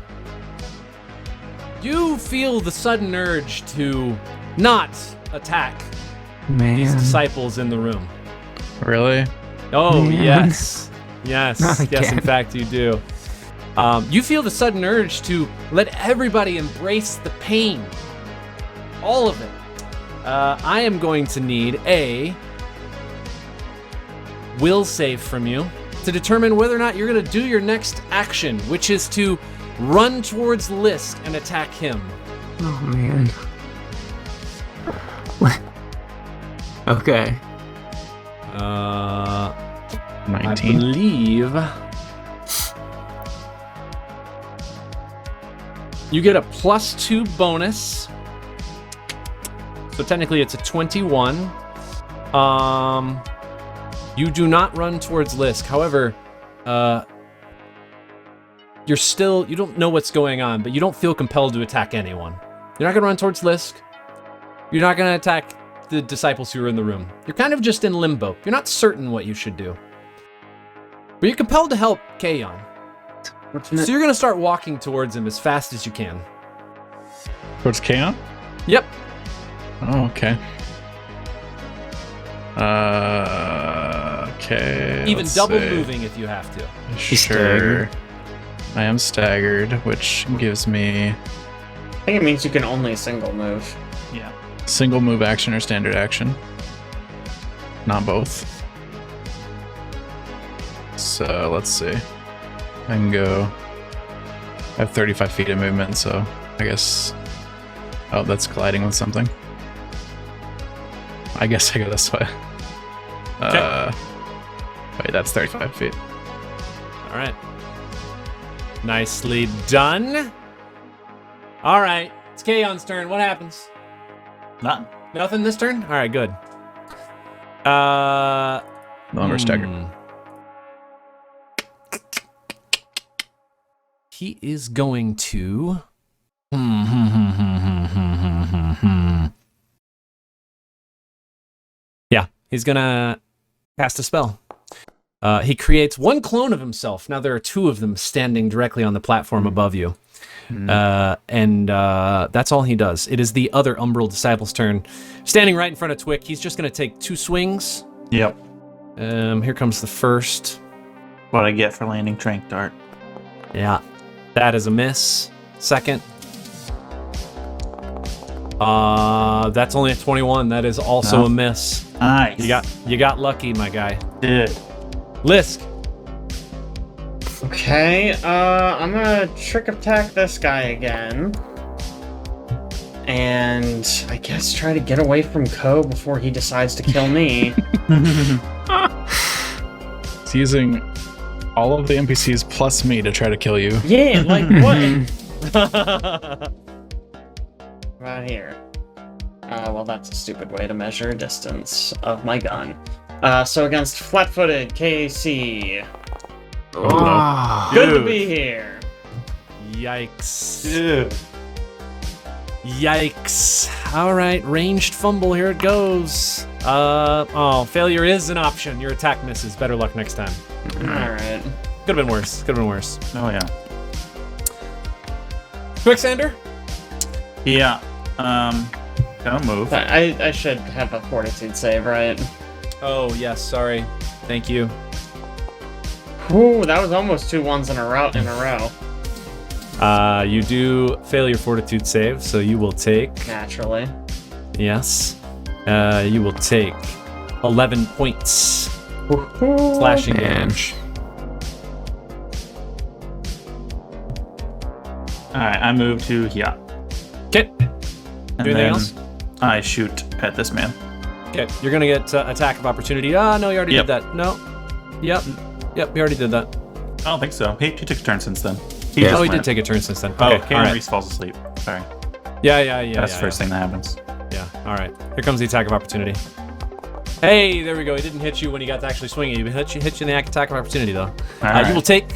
you feel the sudden urge to not attack these disciples in the room. Really? Oh, Man. yes. Yes, Not yes, in again. fact, you do. You feel the sudden urge to let everybody embrace the pain. All of it. I am going to need a will save from you to determine whether or not you're going to do your next action, which is to run towards Lisk and attack him. Oh man. Okay. I 19. believe you get a +2 bonus. So technically it's a 21. You do not run towards Lisk. However, you don't know what's going on, but you don't feel compelled to attack anyone. You're not going to run towards Lisk. You're not going to attack the disciples who are in the room. You're kind of just in limbo. You're not certain what you should do. But you're compelled to help Kaeon. So you're going to start walking towards him as fast as you can. Towards Kaeon? Yep. Oh, okay. Okay. Even let's double see. moving if you have to. He's Sure. staggered. I am staggered, which gives me I think it means you can only single move. Yeah. single move action or standard action. Not both. So let's see. I can go. I have 35 feet of movement, so I guess. Oh, that's colliding with something. I guess I go this way. Wait, that's 35 feet. All right. Nicely done. All right. It's Kaeon's turn. What happens? Nothing. Nothing this turn? All right, good. No longer staggered. He is going to... Yeah, he's gonna cast a spell. He creates one clone of himself. Now there are two of them standing directly on the platform above you. And that's all he does. It is the other Umbral Disciple's turn. Standing right in front of Twick, he's just going to take 2 swings. Yep. Here comes the first. What I get for landing Trank Dart. Yeah, that is a miss. Second. That's only a 21. That is also No. a miss. Nice. You got lucky, my guy. Did. Lisk. Okay, I'm gonna trick attack this guy again. And I guess try to get away from Ko before he decides to kill me. It's using all of the NPCs plus me to try to kill you. Yeah, like what? Right here. Well, that's a stupid way to measure distance of my gun. So against flat-footed KC. Oh, Good to Dude. be here. Yikes. Dude. Yikes. All right, ranged fumble. Here it goes. Failure is an option. Your attack misses. Better luck next time. Alright. Could have been worse. Could have been worse. Oh yeah. Quicksander? Yeah. Don't move. I should have a fortitude save, right? Oh, yes. Sorry. Thank you. Ooh, that was almost 2 ones in a row. You do fail your fortitude save, so you will take... Naturally. Yes. You will take 11 points slashing man. damage. Alright, I move to here. Okay. And Anything then else? I shoot at this man. Okay. You're going to get attack of opportunity. Ah, no, you already Yep. did that. No. Yep, you already did that. I don't think so. He took a turn since then. Yeah. Oh, he just did went. take a turn since then. Oh, Okay, Kaeon all right. Reese falls asleep. Sorry. Yeah. That's the first thing that happens. Yeah, all right. Here comes the attack of opportunity. Hey, there we go. He didn't hit you when he got to actually swing it. He hit you in the attack of opportunity, though. All You will right. take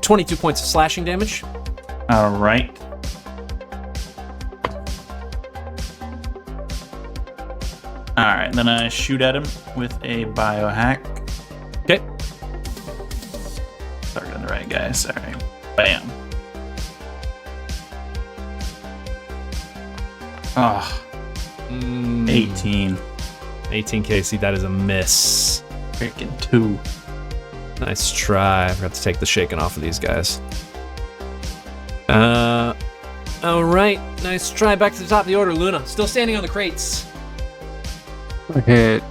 22 points of slashing damage. and then I shoot at him with a biohack. Okay. Targeting the right guy. Sorry. Bam. Oh. 18. 18 Casey, that is a miss. Freaking 2. Nice try. I forgot to take the shaken off of these guys. Alright. Nice try. Back to the top of the order, Luna. Still standing on the crates. I hit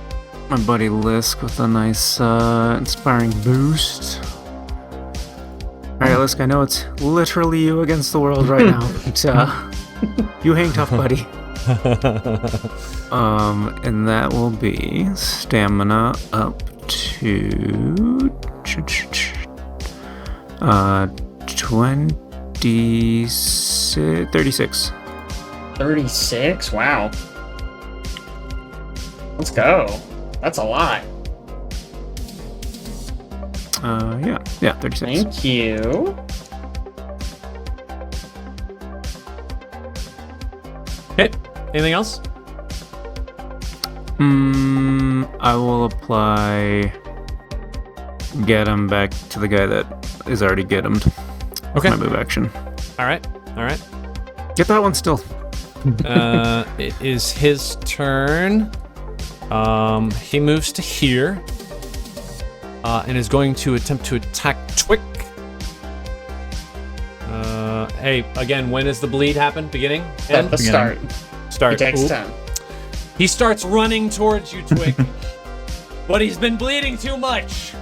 my buddy Lisk with a nice inspiring boost. Alright, Lisk, I know it's literally you against the world right now, but you hang tough, buddy. And that will be stamina up to 36. 36? Wow. Let's go. That's a lot. Yeah, 36. Thank you. Okay. Anything else? I will apply get him back to the guy that is already get him. Okay. My move action. All right. Get that one still. It is his turn. He moves to here. And is going to attempt to attack Twick. Hey, again, when does the bleed happen? Beginning? At the start. Start. It takes Oop. 10. He starts running towards you, Twick. But he's been bleeding too much.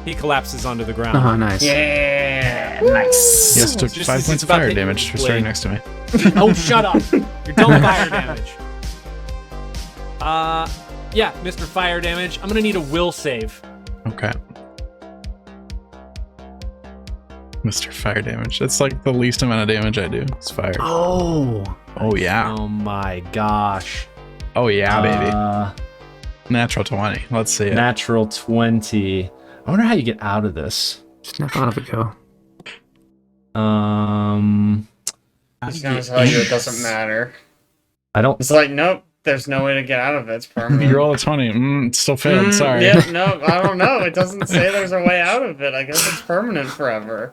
He collapses onto the ground. Oh, nice. Yeah. Nice. Yes, took Just 5 as points it's of about fire to hit damage you for with starting blade. next to me. Oh, shut up. You're done with fire damage. Yeah, Mr. Fire Damage. I'm gonna need a will save. Okay. Mr. Fire Damage. That's like the least amount of damage I do. It's fire. Oh. Oh, yeah. Oh my gosh. Oh, yeah, baby. Natural 20. Let's see it. Natural 20. I wonder how you get out of this. Snap out of it, go. He's gonna tell you it doesn't matter. I don't. It's like, nope, there's no way to get out of it. It's permanent. You roll a 20. It still failed. Sorry. Yeah, no, I don't know. It doesn't say there's a way out of it. I guess it's permanent forever.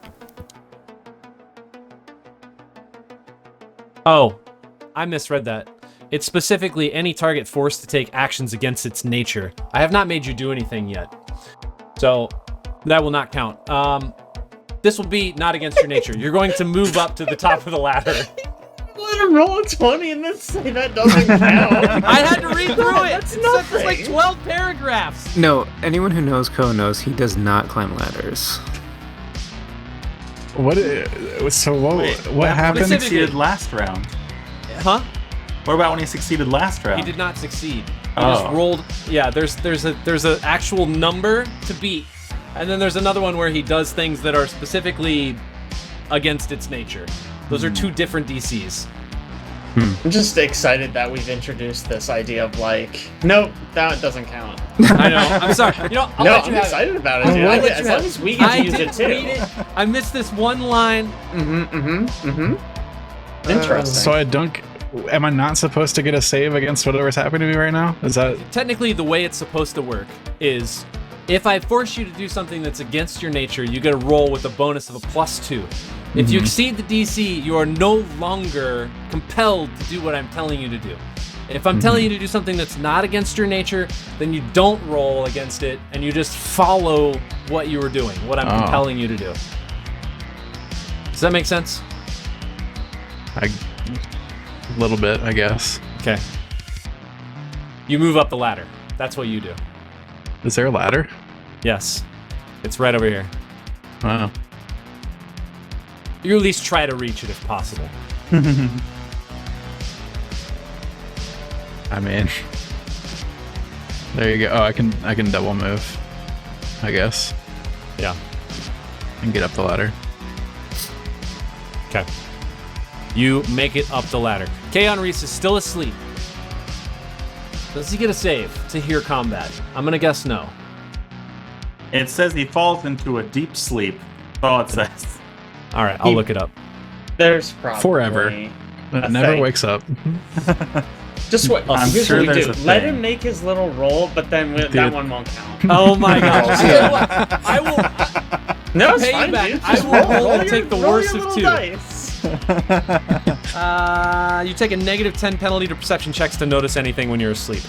Oh, I misread that. It's specifically any target forced to take actions against its nature. I have not made you do anything yet. So that will not count. This will be not against your nature. You're going to move up to the top of the ladder. Let him roll a 20 and then say that doesn't count. I had to read through it. That's It's like nothing. 12 paragraphs. No, anyone who knows Ko knows he does not climb ladders. What happened? He succeeded last round. Huh? What about when he succeeded last round? He did not succeed. He Oh. just rolled. Yeah, there's a actual number to beat, and then there's another one where he does things that are specifically against its nature. Those are two different DCs. I'm just excited that we've introduced this idea of like, nope, that doesn't count. I know. I'm sorry. You know, I'll No, let you I'm have excited it. about it, dude. I'll I let get- you as have long it. as we get to I use didn't it too. read it. I missed this one line. Interesting. So I don't. Am I not supposed to get a save against whatever's happening to me right now? Is that? Technically, the way it's supposed to work is if I force you to do something that's against your nature, you get a roll with a bonus of a +2. If you exceed the DC, you are no longer compelled to do what I'm telling you to do. If I'm telling you to do something that's not against your nature, then you don't roll against it, and you just follow what you were doing, what I'm compelling you to do. Does that make sense? A little bit, I guess. Okay. You move up the ladder. That's what you do. Is there a ladder? Yes. It's right over here. Wow. You at least try to reach it if possible. I mean, there you go. Oh, I can double move, I guess, Yeah. and get up the ladder. Okay. You make it up the ladder. Kaeon Reese is still asleep. Does he get a save to hear combat? I'm gonna guess no. It says he falls into a deep sleep. That's all it says. All right, I'll look it up. There's probably Forever. It never thing. wakes up. Just what? I'm Here's sure what we there's do. a Let thing. him make his little roll, but then that one won't count. Oh my gosh. Tell you what, I will No, it's pay fine, you back. dude. I Just will roll and take the roll worst your of little 2. dice. You take a negative 10 penalty to perception checks to notice anything when you're asleep.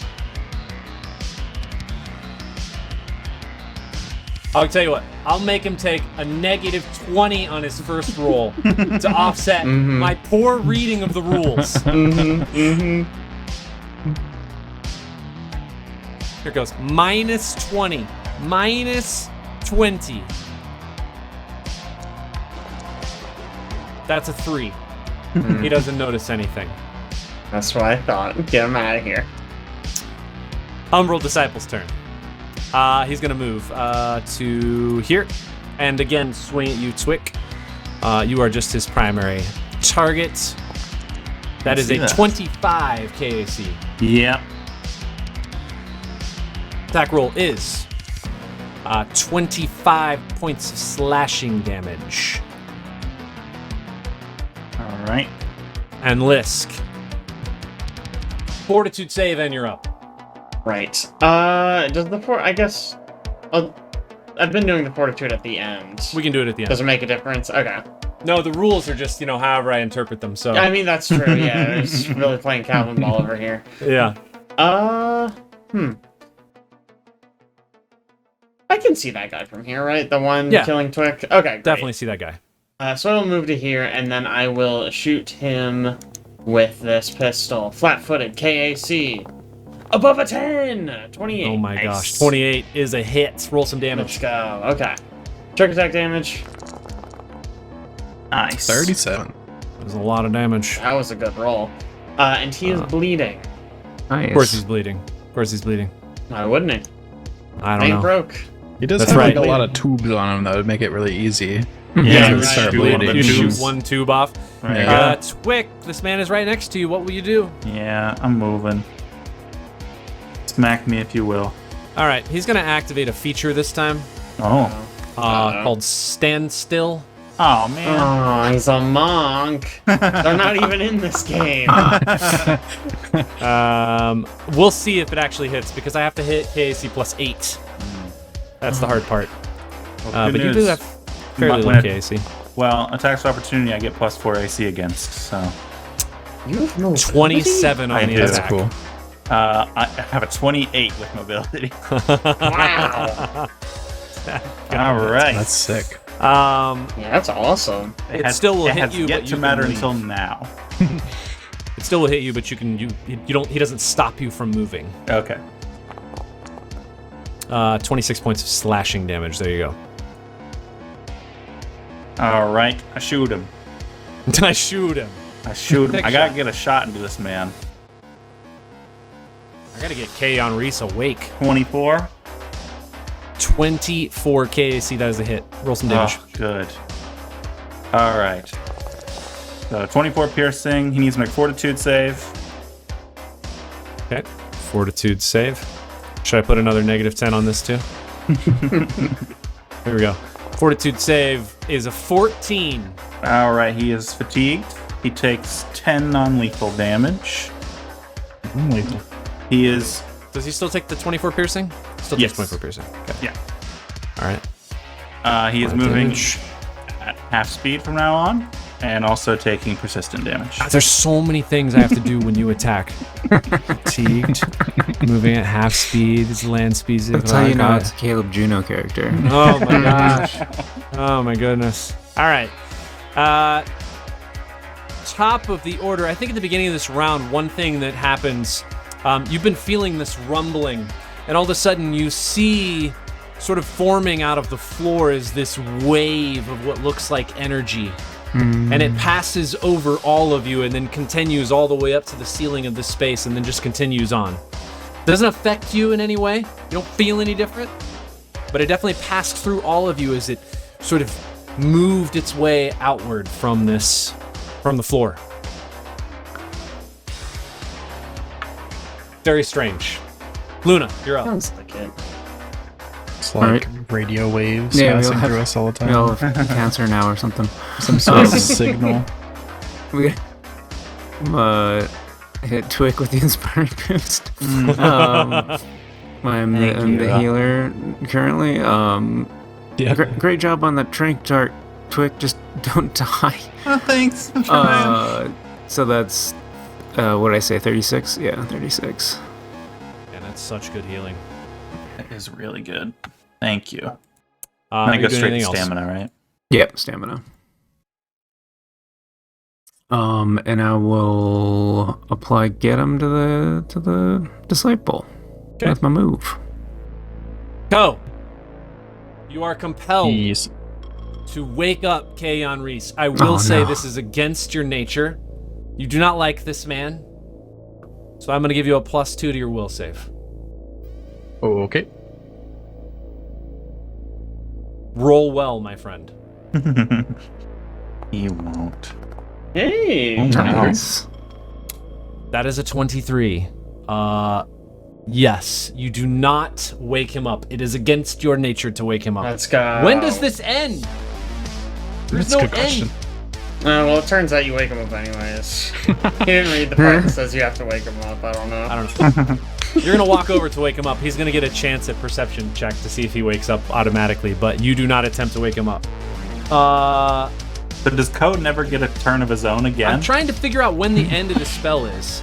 I'll tell you what, I'll make him take a negative 20 on his first roll to offset my poor reading of the rules. Here it goes. Minus 20. Minus 20. That's a 3. He doesn't notice anything. That's what I thought. Get him out of here. Umbral Disciple's turn. He's gonna move to here, and again swing at you, Twick. You are just his primary target. That is a 25 KAC. Yep. Attack roll is 25 points of slashing damage. All right. And Lisk. Fortitude save, and you're up. Right. Does the I guess. I've been doing the fortitude at the end. We can do it at the end. Does it make a difference? Okay. No, the rules are just, however I interpret them, so. I mean, that's true, yeah. I'm just really playing Calvin Ball over here. Yeah. I can see that guy from here, right? The one killing Twick? Okay, great. Definitely see that guy. So I'll move to here, and then I will shoot him with this pistol. Flat-footed, KAC. Above a 10! 28. Oh my Nice. gosh. 28 is a hit. Roll some Let's damage. go. Okay. Trick attack damage. Nice. 37. There's a lot of damage. That was a good roll. And he is bleeding. Nice. Of course he's bleeding. Of course he's bleeding. Why wouldn't he? I don't Ain't know. broke. He does That's have right. like a lot of tubes on him that would make it really easy. Yeah, to right. start Shoot one of bleeding. the You shoot tubes. one tube off. Right. Yeah. Twick, this man is right next to you. What will you do? Yeah, I'm moving. Smack me if you will. All right, he's going to activate a feature this time Oh. called Stand Still. Oh, man. Oh, he's a monk. They're not even in this game. We'll see if it actually hits because I have to hit KAC plus 8. That's the hard part. Well, But good you do news. have fairly When low it- KAC. Well, attacks of opportunity I get plus 4 AC against, so. You have no 27 on I the do. attack. That's cool. I have a 28 with mobility. Wow. All right. That's sick. Yeah, that's awesome. It still will it hit has you, yet but to you matter can until leave. now. It still will hit you, but you don't. He doesn't stop you from moving. Okay. 26 points of slashing damage. There you go. All right. I shoot him. I shoot him. I shoot him. Big I gotta shot. get a shot into this man. I gotta get Kaeon Reese awake. 24. 24 KAC. That is a hit. Roll some damage. Oh, good. All right. So 24 piercing. He needs to make fortitude save. Okay. Fortitude save. Should I put another negative 10 on this too? Here we go. Fortitude save is a 14. All right. He is fatigued. He takes 10 non-lethal damage. Unlethal. He is. Does he still take the 24 piercing? Still Yes. takes 24 piercing. Okay. Yeah. All right. He is Lot of moving damage. at half speed from now on, and also taking persistent damage. There's so many things I have to do when you attack. Fatigued, moving at half speed, his land speed. That's how you know it's a Caleb Juno character. Oh my gosh. Oh my goodness. All right. Top of the order. I think at the beginning of this round, one thing that happens, you've been feeling this rumbling, and all of a sudden you see sort of forming out of the floor is this wave of what looks like energy. And it passes over all of you and then continues all the way up to the ceiling of this space and then just continues on. Doesn't affect you in any way. You don't feel any different. But it definitely passed through all of you as it sort of moved its way outward from the floor. Very strange. Luna, you're up. Sounds like it. It's like radio waves Yeah, we all passing have- through us all the time. We all have cancer now or something. Some sort of signal. We, hit Twick with the inspiring boost. I'm the healer currently. Yeah. Great job on that trank dart, Twick. Just don't die. Oh, thanks. I'm trying. So that's what did I say? 36. Yeah, 36. And that's such good healing. That is really good. Thank you. I'm gonna go straight to stamina, right? Yep, stamina. And I will apply get him to the disciple with my move. Go. You are compelled Yes. to wake up Kaeon Reese. I will say this is against your nature. You do not like this man. So I'm going to give you a +2 to your will save. Okay. Roll well, my friend. He won't. Hey. Nice. That is a 23. Yes, you do not wake him up. It is against your nature to wake him up. Let's go. When does this end? There's That's a no good question. end. Well, it turns out you wake him up anyways. He didn't read the part that says you have to wake him up. I don't know. I don't know. You're gonna walk over to wake him up. He's gonna get a chance at perception check to see if he wakes up automatically, but you do not attempt to wake him up. So does Code never get a turn of his own again? I'm trying to figure out when the end of the spell is.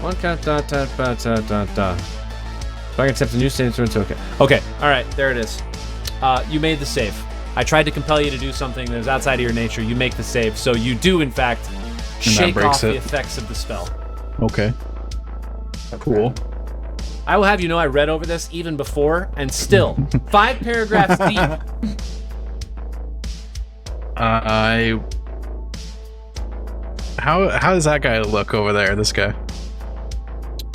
One count dot dot dot dot dot dot. If I can accept a new state, it's okay. Okay, all right, there it is. You made the save. I tried to compel you to do something that was outside of your nature. You make the save, so you do in fact shake breaks off the it. effects of the spell. Okay. Cool. I will have you know I read over this even before, and still, 5 paragraphs deep. How does that guy look over there? This guy.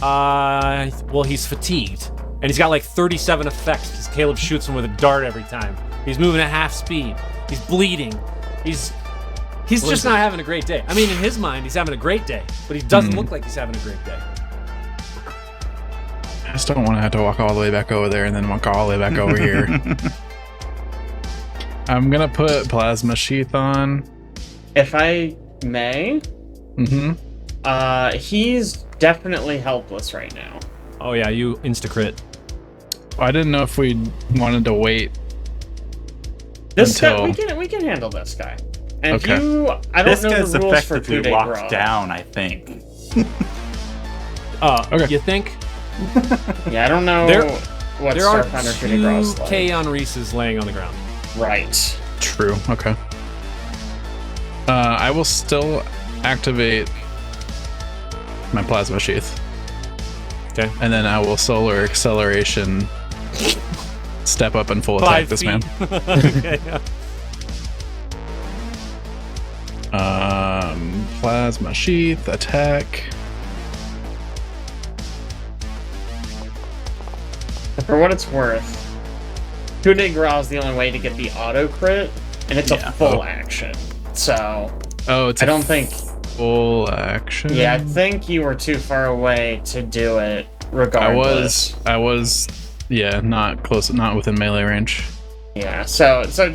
Well, he's fatigued, and he's got like 37 effects because Caleb shoots him with a dart every time. He's moving at half speed. He's bleeding. He's just not having a great day. I mean, in his mind, he's having a great day, but he doesn't look like he's having a great day. I just don't want to have to walk all the way back over there and then walk all the way back over here. I'm gonna put plasma sheath on. If I may, he's definitely helpless right now. Oh yeah, you insta-crit. I didn't know if we wanted to wait. This guy, until... we can handle this guy. And Okay. I don't This know guy's the rules for effectively coup de locked grace. down, I think. Okay. You think? Yeah, I don't know what There are Starfinder coup 2 de grace like. Kaeon Reeses laying on the ground. Right. True. Okay. I will still activate my plasma sheath. Okay. And then I will solar acceleration step up and full attack 5 this feet. man. Okay. Plasma sheath attack. For what it's worth, coup de grace is the only way to get the auto crit, and it's a full action. So It's I don't think. full action. Yeah, I think you were too far away to do it. Regardless, I was not close, not within melee range. Yeah, so just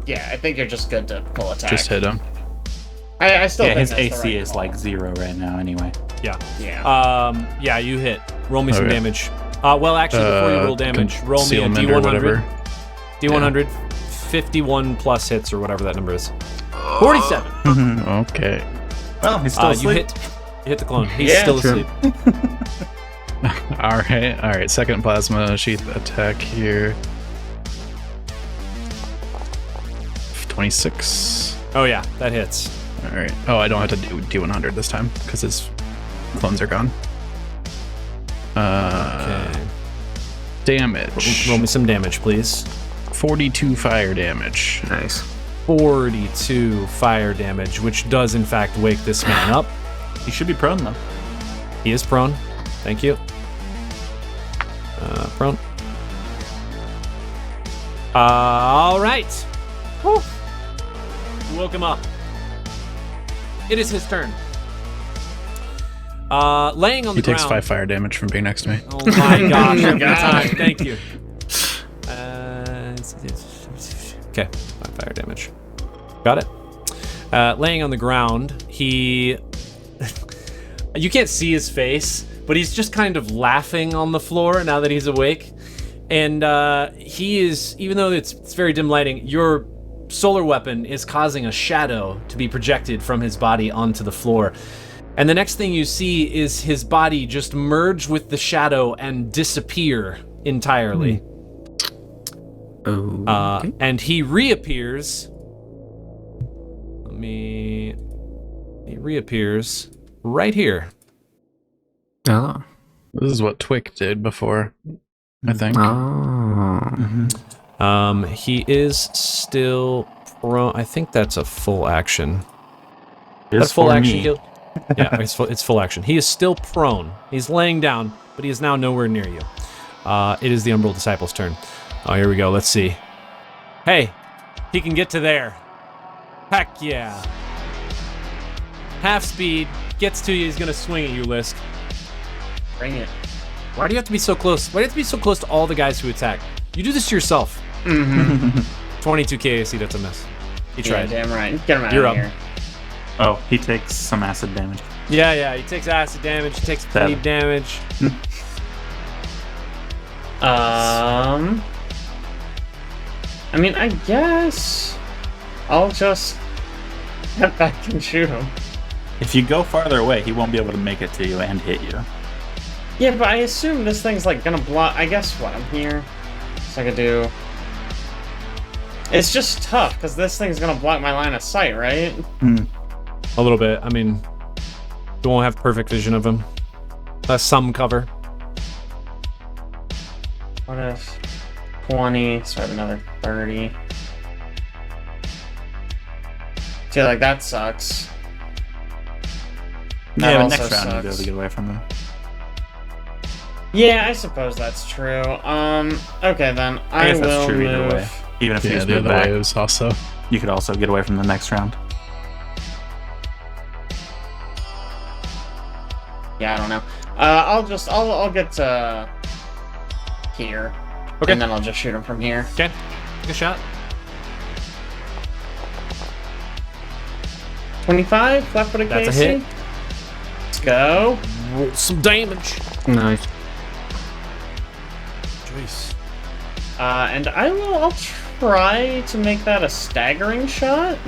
I think you're just good to full attack. Just hit him. I still think His that's the AC right is call. like 0 right now anyway. Yeah. Yeah. Yeah, you hit. Roll me some Okay. damage. Well, actually, before you roll damage, roll me a Concealment or D100. whatever. D100, 51 plus hits or whatever that number is. 47. Okay. Well, he's still You asleep. hit the clone. He's Yeah, still true. asleep. All right. Second plasma sheath attack here. 26. Oh yeah, that hits. All right. Oh, I don't have to do D100 this time because his clones are gone. Okay. Damage. Roll me some damage, please. 42 fire damage. Nice. 42 fire damage, which does in fact wake this man up. He should be prone though. He is prone. Thank you. Prone. All right. Whew. You woke him up. It is his turn. Laying on the He takes ground. 5 fire damage from being next to me. Oh my gosh, every God. time. Thank you. Okay, 5 fire damage. Got it. laying on the ground. You can't see his face, but he's just kind of laughing on the floor now that he's awake. And he is, even though it's very dim lighting, your solar weapon is causing a shadow to be projected from his body onto the floor. And the next thing you see is his body just merge with the shadow and disappear entirely. Okay. And he reappears. He reappears right here. Oh. This is what Twick did before, I think. Oh. He is still prone. I think that's a full action. It's full for action me. kill? Yeah, it's full action. He is still prone. He's laying down, but he is now nowhere near you. It is the Umbral Disciple's turn. Oh, here we go. Let's see. Hey, he can get to there. Heck yeah. Half speed, gets to you, he's gonna swing at you, Lisk. Bring it. Why do you have to be so close? Why do you have to be so close to all the guys who attack? You do this to yourself. 22 KAC, that's a miss. He tried. Yeah, damn right. Get him out You're of up. here. Oh, he takes some acid damage. Yeah, he takes acid damage, he takes bleed damage. I mean, I guess I'll just head back and shoot him. If you go farther away, he won't be able to make it to you and hit you. Yeah, but I assume this thing's like gonna block. I guess what I'm here, so I could do. It's just tough because this thing's gonna block my line of sight, right? A little bit. I mean, you won't have perfect vision of him. Some cover. What if 20? So I have another 30. See, like that sucks. That Yeah, but also next round you'll be able sucks. to get away from him. Yeah, I suppose that's true. Okay then. I guess will that's true either move. way. Even if you Yeah, just the move other back, way is also. you could also get away from the next round. Yeah, I don't know. I'll get to here. Okay. And then I'll just shoot him from here. Okay, take a shot. 25, left with a That's a KC. hit. Let's go. Roll some damage. Nice. Jeez. And I'll try to make that a staggering shot.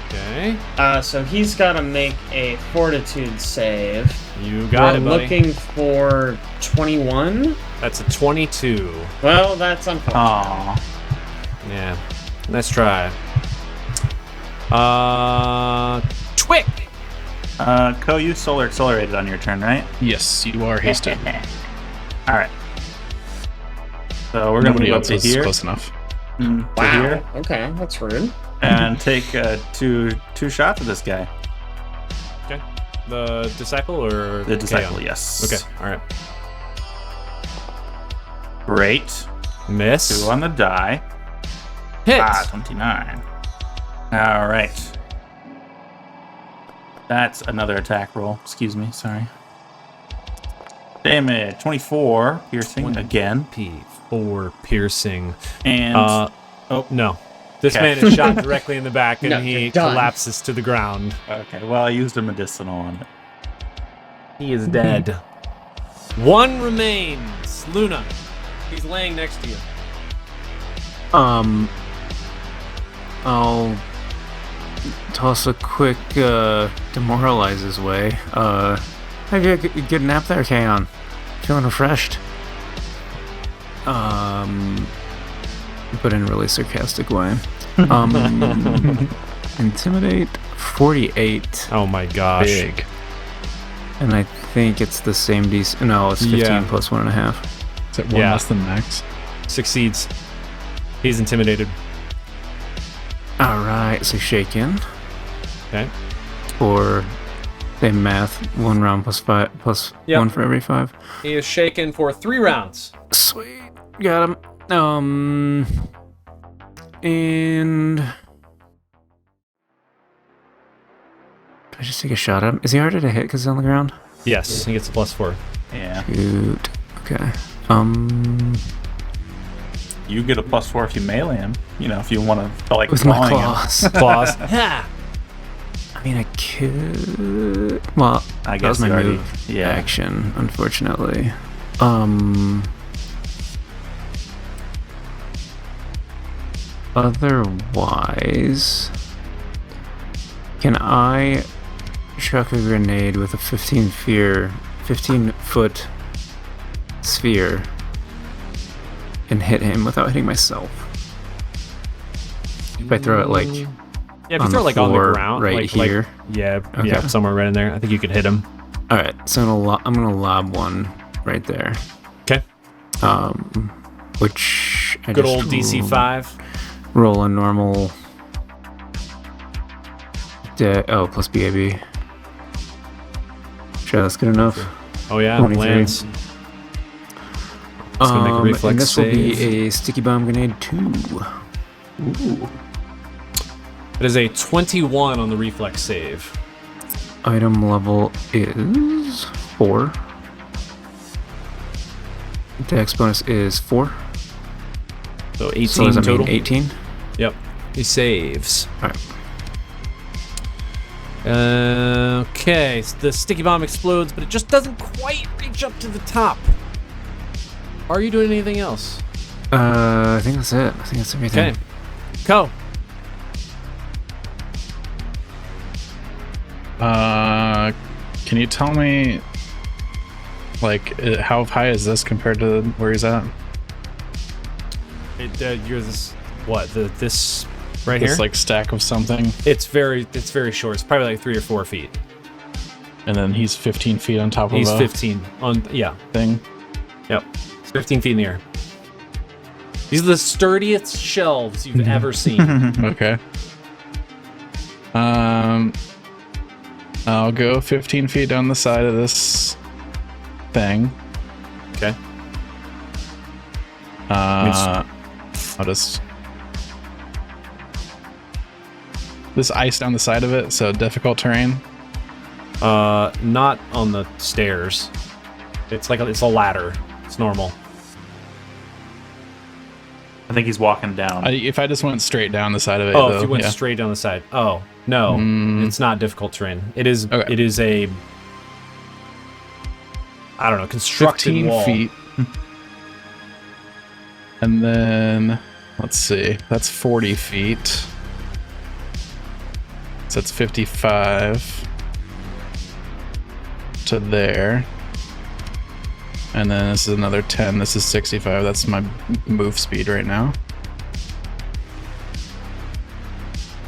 Okay. So he's got to make a fortitude save. You got We're it, buddy. looking for 21. That's a 22. Well, that's unfortunate. Aww. Yeah. Let's try. Twick! Ko, you solar accelerated on your turn, right? Yes, you are hasted. Alright. So we're gonna Nobody move up else to is here. close enough. To Wow. here. Okay, that's rude. And take two shots at this guy. Okay. The disciple or The disciple, Kaeon? yes. Okay, alright. Great. Miss. 2 on the die. Hit! 29. Alright. That's another attack roll. Excuse me, sorry. Damage, 24. Piercing again. P4 piercing. And No. This Okay. man is shot directly in the back and No, he you're done. collapses to the ground. okay, well I used a medicinal on it. He is dead. One remains. Luna. He's laying next to you. I'll toss a quick demoralize his way. Have you a good nap there, Kaeon? Feeling refreshed? But in a really sarcastic way. Intimidate 48. Oh my gosh. Big. And I think it's the same DC. No, it's 15 Yeah. plus 1.5. Is it one Yeah. less than max? Succeeds. He's intimidated. Alright, so shake in. Okay. Or same math, 1 round plus 5 plus Yep. 1 for every 5. He is shaken for 3 rounds. Sweet. Got him. And I just take a shot at him? Is he harder to hit because he's on the ground? Yes, he gets a +4. Yeah. Shoot. Okay. You get a +4 if you melee him. You know, if you want to like With my clawing him. claws. Claws. Ha! mean, I could. Well, I that guess was my you already- move yeah. action, unfortunately. Otherwise, can I chuck a grenade with a 15-foot sphere and hit him without hitting myself? If I throw it like Yeah, if you on throw the it like on the floor ground, right like, here. yeah, Okay. yeah, somewhere right in there. I think you could hit him. All right, so I'm gonna lob one right there. Okay. Which I Good just old DC 5. roll a normal. Plus BAB. Sure, that's good enough. Oh yeah, 23. lands. It's gonna make a reflex and this will be save. a sticky bomb grenade 2. It is a 21 on the reflex save. Item level is 4. Dex bonus is 4. So 18 So does that total. mean 18? Yep. He saves. Alright. Okay, so the sticky bomb explodes, but it just doesn't quite reach up to the top. Are you doing anything else? I think that's it. I think that's everything. Okay. Ko. Can you tell me, like, how high is this compared to where he's at? You're this what? This right This here? like stack of something, It's very short. It's probably like 3 or 4 feet. and then he's 15 feet on top of He's a 15 on thing. Yep. It's 15 feet in the air. These are the sturdiest shelves you've ever seen. Okay. I'll go 15 feet down the side of this thing. Okay. I'll just this ice down the side of it, so difficult terrain. Not on the stairs. It's like it's a ladder. It's normal. I think he's walking down. If I just went straight down the side of it, Oh, though, if you went yeah. straight down the side. Oh, no. It's not difficult terrain. It is Okay. it is a I don't know, constructed 15 wall. feet. And then, let's see, that's 40 feet. So that's 55 to there. And then this is another 10. This is 65. That's my move speed right now.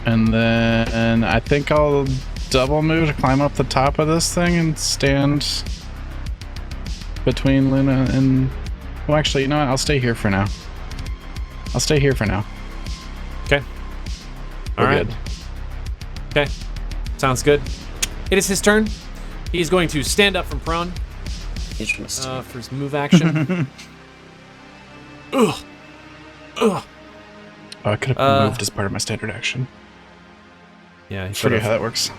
And then I think I'll double move to climb up the top of this thing and stand between Luna and... Well, actually, you know what? I'll stay here for now. I'll stay here for now. Okay. We're All right. good. Okay. Sounds good. It is his turn. He's going to stand up from prone for his move action. Ugh. Oh, I could have moved as part of my standard action. Yeah, he Forget how could've. that works.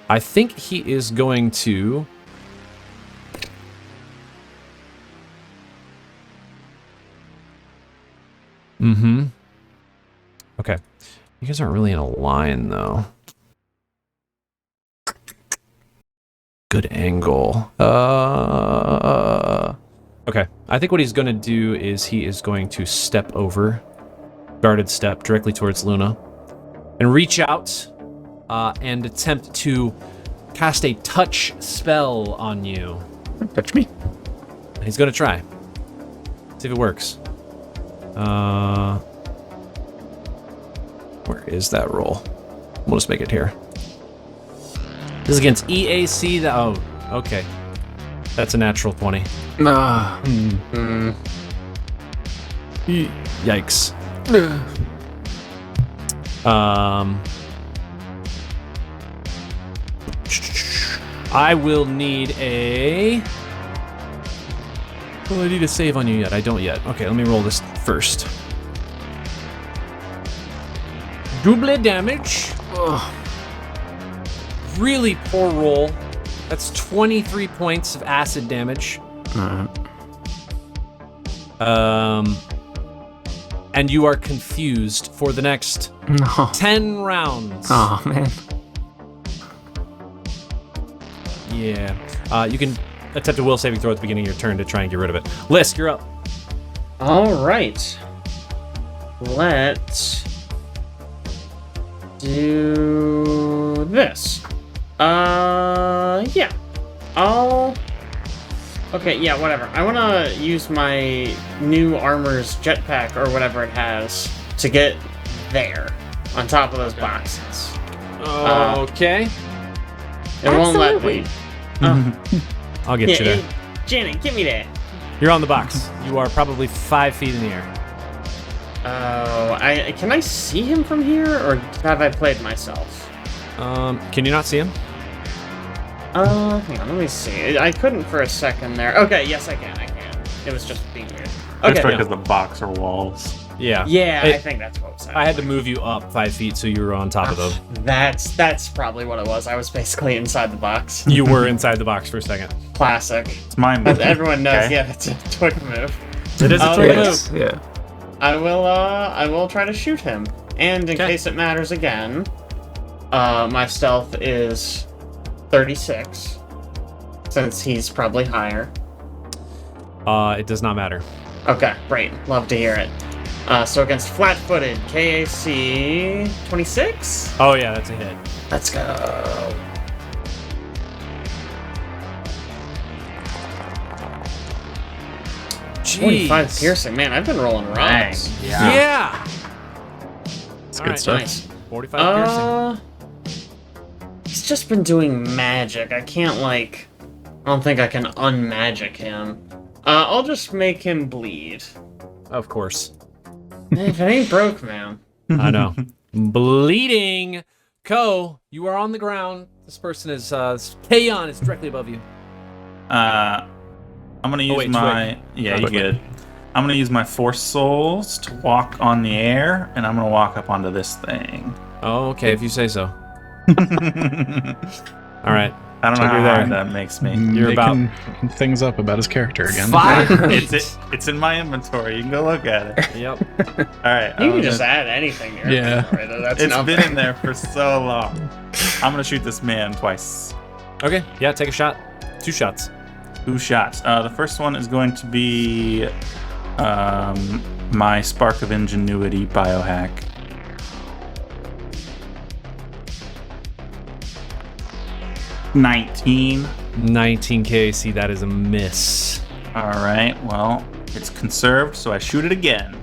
I think he is going to... Okay. You guys aren't really in a line, though. Good angle. Okay. I think what he's going to do is he is going to step over, guarded step, directly towards Luna, and reach out and attempt to cast a touch spell on you. Touch me. He's going to try. See if it works. Where is that roll? We'll just make it here. This is against EAC. Oh, okay. That's a natural 20. Yikes. I will need a... Well, I need a save on you yet. I don't yet. Okay, let me roll this first. Double damage. Ugh. Really poor roll. That's 23 points of acid damage. and you are confused for the next No. 10 rounds. Oh man. Yeah. You can attempt a will saving throw at the beginning of your turn to try and get rid of it. Lisk, you're up. All right. Let's do this. Yeah. Okay, yeah, whatever. I want to use my new armor's jetpack or whatever it has to get there, on top of those boxes. Okay. It won't let me. I'll get you there. Janet, get me there. You're on the box. You are probably 5 feet in the air. Oh, can I see him from here, or have I played myself? Can you not see him? Hang on, let me see. I couldn't for a second there. Okay, yes, I can. It was just being weird. That's Okay. because the box are walls. Yeah. Yeah, I think that's what was happening. I had to move you up 5 feet so you were on top of them. That's probably what it was. I was basically inside the box. You were inside the box for a second. Classic. It's my move. Everyone knows. Okay. Yeah, that's a twig move. It is a twig move. Yes. Yeah. I will try to shoot him. And in case it matters again, my stealth is 36, since he's probably higher. It does not matter. Okay, great. Love to hear it. So against flat-footed, KAC 26? Oh yeah, that's a hit. Let's go. Jeez. 45 piercing. Man, I've been rolling rocks. Yeah. It's All good right, stuff. Nice. 45 piercing. He's just been doing magic. I can't, I don't think I can unmagic him. I'll just make him bleed. Of course. If it ain't broke, man. I know. Bleeding. Ko, you are on the ground. This person is Kaeon is directly above you. I'm gonna use wait, my twig. yeah, you good. I'm gonna use my Force Souls to walk on the air, and I'm gonna walk up onto this thing. Oh, okay, if you say so. All right. I don't know You're how there. hard that makes me. You're Making things up about his character again. 5 feet. It's in my inventory. You can go look at it. Yep. All right. You I'm can just gonna- add anything to your Yeah. inventory, though. That's It's enough. been in there for so long. I'm gonna shoot this man twice. Okay. Yeah, take a shot. 2 shots. 2 shots. The first one is going to be my Spark of Ingenuity biohack. $19. 19 KAC, that is a miss. All right. Well, it's conserved, so I shoot it again.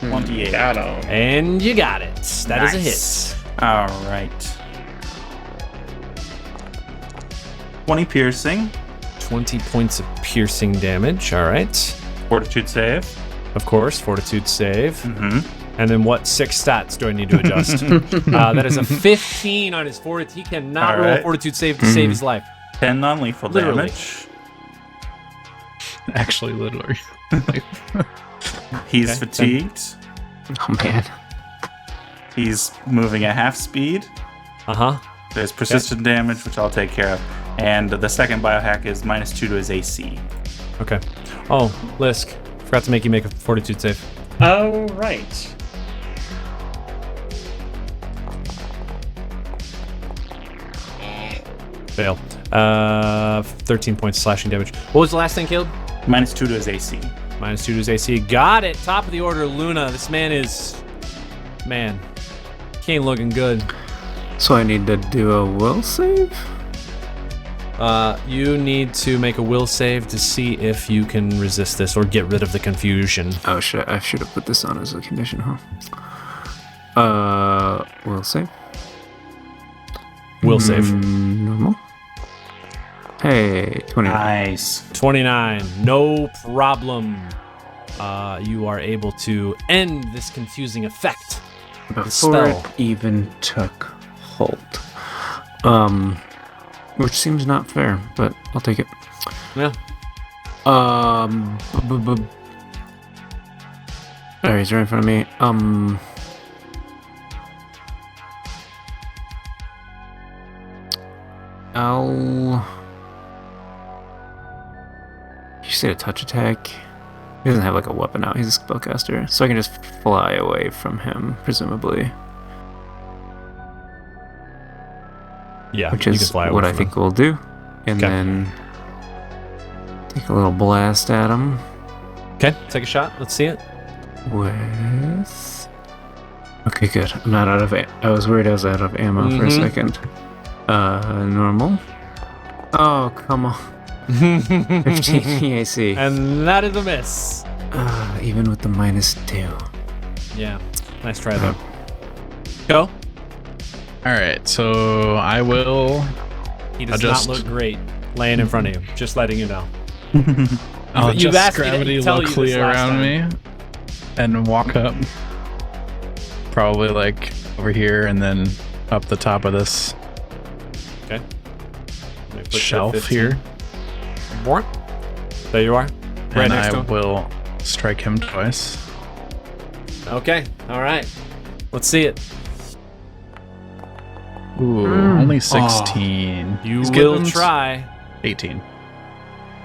28. Got him. And you got it. That is a Nice. hit. All right. 20 piercing. 20 points of piercing damage. All right. Fortitude save. Of course, fortitude save. Mm-hmm. And then what 6 stats do I need to adjust? That is a 15 on his fortitude. He cannot All roll a right. fortitude save to save his life. 10 non-lethal Literally. damage. Actually, literally. He's Okay, fatigued. Oh man. He's moving at half speed. Uh-huh. There's persistent damage, which I'll take care of. And the second biohack is -2 to his AC. Okay. Oh, Lisk. Forgot to make you make a fortitude save. Oh, right. Fail. 13 points of slashing damage. What was the last thing killed? -2 to his AC. -2 to his AC. Got it. Top of the order, Luna. This man is... Man. He ain't looking good. So I need to do a will save? You need to make a will save to see if you can resist this or get rid of the confusion. Oh shit, I should have put this on as a condition, huh? Will save? Will save. Normal. Hey, 20. Nice. 29. No problem. You are able to end this confusing effect. Before spell. it even took hold. Which seems not fair, but I'll take it. Yeah. Alright, he's right in front of me. You said a touch attack. He doesn't have like a weapon out. He's a spellcaster, so I can just fly away from him, presumably. Yeah, Which you is can fly away what I from think him. we'll do, and Okay. then take a little blast at him Okay, take a shot. Let's see it. with. Okay, good. I'm not out of. I was worried I was out of ammo for a Mhm. second. Normal. Oh, come on. 15 EAC. And that is a miss. Even with the -2. Yeah, nice try though. Go. All right, so I will. He does Adjust. not look great laying in front of you. Just letting you know. I'll You've just asked me to gravity tell you locally this last around time. me and walk up. Probably like over here and then up the top of this Okay. Let me put you at shelf 15. here. More. There you are. Right And next I to him. will strike him twice. Okay. All right. Let's see it. Ooh, only 16. You He's will getting try. 18.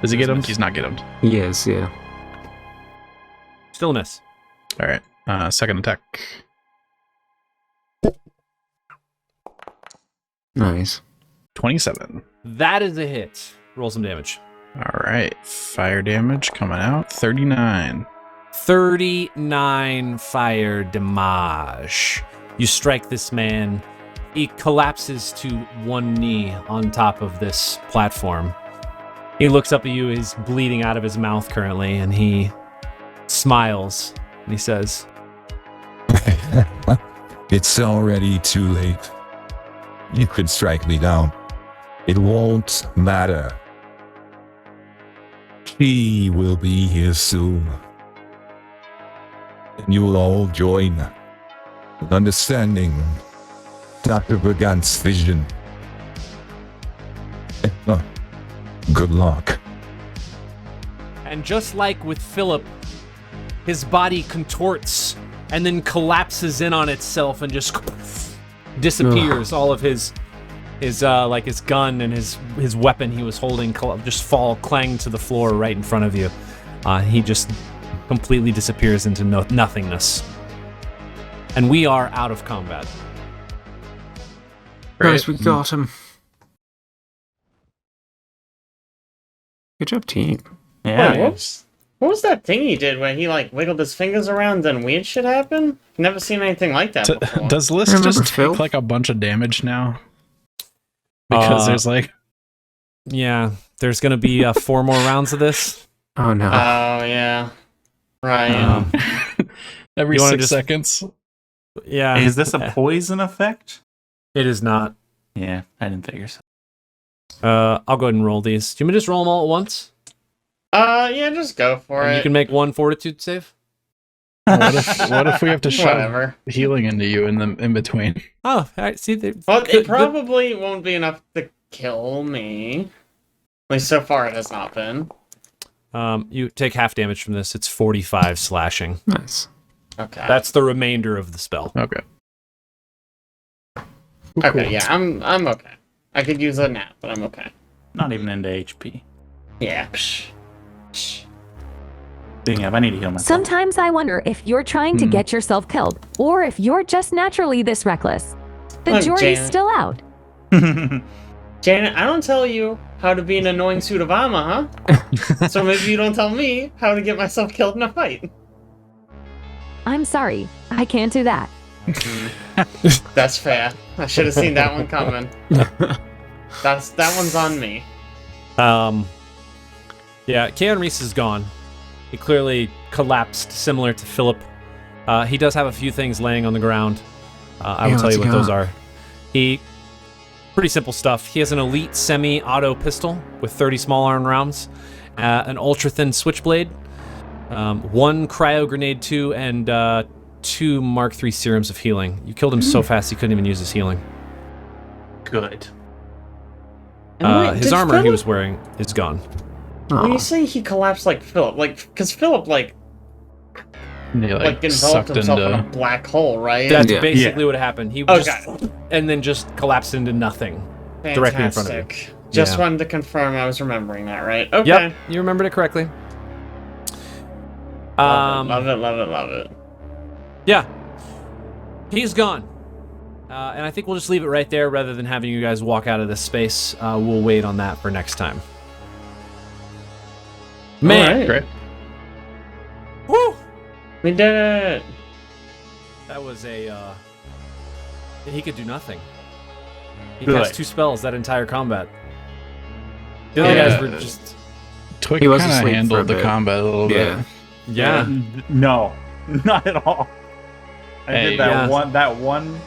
Does he get him? He's not get him. Yes, yeah. Still a miss. All right. Second attack. Nice. 27. That is a hit. Roll some damage. All right. Fire damage coming out. 39. 39 fire damage. You strike this man. He collapses to one knee on top of this platform. He looks up at you. He's bleeding out of his mouth currently, and he smiles. And he says, It's already too late. You could strike me down. It won't matter. She will be here soon. And you will all join in understanding Dr. Brigant's vision. Good luck. and just like with Philip, his body contorts and then collapses in on itself and just disappears. All of his like his gun and his weapon he was holding just fall clang to the floor right in front of you. He just completely disappears into nothingness. And we are out of combat. Guys, we got him. Good job, team. Yeah. Wait, what was that thing he did when he like wiggled his fingers around and weird shit happened? Never seen anything like that before. Does List Remember just Phil? take like a bunch of damage now? Because there's like Yeah, there's gonna be 4 more rounds of this. Oh no. Oh yeah, right. every You wanna 6 just- seconds. Yeah, Is this a poison effect? it is not. Yeah, I didn't figure so. I'll go ahead and roll these. Do you want me to just roll them all at once? Yeah, just go for And it. you can make one fortitude save. What if we have to shove Whatever. healing into you in between? Oh, all right. See, Well, good- it probably won't be enough to kill me. At least so far it has not been. you take half damage from this. It's 45 slashing. Nice. Okay. That's the remainder of the spell. Okay. Okay, yeah, I'm okay. I could use a nap, but I'm okay. Not even into HP. Yeah. Speaking of, I need to heal myself. Sometimes I wonder if you're trying to get yourself killed, or if you're just naturally this reckless. The Look, jury's Janet. still out. Janet, I don't tell you how to be an annoying suit of armor, huh? So maybe you don't tell me how to get myself killed in a fight. I'm sorry, I can't do that. That's fair. I should have seen that one coming. That one's on me. Yeah, Kaeon Reese is gone. He clearly collapsed, similar to Philip. He does have a few things laying on the ground. I will Yeah, tell you what's what he those got? are. Pretty simple stuff. He has an elite semi-auto pistol with 30 small arm rounds, an ultra-thin switchblade, 1 cryo grenade 2, and 2 Mark III serums of healing. You killed him so fast he couldn't even use his healing. Good. And wait, His did armor he Philip- was wearing is gone. When Aw. you say he collapsed like Philip, because Philip He enveloped sucked himself in a into. black hole, right? That's Yeah. basically what happened. He Okay. just and then just collapsed into nothing directly in front of you. Fantastic. Just Yeah. wanted to confirm I was remembering that right. Okay. Yep, you remembered it correctly. Love it. Yeah. He's gone. And I think we'll just leave it right there rather than having you guys walk out of this space. We'll wait on that for next time. Man. All right. Great. Woo! We did it. That was a... he could do nothing. He Good. cast 2 spells that entire combat. The other guys were just... Twig He was kind of asleep for a handled the bit. combat a little Yeah. Yeah. No, not at all. I Hey, did that yeah. one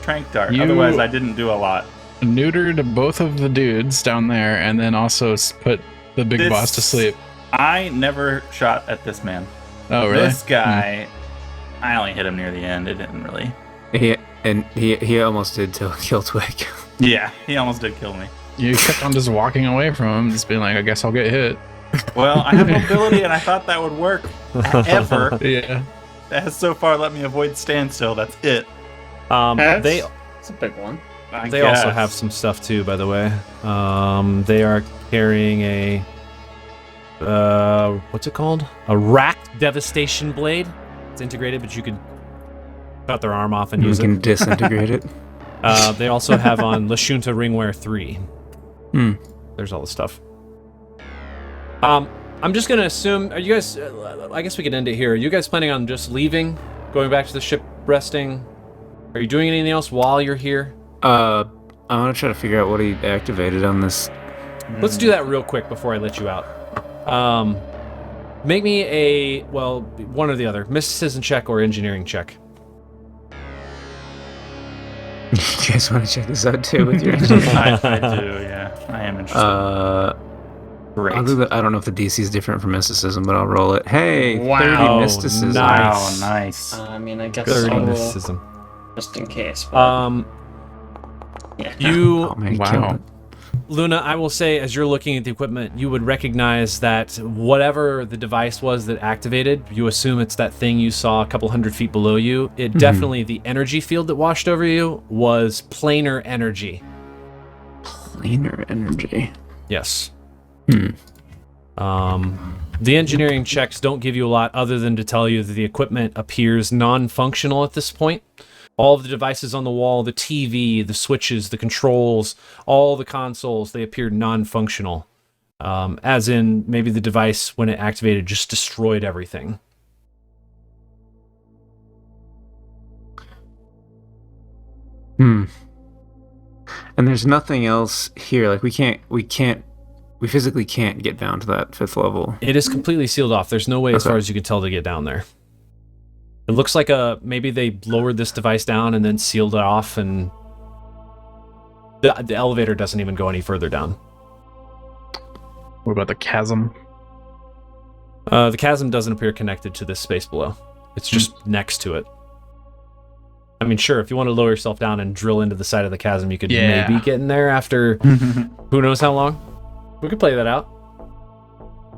trank dart. You- Otherwise, I didn't do a lot. bit. Neutered both of the dudes down there, and then also put the big This- boss to sleep. I never shot at this man. Oh, really? This guy, I only hit him near the end. It didn't really. He almost did kill Twig. Yeah, he almost did kill me. You kept on just walking away from him, just being like, I guess I'll get hit. Well, I have mobility, and I thought that would work. Ever. Yeah. That has so far let me avoid standstill. That's it. It's a big one. They also have some stuff too, by the way. They are carrying a what's it called? A racked devastation blade. It's integrated, but you could cut their arm off and You use can it. disintegrate it. They also have on Lashunta Ringwear 3. There's all the stuff. I'm just gonna assume. Are you guys? I guess we could end it here. Are you guys planning on just leaving, going back to the ship, resting? Are you doing anything else while you're here? I want to try to figure out what he activated on this. Let's do that real quick before I let you out. Make me one or the other, mysticism check or engineering check. You guys want to check this out too with your I do, yeah. I am interested. Great. I don't know if the DC is different from mysticism, but I'll roll it. Hey, Wow. 30 mysticism. Nice. Wow, nice. I mean, I guess 30 I will, mysticism. just in case. But, yeah. You, Oh, man, he Wow. killed it. Luna, I will say, as you're looking at the equipment, you would recognize that whatever the device was that activated, you assume it's that thing you saw a couple hundred feet below you. It definitely, the energy field that washed over you was planar energy. Planar energy. Yes. The engineering checks don't give you a lot other than to tell you that the equipment appears non-functional at this point. All of the devices on the wall, the TV, the switches, the controls, all the consoles, they appeared non-functional. As in, maybe the device, when it activated, just destroyed everything. And there's nothing else here. Like we physically can't get down to that 5th level. It is completely sealed off. There's no way, as Okay. far as you can tell, to get down there. It looks like maybe they lowered this device down and then sealed it off, and the elevator doesn't even go any further down. What about the chasm? The chasm doesn't appear connected to this space below. It's just next to it. I mean, sure, if you want to lower yourself down and drill into the side of the chasm, you could maybe get in there after who knows how long. We could play that out.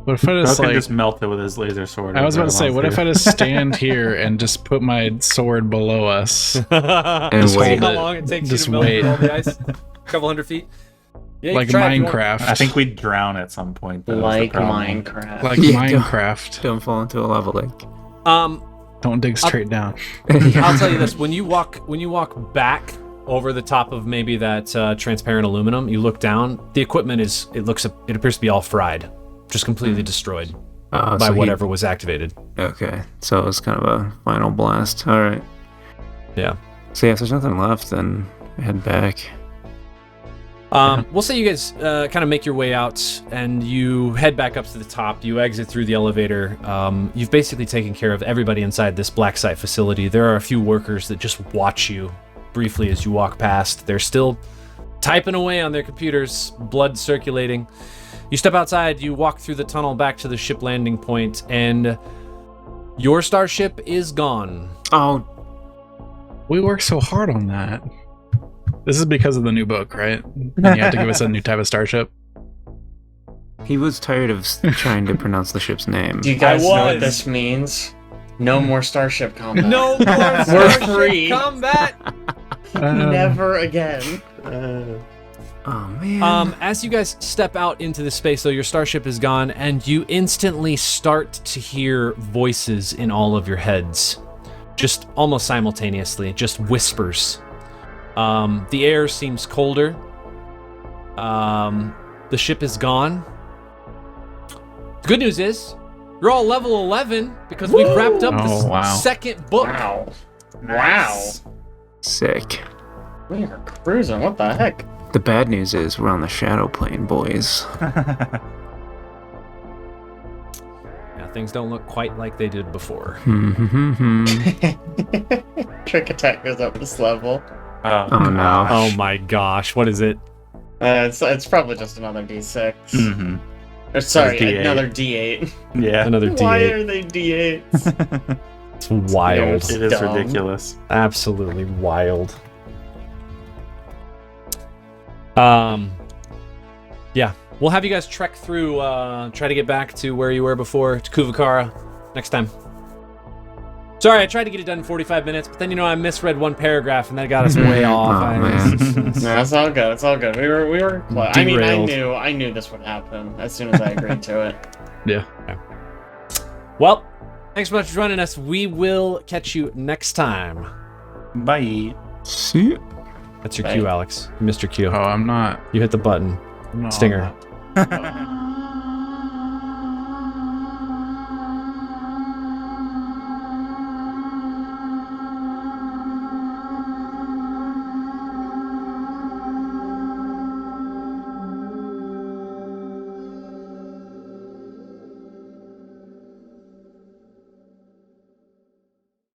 What if I Bro just can like... just melt it with his laser sword. I was about to say, Right what along if I just stand here and just put my sword below us? And See wait. how long it takes you Just to melt wait. all the ice? A couple hundred feet? Yeah, you Like can try if you want. Minecraft. I think we'd drown at some point. That was the Like problem. Minecraft. Like Yeah, Minecraft. Don't fall into a lava lake. Don't dig straight down. I'll tell you this: when you walk back over the top of maybe that transparent aluminum, you look down. The equipment it appears to be all fried, just completely destroyed by So whatever was activated. Okay, so it was kind of a final blast. All right. Yeah. So yeah, if there's nothing left, then head back. We'll say you guys kind of make your way out and you head back up to the top. You exit through the elevator. You've basically taken care of everybody inside this Blacksite facility. There are a few workers that just watch you briefly as you walk past. They're still typing away on their computers, blood circulating. You step outside, you walk through the tunnel back to the ship landing point, and your starship is gone. Oh, We worked so hard on that. This is because of the new book, right? And you have to give us a new type of starship. he was tired of trying to pronounce the ship's name. Do you guys know what was. this means? No more Starship combat. No more We're starship free. combat! Never again. Oh man. As you guys step out into the space, though, your starship is gone, and you instantly start to hear voices in all of your heads. Just almost simultaneously, just whispers. The air seems colder. The ship is gone. The good news is, you're all level 11 because we've wrapped up the second book. Wow. Wow. Sick. We are cruising. What the heck? The bad news is we're on the shadow plane, boys. Yeah, things don't look quite like they did before. Trick attack goes up this level. Oh no. Oh my gosh, what is it? It's probably just another D6. Mm-hmm. Or sorry, D8. another D8. Yeah. Another D8. Why are they D8s? It's wild. It is Dumb. ridiculous. Absolutely wild. Yeah, we'll have you guys trek through, try to get back to where you were before, to Kuvakara, next time. Sorry, I tried to get it done in 45 minutes, but then, I misread one paragraph, and that got us way off. No, it's all good. It's all good. We were. Well, I mean, Derailed. I knew this would happen as soon as I agreed to it. Yeah. Well, thanks so much for joining us. We will catch you next time. Bye. See ya. That's your Bye. cue, Alex. You missed your cue. Oh, I'm not. You hit the button. I'm not Stinger. on that.